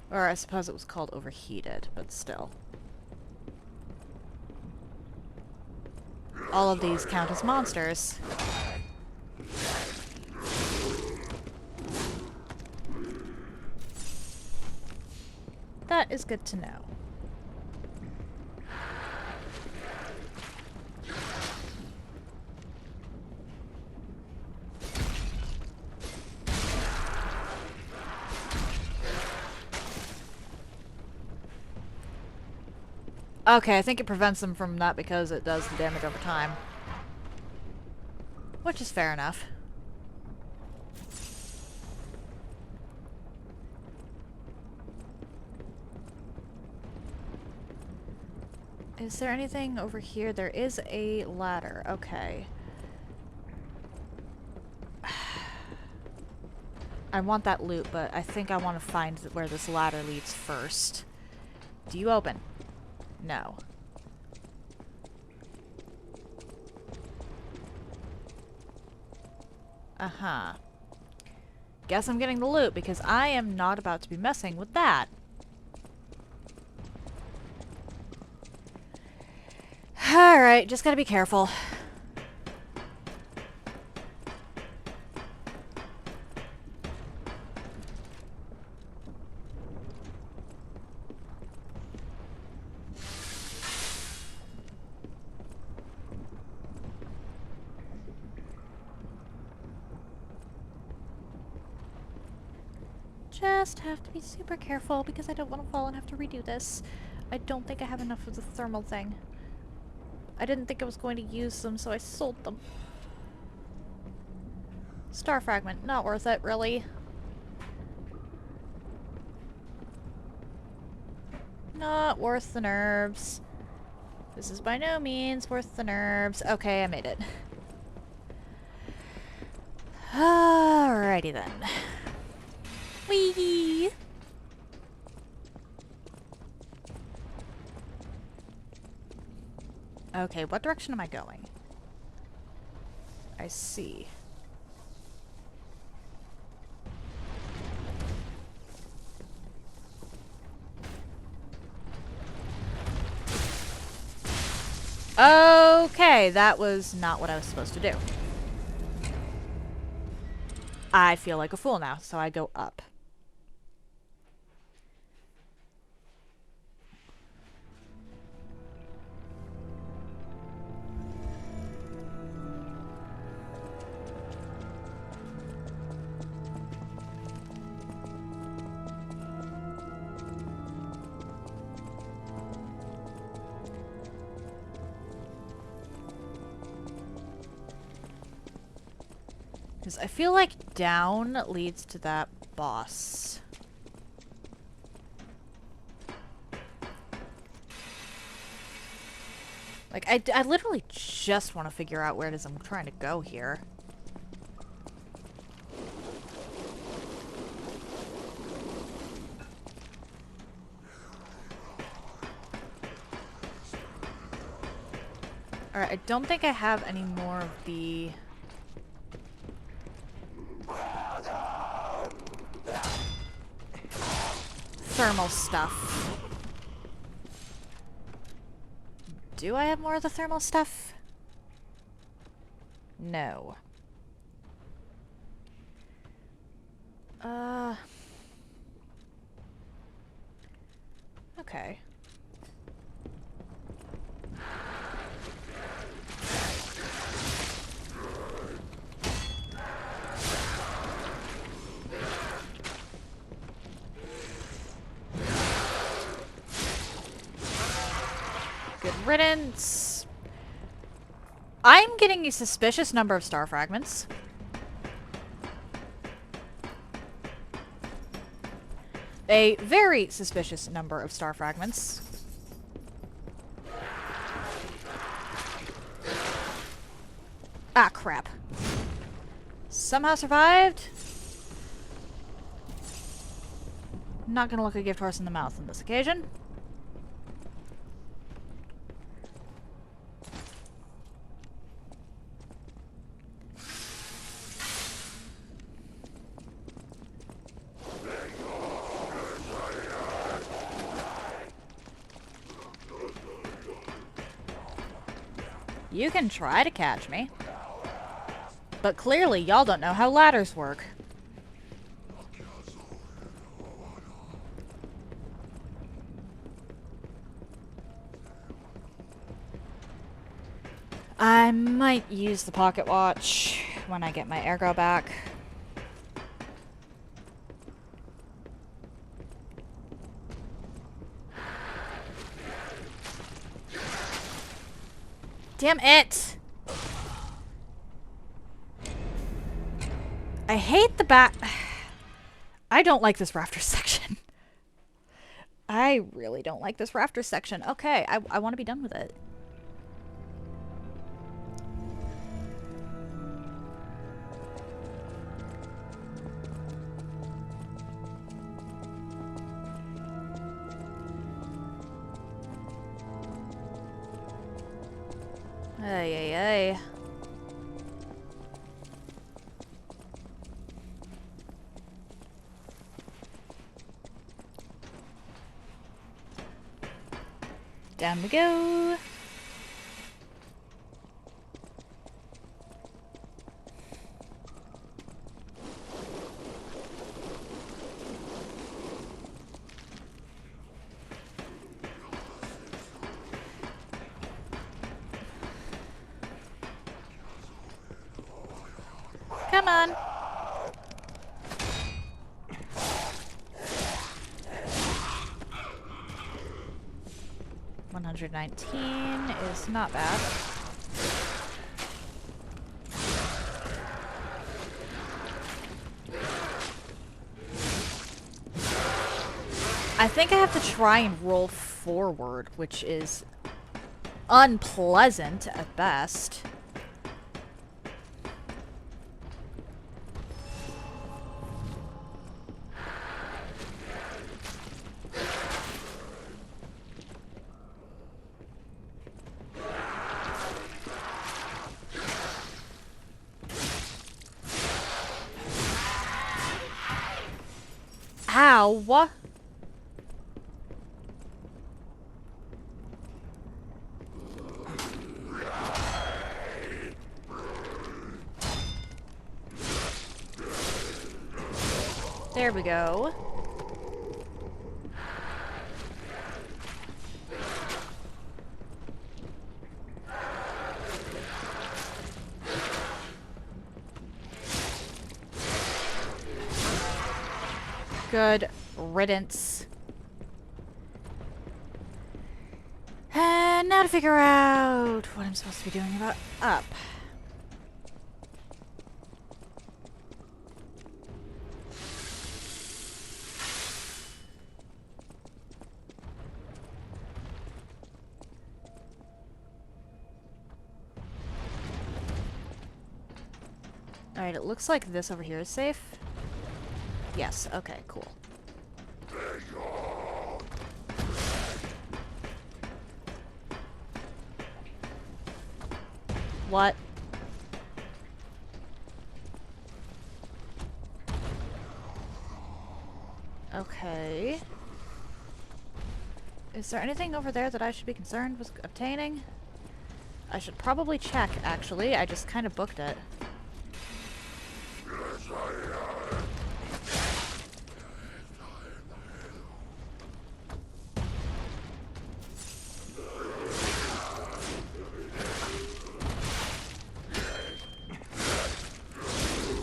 Or I suppose it was called overheated, but still. All of these count as monsters. That is good to know. Okay, I think it prevents them from that because it does the damage over time. Which is fair enough. Is there anything over here? There is a ladder. Okay. I want that loot, but I think I want to find where this ladder leads first. Do you open? No. Uh-huh. Guess I'm getting the loot because I am not about to be messing with that. Alright, just gotta be careful. Just have to be super careful because I don't want to fall and have to redo this. I don't think I have enough of the thermal thing. I didn't think I was going to use them, so I sold them. Star fragment, not worth it, really. Not worth the nerves. This is by no means worth the nerves. Okay, I made it. Alrighty then. Whee! Okay, what direction am I going? I see. Okay, that was not what I was supposed to do. I feel like a fool now, so I go up. Because I feel like down leads to that boss. Like, I literally just want to figure out where it is I'm trying to go here. Alright, I don't think I have any more of the... thermal stuff. Do I have more of the thermal stuff? No. Okay. Good riddance. I'm getting a suspicious number of star fragments. A very suspicious number of star fragments. Ah, crap. Somehow survived. Not gonna look a gift horse in the mouth on this occasion. You can try to catch me. But clearly, y'all don't know how ladders work. I might use the pocket watch when I get my ergo back. Damn it! I hate the back. I don't like this rafter section. I really don't like this rafter section. Okay, I want to be done with it. Ay, ay, ay. Down we go. Come on. $119 is not bad. I think I have to try and roll forward, which is unpleasant at best. Ow! There we go. Good riddance. And now to figure out what I'm supposed to be doing about up. Alright, it looks like this over here is safe. Yes, okay, cool. What? Okay. Is there anything over there that I should be concerned with obtaining? I should probably check, actually. I just kind of booked it.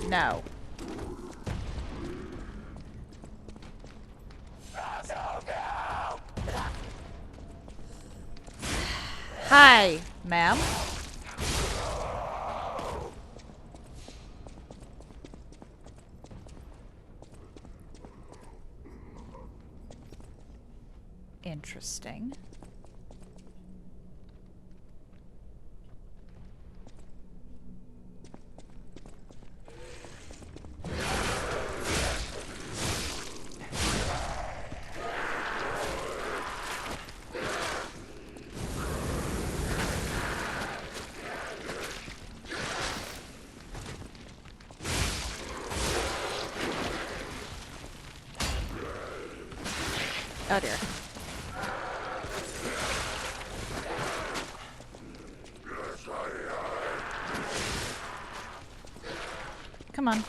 No. Hi, ma'am. Interesting. Oh dear. Come on.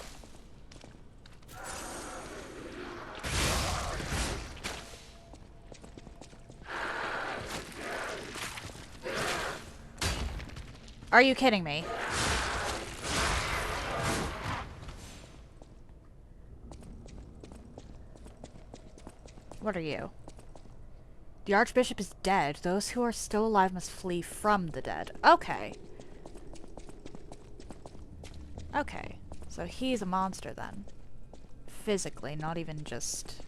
Are you kidding me? What are you? The Archbishop is dead. Those who are still alive must flee from the dead. Okay. Okay. So he's a monster then. Physically, not even just...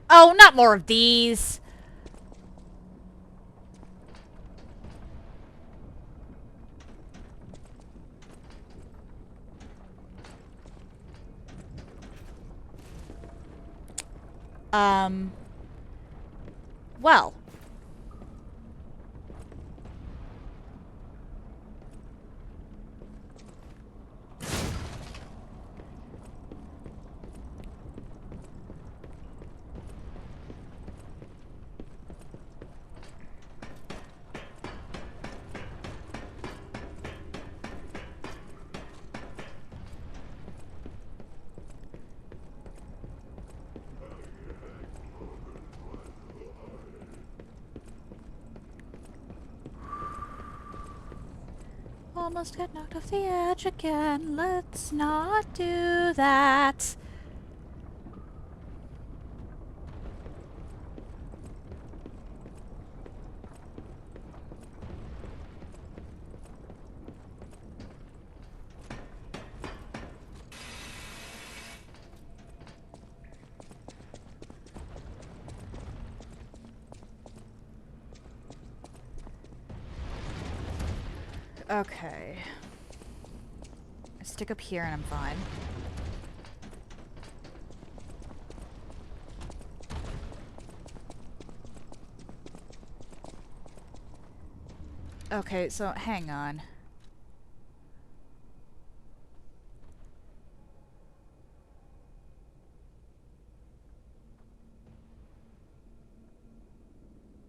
Oh, not more of these! Well. Almost got knocked off the edge again. Let's not do that. Okay. I stick up here and I'm fine. Okay, so hang on.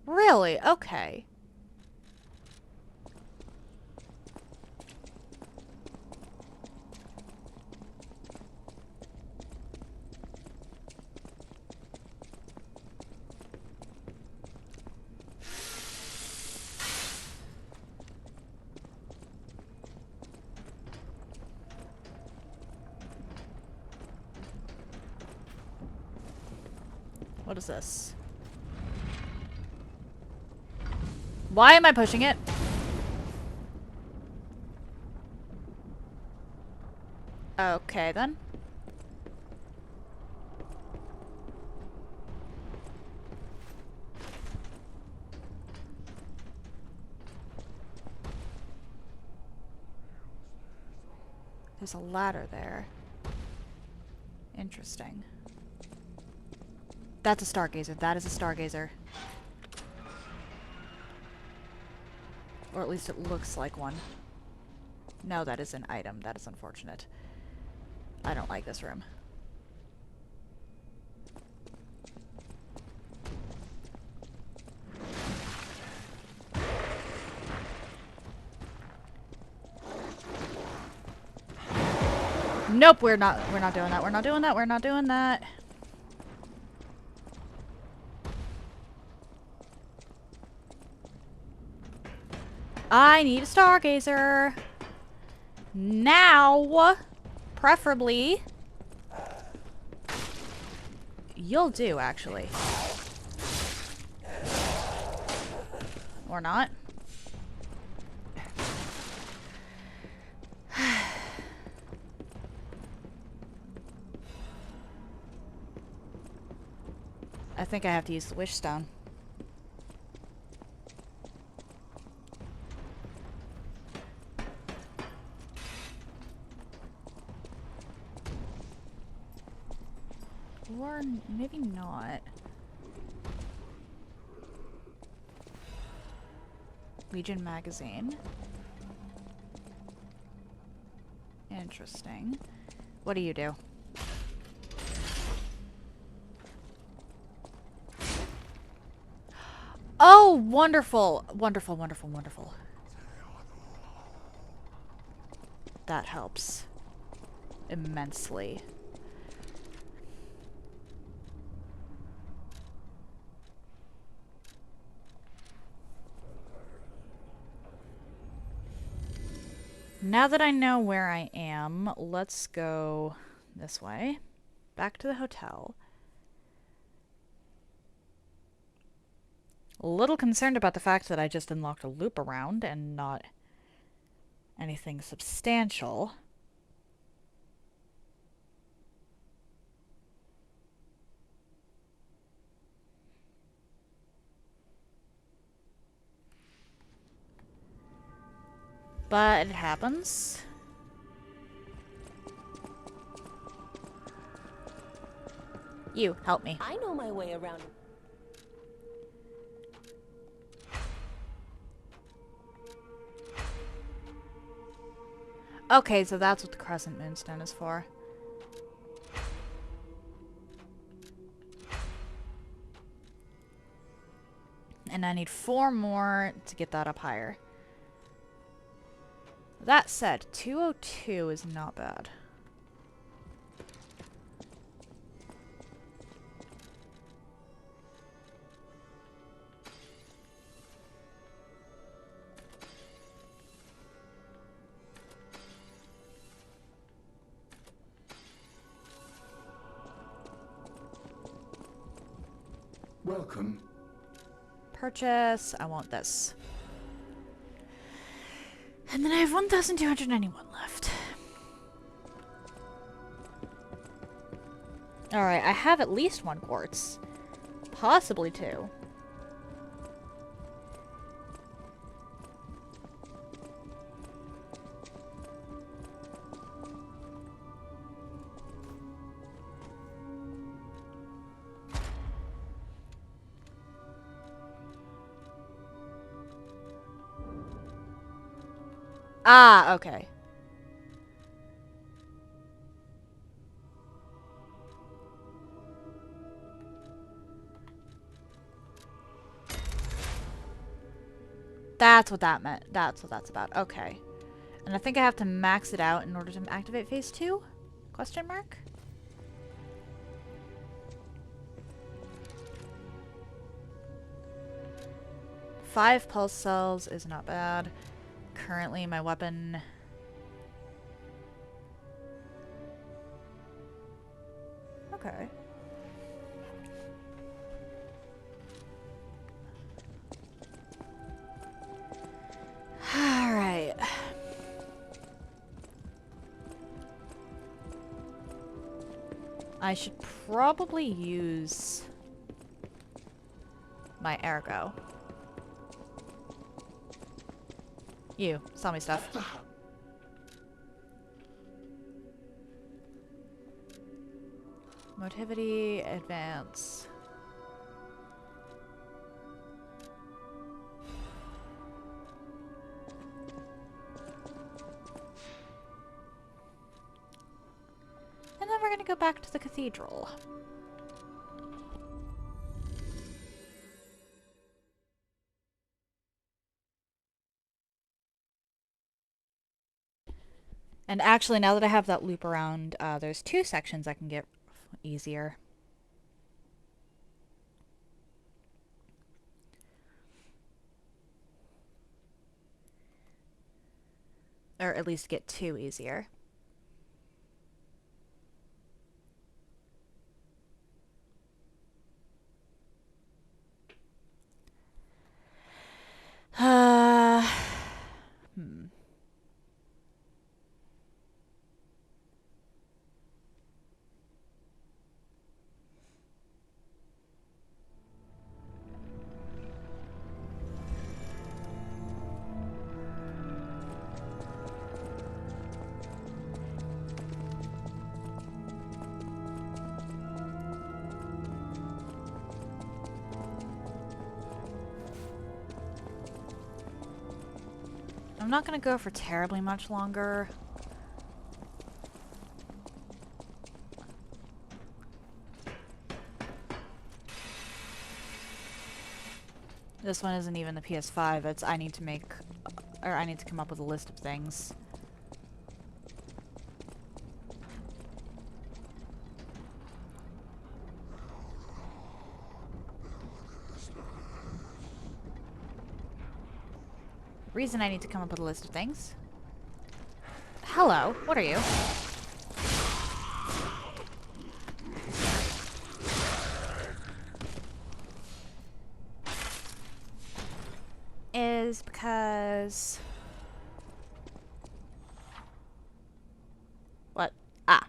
Really? Okay. What is this? Why am I pushing it? Okay, then. There's a ladder there. Interesting. That's a stargazer. That is a stargazer. Or at least it looks like one. No, that is an item. That is unfortunate. I don't like this room. Nope, we're not doing that. We're not doing that. We're not doing that. I need a stargazer. Now, preferably. You'll do, actually. Or not. I think I have to use the wish stone. Or maybe not. Legion magazine. Interesting. What do you do? Oh, wonderful. Wonderful, wonderful, wonderful. That helps immensely. Now that I know where I am, let's go this way. Back to the hotel. A little concerned about the fact that I just unlocked a loop around and not anything substantial. But it happens. You, help me. I know my way around. Okay, so that's what the Crescent Moonstone is for. And I need 4 more to get that up higher. That said, 202 is not bad. Welcome. Purchase. I want this. And then I have 1,291 left. Alright, I have at least 1 quartz. Possibly 2. Ah, okay. That's what that meant. That's what that's about. Okay. And I think I have to max it out in order to activate phase 2? Question mark? Five pulse cells is not bad. Currently, my weapon... Okay. Alright. I should probably use my ergo. You, sell me stuff. Motivity, advance. And then we're gonna go back to the cathedral. And actually, now that I have that loop around, there's 2 sections I can get easier. Or at least get 2 easier. I'm not gonna go for terribly much longer. This one isn't even the PS5, it's I need to make, or I need to come up with a list of things. Reason I need to come up with a list of things. Hello, what are you? Is because... What? Ah.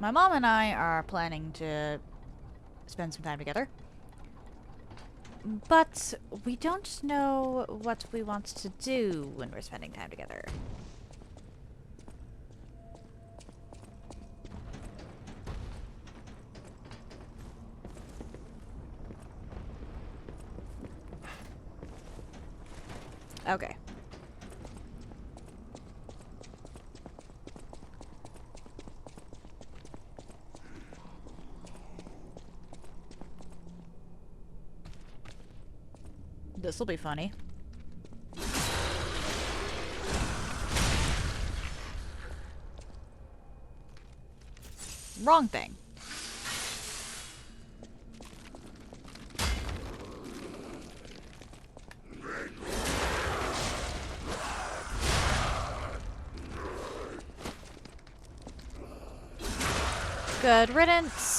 My mom and I are planning to spend some time together. But we don't know what we want to do when we're spending time together. Okay. This'll be funny. Wrong thing. Good riddance.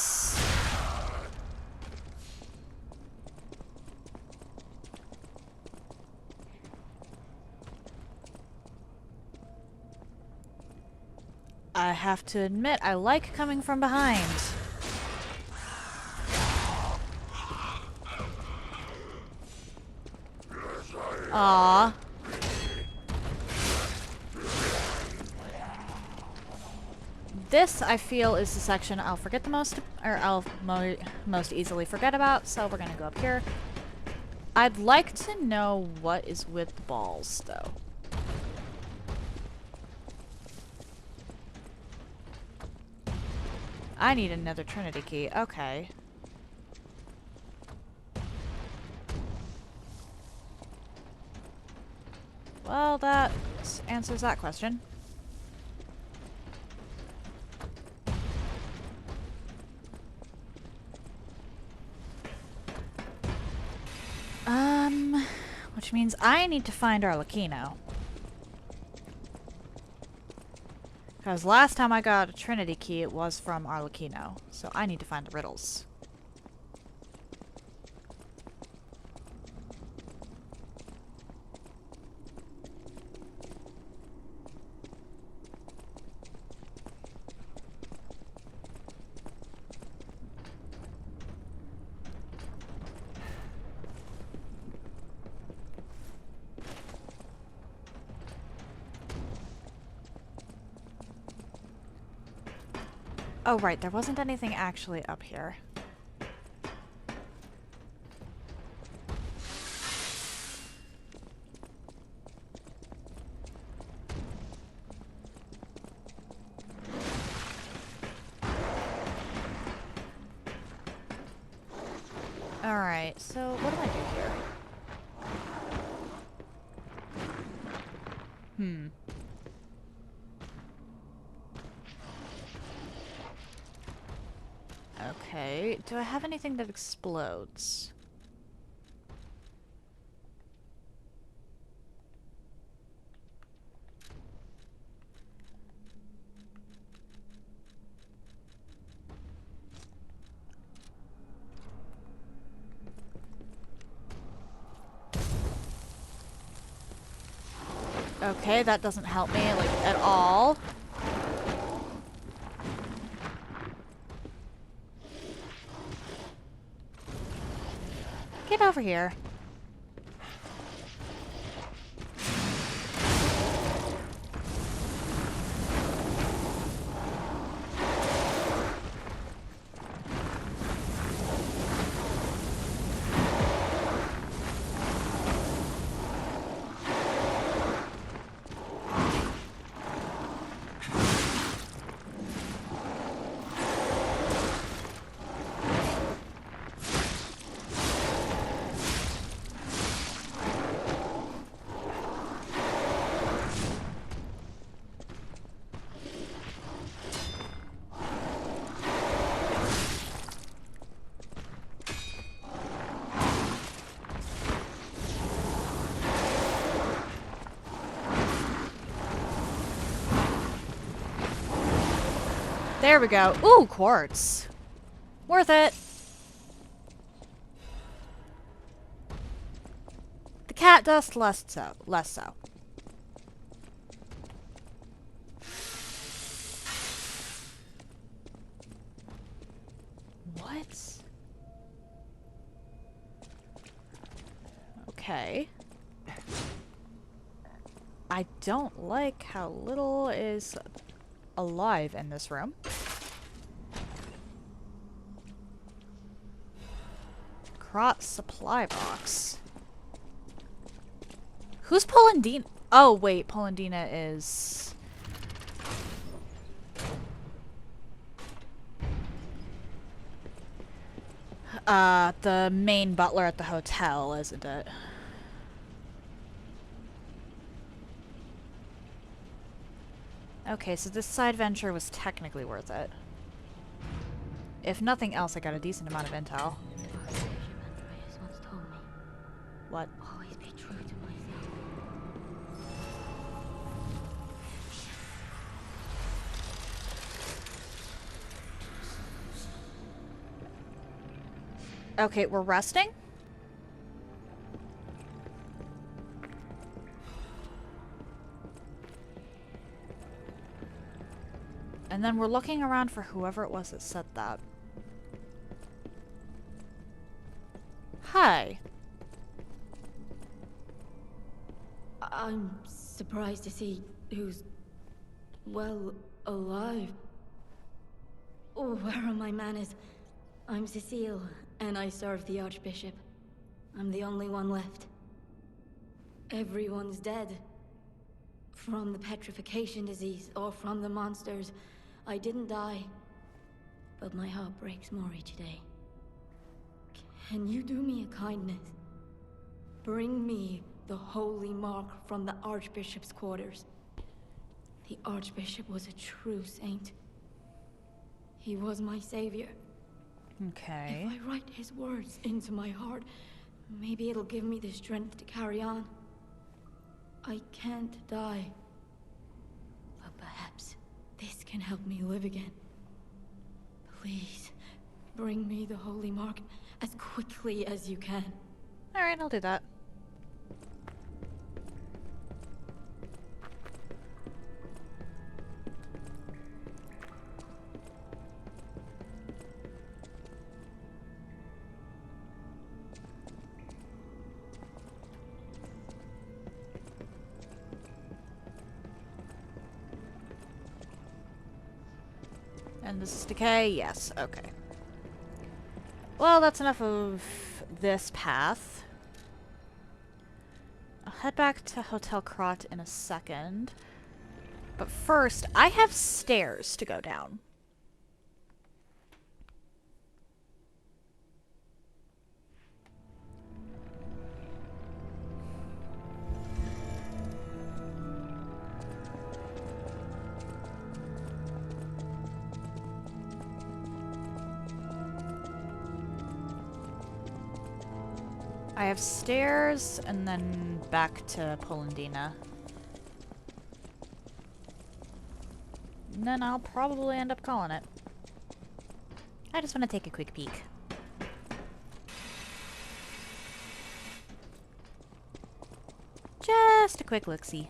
I have to admit, I like coming from behind. Aww. This, I feel, is the section I'll forget the most, or I'll most easily forget about, so we're gonna go up here. I'd like to know what is with the balls, though. I need another Trinity key. Okay. Well, that answers that question. Which means I need to find Arlecchino. Because last time I got a Trinity key, it was from Arlecchino. So I need to find the riddles. Oh, right, there wasn't anything actually up here. Alright, so what do I do here? Okay, do I have anything that explodes? Okay, that doesn't help me, like, at all. Get over here. There we go. Ooh, quartz. Worth it. The cat dust, less so. Less so. What? Okay. I don't like how little is alive in this room. Crot supply box. Who's Polendina? Oh, wait. Polendina is... the main butler at the hotel, isn't it? Okay, so this side venture was technically worth it. If nothing else, I got a decent amount of intel. What? Always be true to myself. Okay, we're resting? And then we're looking around for whoever it was that said that. Hi. I'm surprised to see who's, well, alive. Oh, where are my manners? I'm Cecile, and I serve the Archbishop. I'm the only one left. Everyone's dead. From the petrification disease, or from the monsters. I didn't die. But my heart breaks more each day. Can you do me a kindness? Bring me the holy mark from the Archbishop's quarters. The Archbishop was a true saint. He was my savior. Okay. If I write his words into my heart, maybe it'll give me the strength to carry on. I can't die. But perhaps this can help me live again. Please, bring me the holy mark as quickly as you can. Alright, I'll do that. And this is decay? Yes, okay. Well, that's enough of this path. I'll head back to Hotel Crot in a second. But first, I have stairs to go down. I have stairs, and then back to Polendina. And then I'll probably end up calling it. I just want to take a quick peek. Just a quick look-see.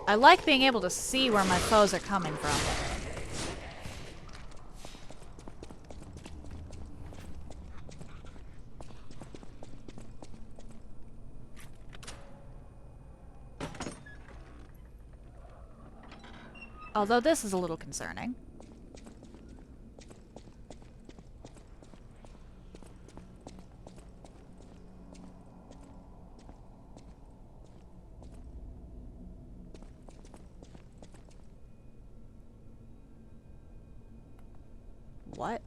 I like being able to see where my foes are coming from. Although this is a little concerning. What?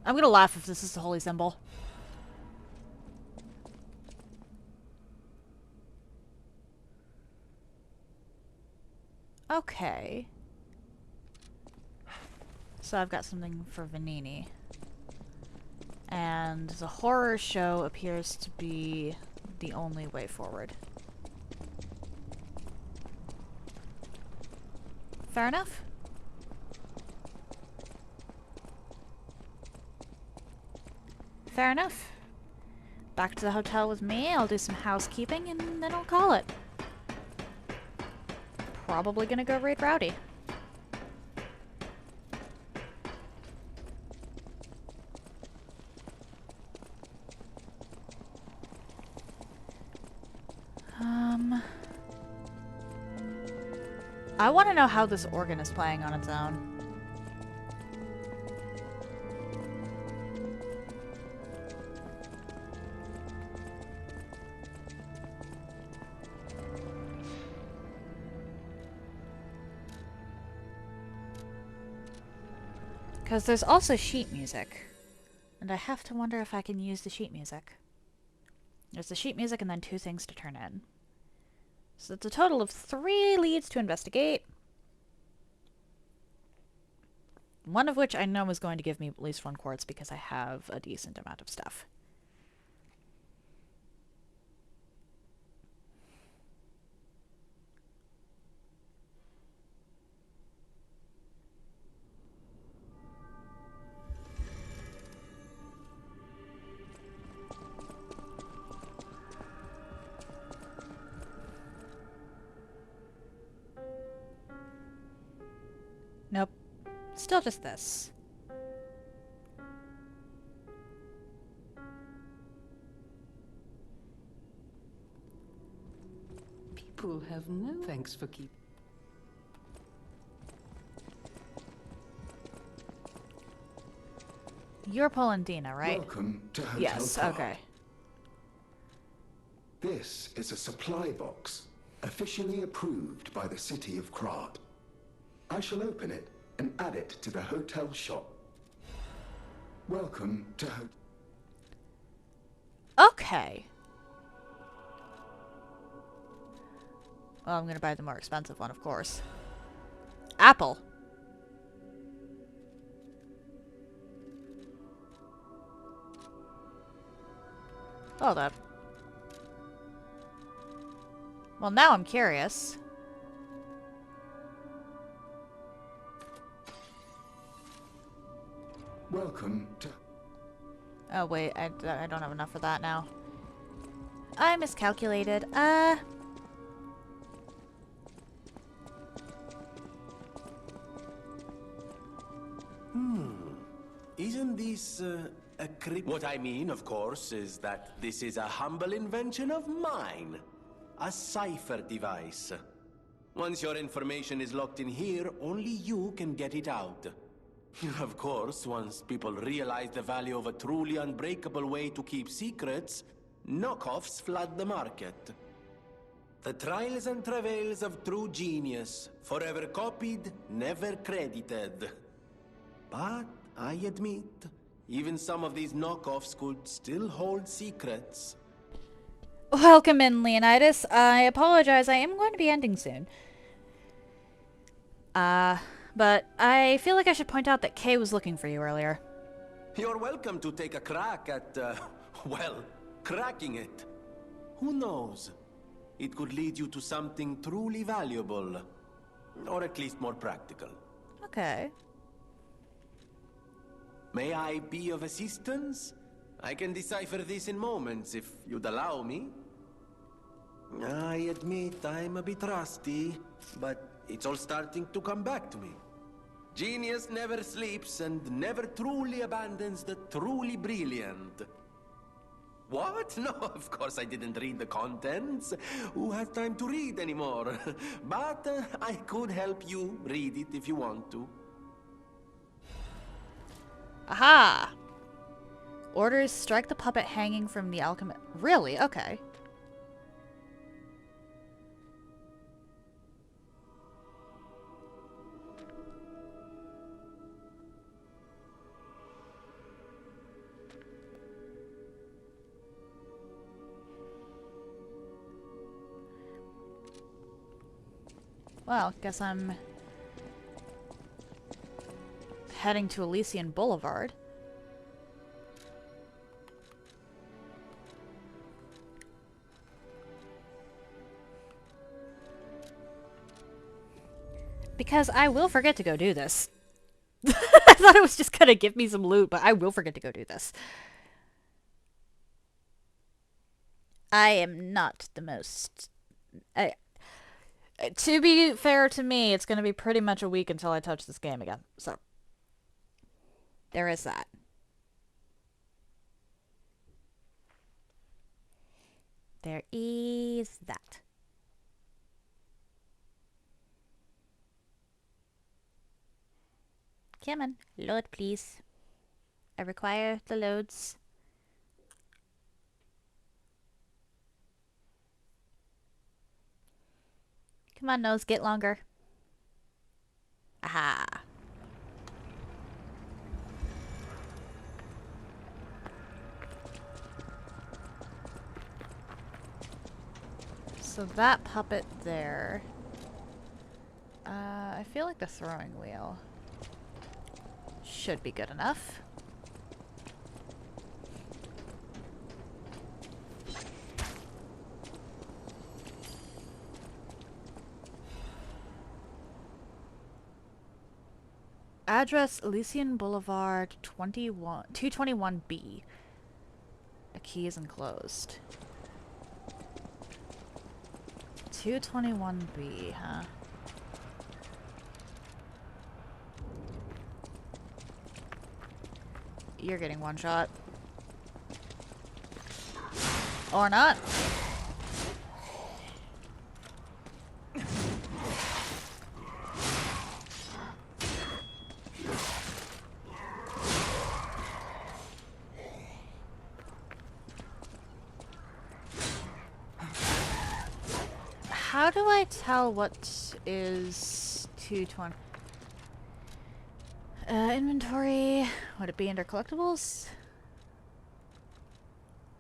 I'm gonna laugh if this is the holy symbol. Okay. So I've got something for Vanini. And the horror show appears to be the only way forward. Fair enough. Fair enough. Back to the hotel with me, I'll do some housekeeping, and then I'll call it. Probably gonna go raid Rowdy. I want to know how this organ is playing on its own. Because there's also sheet music. And I have to wonder if I can use the sheet music. There's the sheet music and then 2 things to turn in. So it's a total of 3 leads to investigate. One of which I know is going to give me at least 1 quartz because I have a decent amount of stuff. Nope. Still just this. People have no thanks for keep. You're Polandina, right? Welcome to Hotel Yes, Prague. okay. This is a supply box, officially approved by the city of Prague. I shall open it and add it to the hotel shop. Welcome to Okay. Well, I'm gonna buy the more expensive one, of course. Apple. Hold up. Well, now I'm curious. Welcome to... Oh, wait. I don't have enough for that now. I miscalculated. Isn't this a What I mean, of course, is that this is a humble invention of mine. A cipher device. Once your information is locked in here, only you can get it out. Of course, once people realize the value of a truly unbreakable way to keep secrets, knockoffs flood the market. The trials and travails of true genius, forever copied, never credited. But I admit, even some of these knockoffs could still hold secrets. Welcome in, Leonidas. I apologize. I am going to be ending soon. But I feel like I should point out that Kay was looking for you earlier. You're welcome to take a crack at, well, cracking it. Who knows? It could lead you to something truly valuable. Or at least more practical. Okay. May I be of assistance? I can decipher this in moments, if you'd allow me. I admit I'm a bit rusty, but it's all starting to come back to me. Genius never sleeps and never truly abandons the truly brilliant. What? No, of course I didn't read the contents. Who has time to read anymore? But I could help you read it if you want to. Aha! Orders strike the puppet hanging from the alchemist. Really? Okay. Well, guess I'm heading to Elysian Boulevard. Because I will forget to go do this. I thought it was just gonna give me some loot, but I will forget to go do this. I am not the most... to be fair to me, it's gonna be pretty much a week until I touch this game again. So, there is that. There is that. Come on, load please. I require the loads. Come on, nose, get longer. Aha. So that puppet there. I feel like the throwing wheel should be good enough. Address Elysian Boulevard 221B. The key is enclosed. 221B, huh? You're getting one shot. Or not. How do I tell what is 220? Inventory. Would it be under collectibles?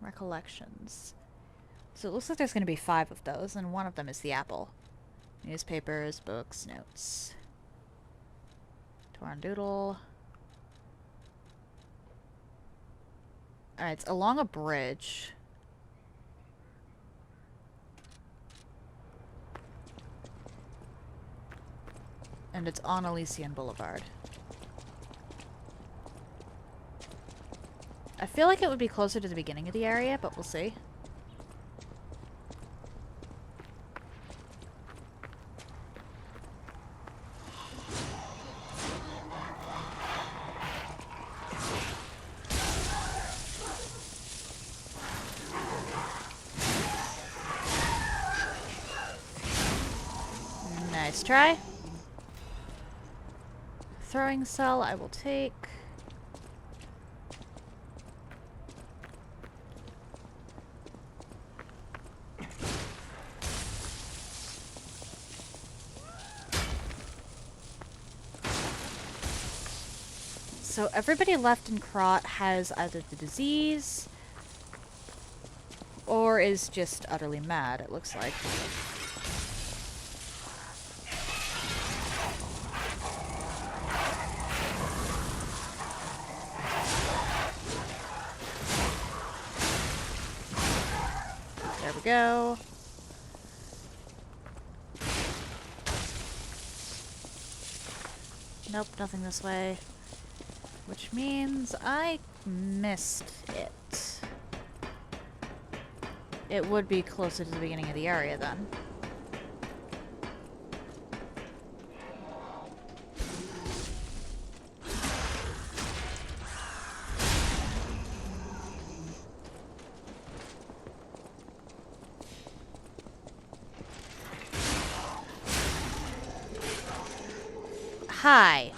Recollections. So it looks like there's going to be 5 of those, and one of them is the apple. Newspapers, books, notes. Torn doodle. Alright, it's along a bridge. And it's on Elysian Boulevard. I feel like it would be closer to the beginning of the area, but we'll see. Nice try. Throwing cell I will take. So everybody left in Krot has either the disease or is just utterly mad, it looks like. There we go. Nope, nothing this way. Which means I missed it. It would be closer to the beginning of the area then. Hi.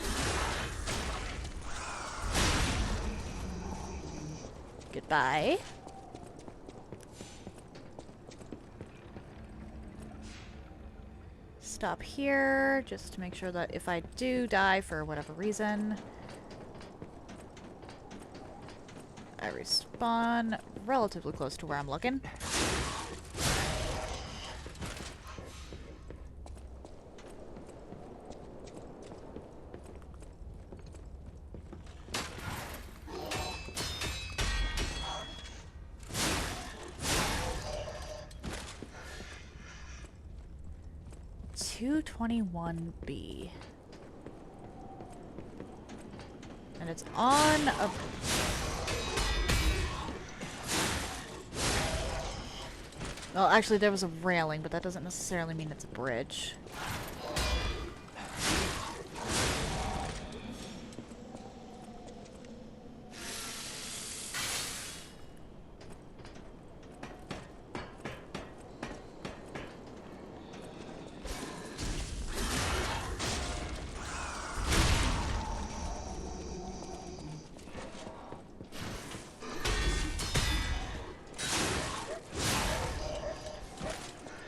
Goodbye. Stop here, just to make sure that if I do die for whatever reason, I respawn relatively close to where I'm looking. 221B. And it's on a... Well, actually there was a railing, but that doesn't necessarily mean it's a bridge.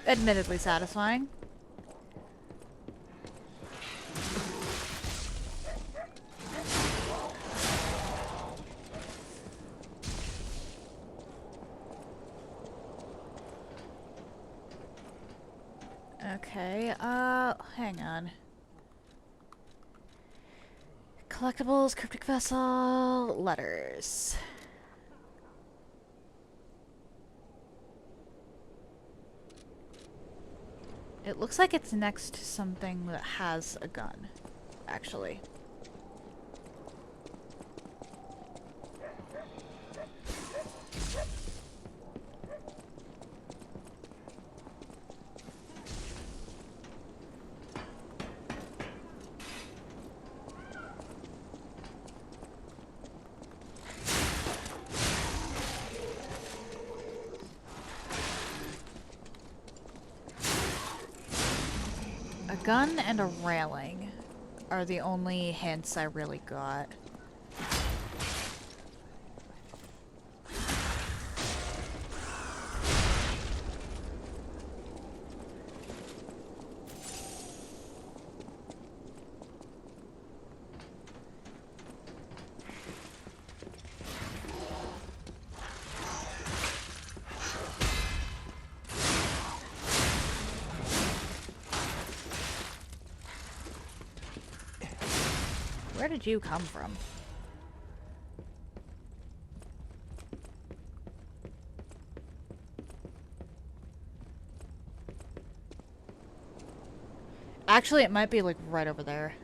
Admittedly satisfying. Okay, hang on. Collectibles, cryptic vessel, letters. It looks like it's next to something that has a gun, actually. A gun and a railing are the only hints I really got. Where did you come from? Actually, it might be like right over there.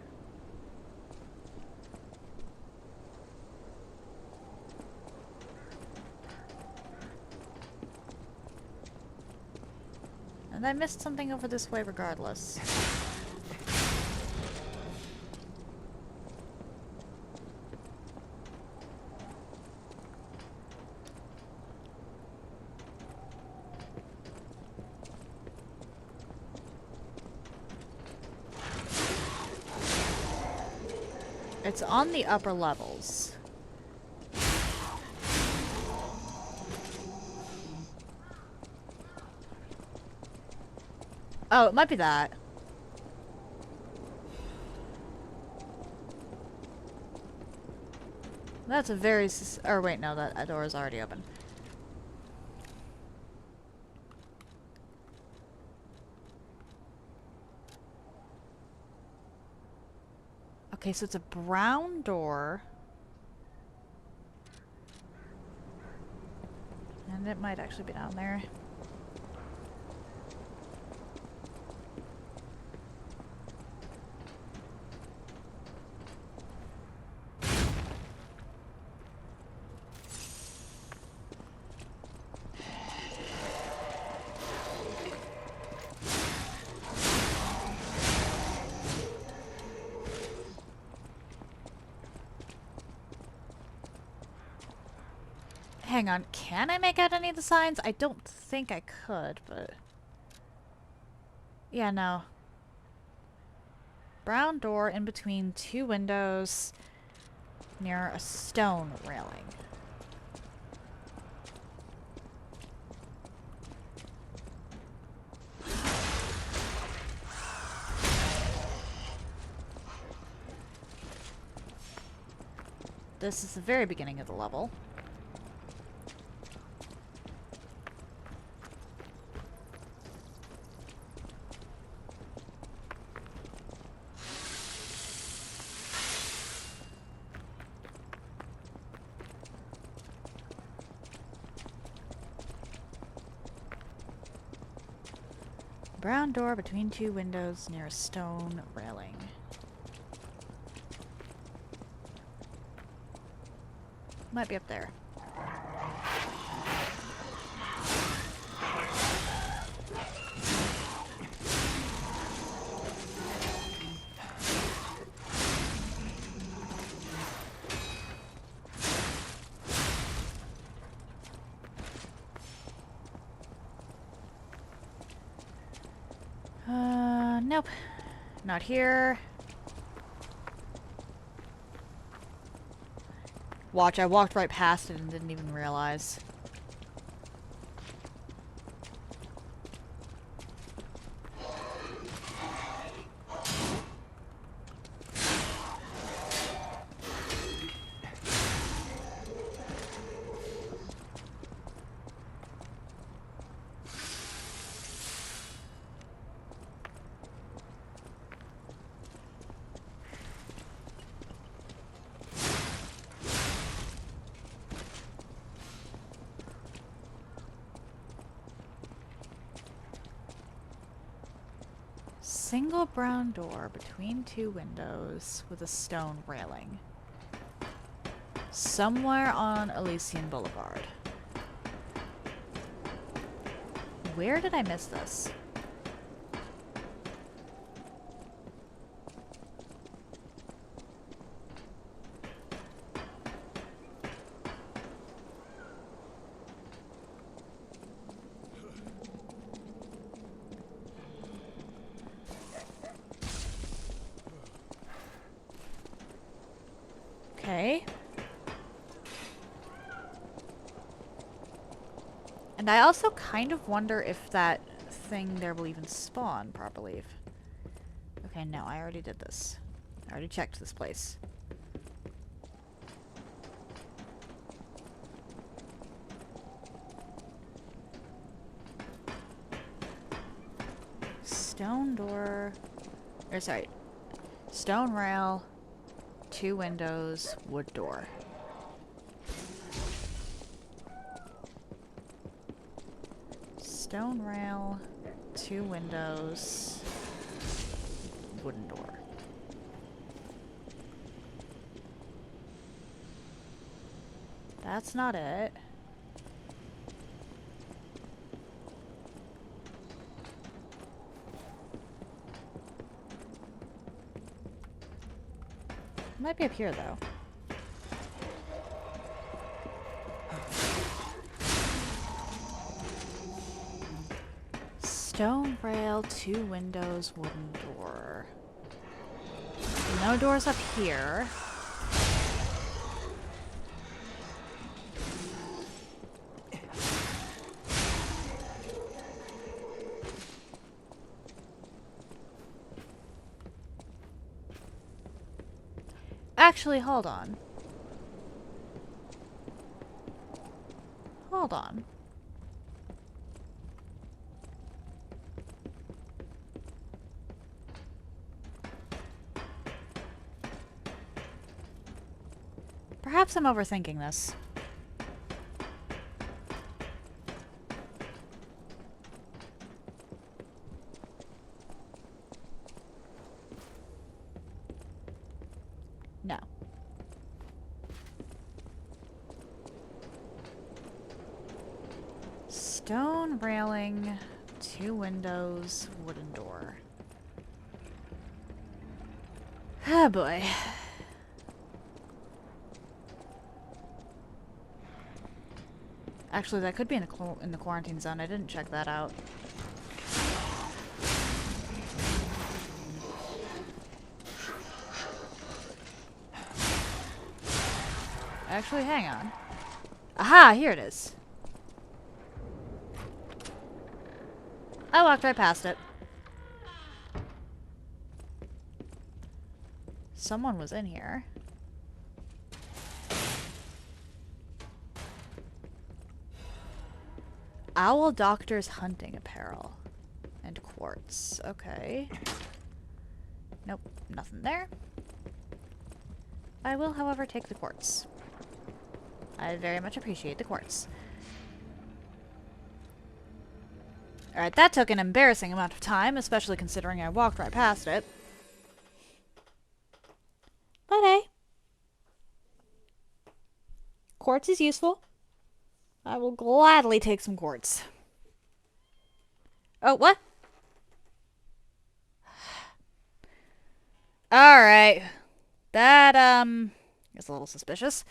And I missed something over this way regardless. It's on the upper levels. Oh, it might be that. That's a very or wait, no, that door is already open. Okay, so it's a brown door. And it might actually be down there. Hang on, can I make out any of the signs? I don't think I could, but... Yeah, no. Brown door in between two windows near a stone railing. This is the very beginning of the level. Brown door between two windows near a stone railing. Might be up there. Nope. Not here. Watch, I walked right past it and didn't even realize. Single brown door between two windows with a stone railing. Somewhere on Elysian Boulevard. Where did I miss this? Okay. And I also kind of wonder if that thing there will even spawn properly. Okay, no, I already did this. I already checked this place. Stone door. Or sorry. Stone rail. Two windows. Wood door. Stone rail. Two windows. Wooden door. That's not it. Might be up here, though. Stone rail, two windows, wooden door. No doors up here. Actually, hold on. Hold on. Perhaps I'm overthinking this. No. Stone railing, two windows, wooden door. Ah, boy. Actually, that could be in the quarantine zone. I didn't check that out. Actually, hang on. Aha, here it is. I walked right past it. Someone was in here. Owl Doctor's hunting apparel. And quartz. Okay. Nope, nothing there. I will, however, take the quartz. I very much appreciate the quartz. Alright, that took an embarrassing amount of time, especially considering I walked right past it. But hey. Quartz is useful. I will gladly take some quartz. Oh, what? Alright. That, is a little suspicious.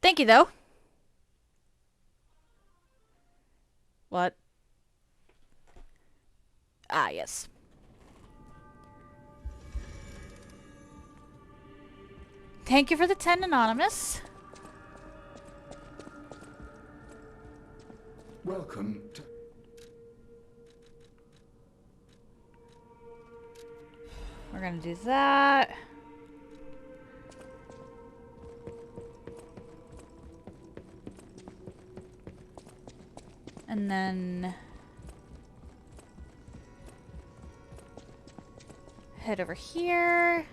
Thank you, though. What? Ah, yes. Thank you for the 10, Anonymous. Welcome to... We're gonna do that. And then... head over here.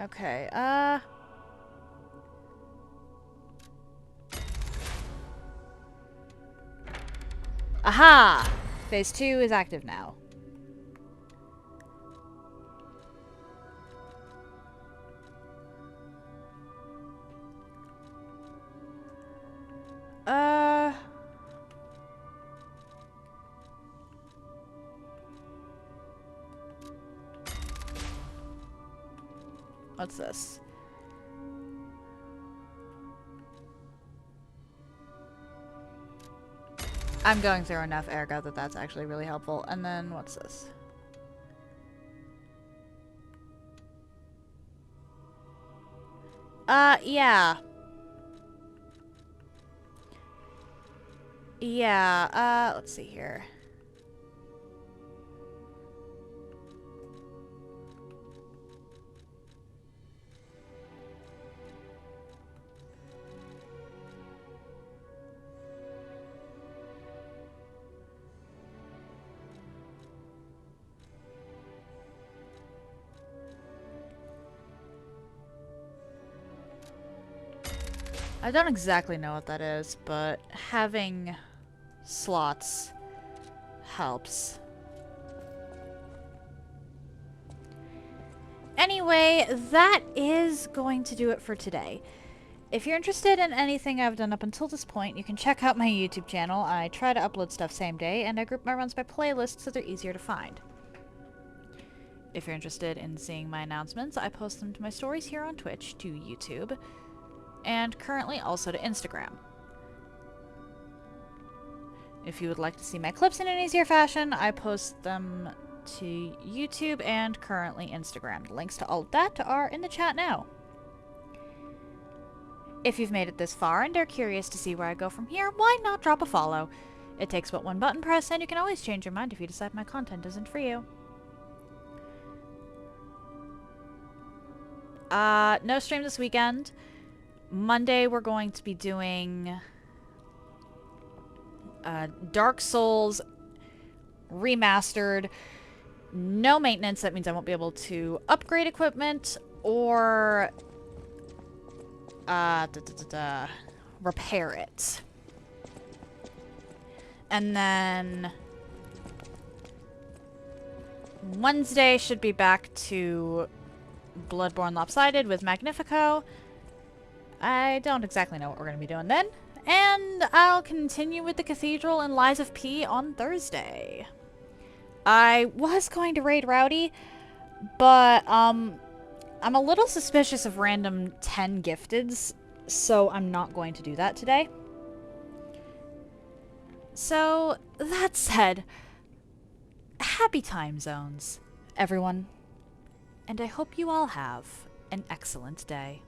Okay, aha! Phase 2 is active now. What's this? I'm going through enough ergo that that's actually really helpful. And then what's this? Yeah. Yeah, let's see here. I don't exactly know what that is, but having slots helps. Anyway, that is going to do it for today. If you're interested in anything I've done up until this point, you can check out my YouTube channel. I try to upload stuff same day, and I group my runs by playlist so they're easier to find. If you're interested in seeing my announcements, I post them to my stories here on Twitch, to YouTube, and currently also to Instagram. If you would like to see my clips in an easier fashion, I post them to YouTube and currently Instagram. The links to all of that are in the chat now. If you've made it this far and are curious to see where I go from here, why not drop a follow? It takes but one button press, and you can always change your mind if you decide my content isn't for you. No stream this weekend. Monday we're going to be doing Dark Souls Remastered. No maintenance. That means I won't be able to upgrade equipment or repair it. And then Wednesday should be back to Bloodborne Lopsided with Magnifico. I don't exactly know what we're going to be doing then. And I'll continue with the Cathedral and Lies of P on Thursday. I was going to raid Rowdy, but I'm a little suspicious of random 10 gifteds, so I'm not going to do that today. So, that said, happy time zones, everyone. And I hope you all have an excellent day.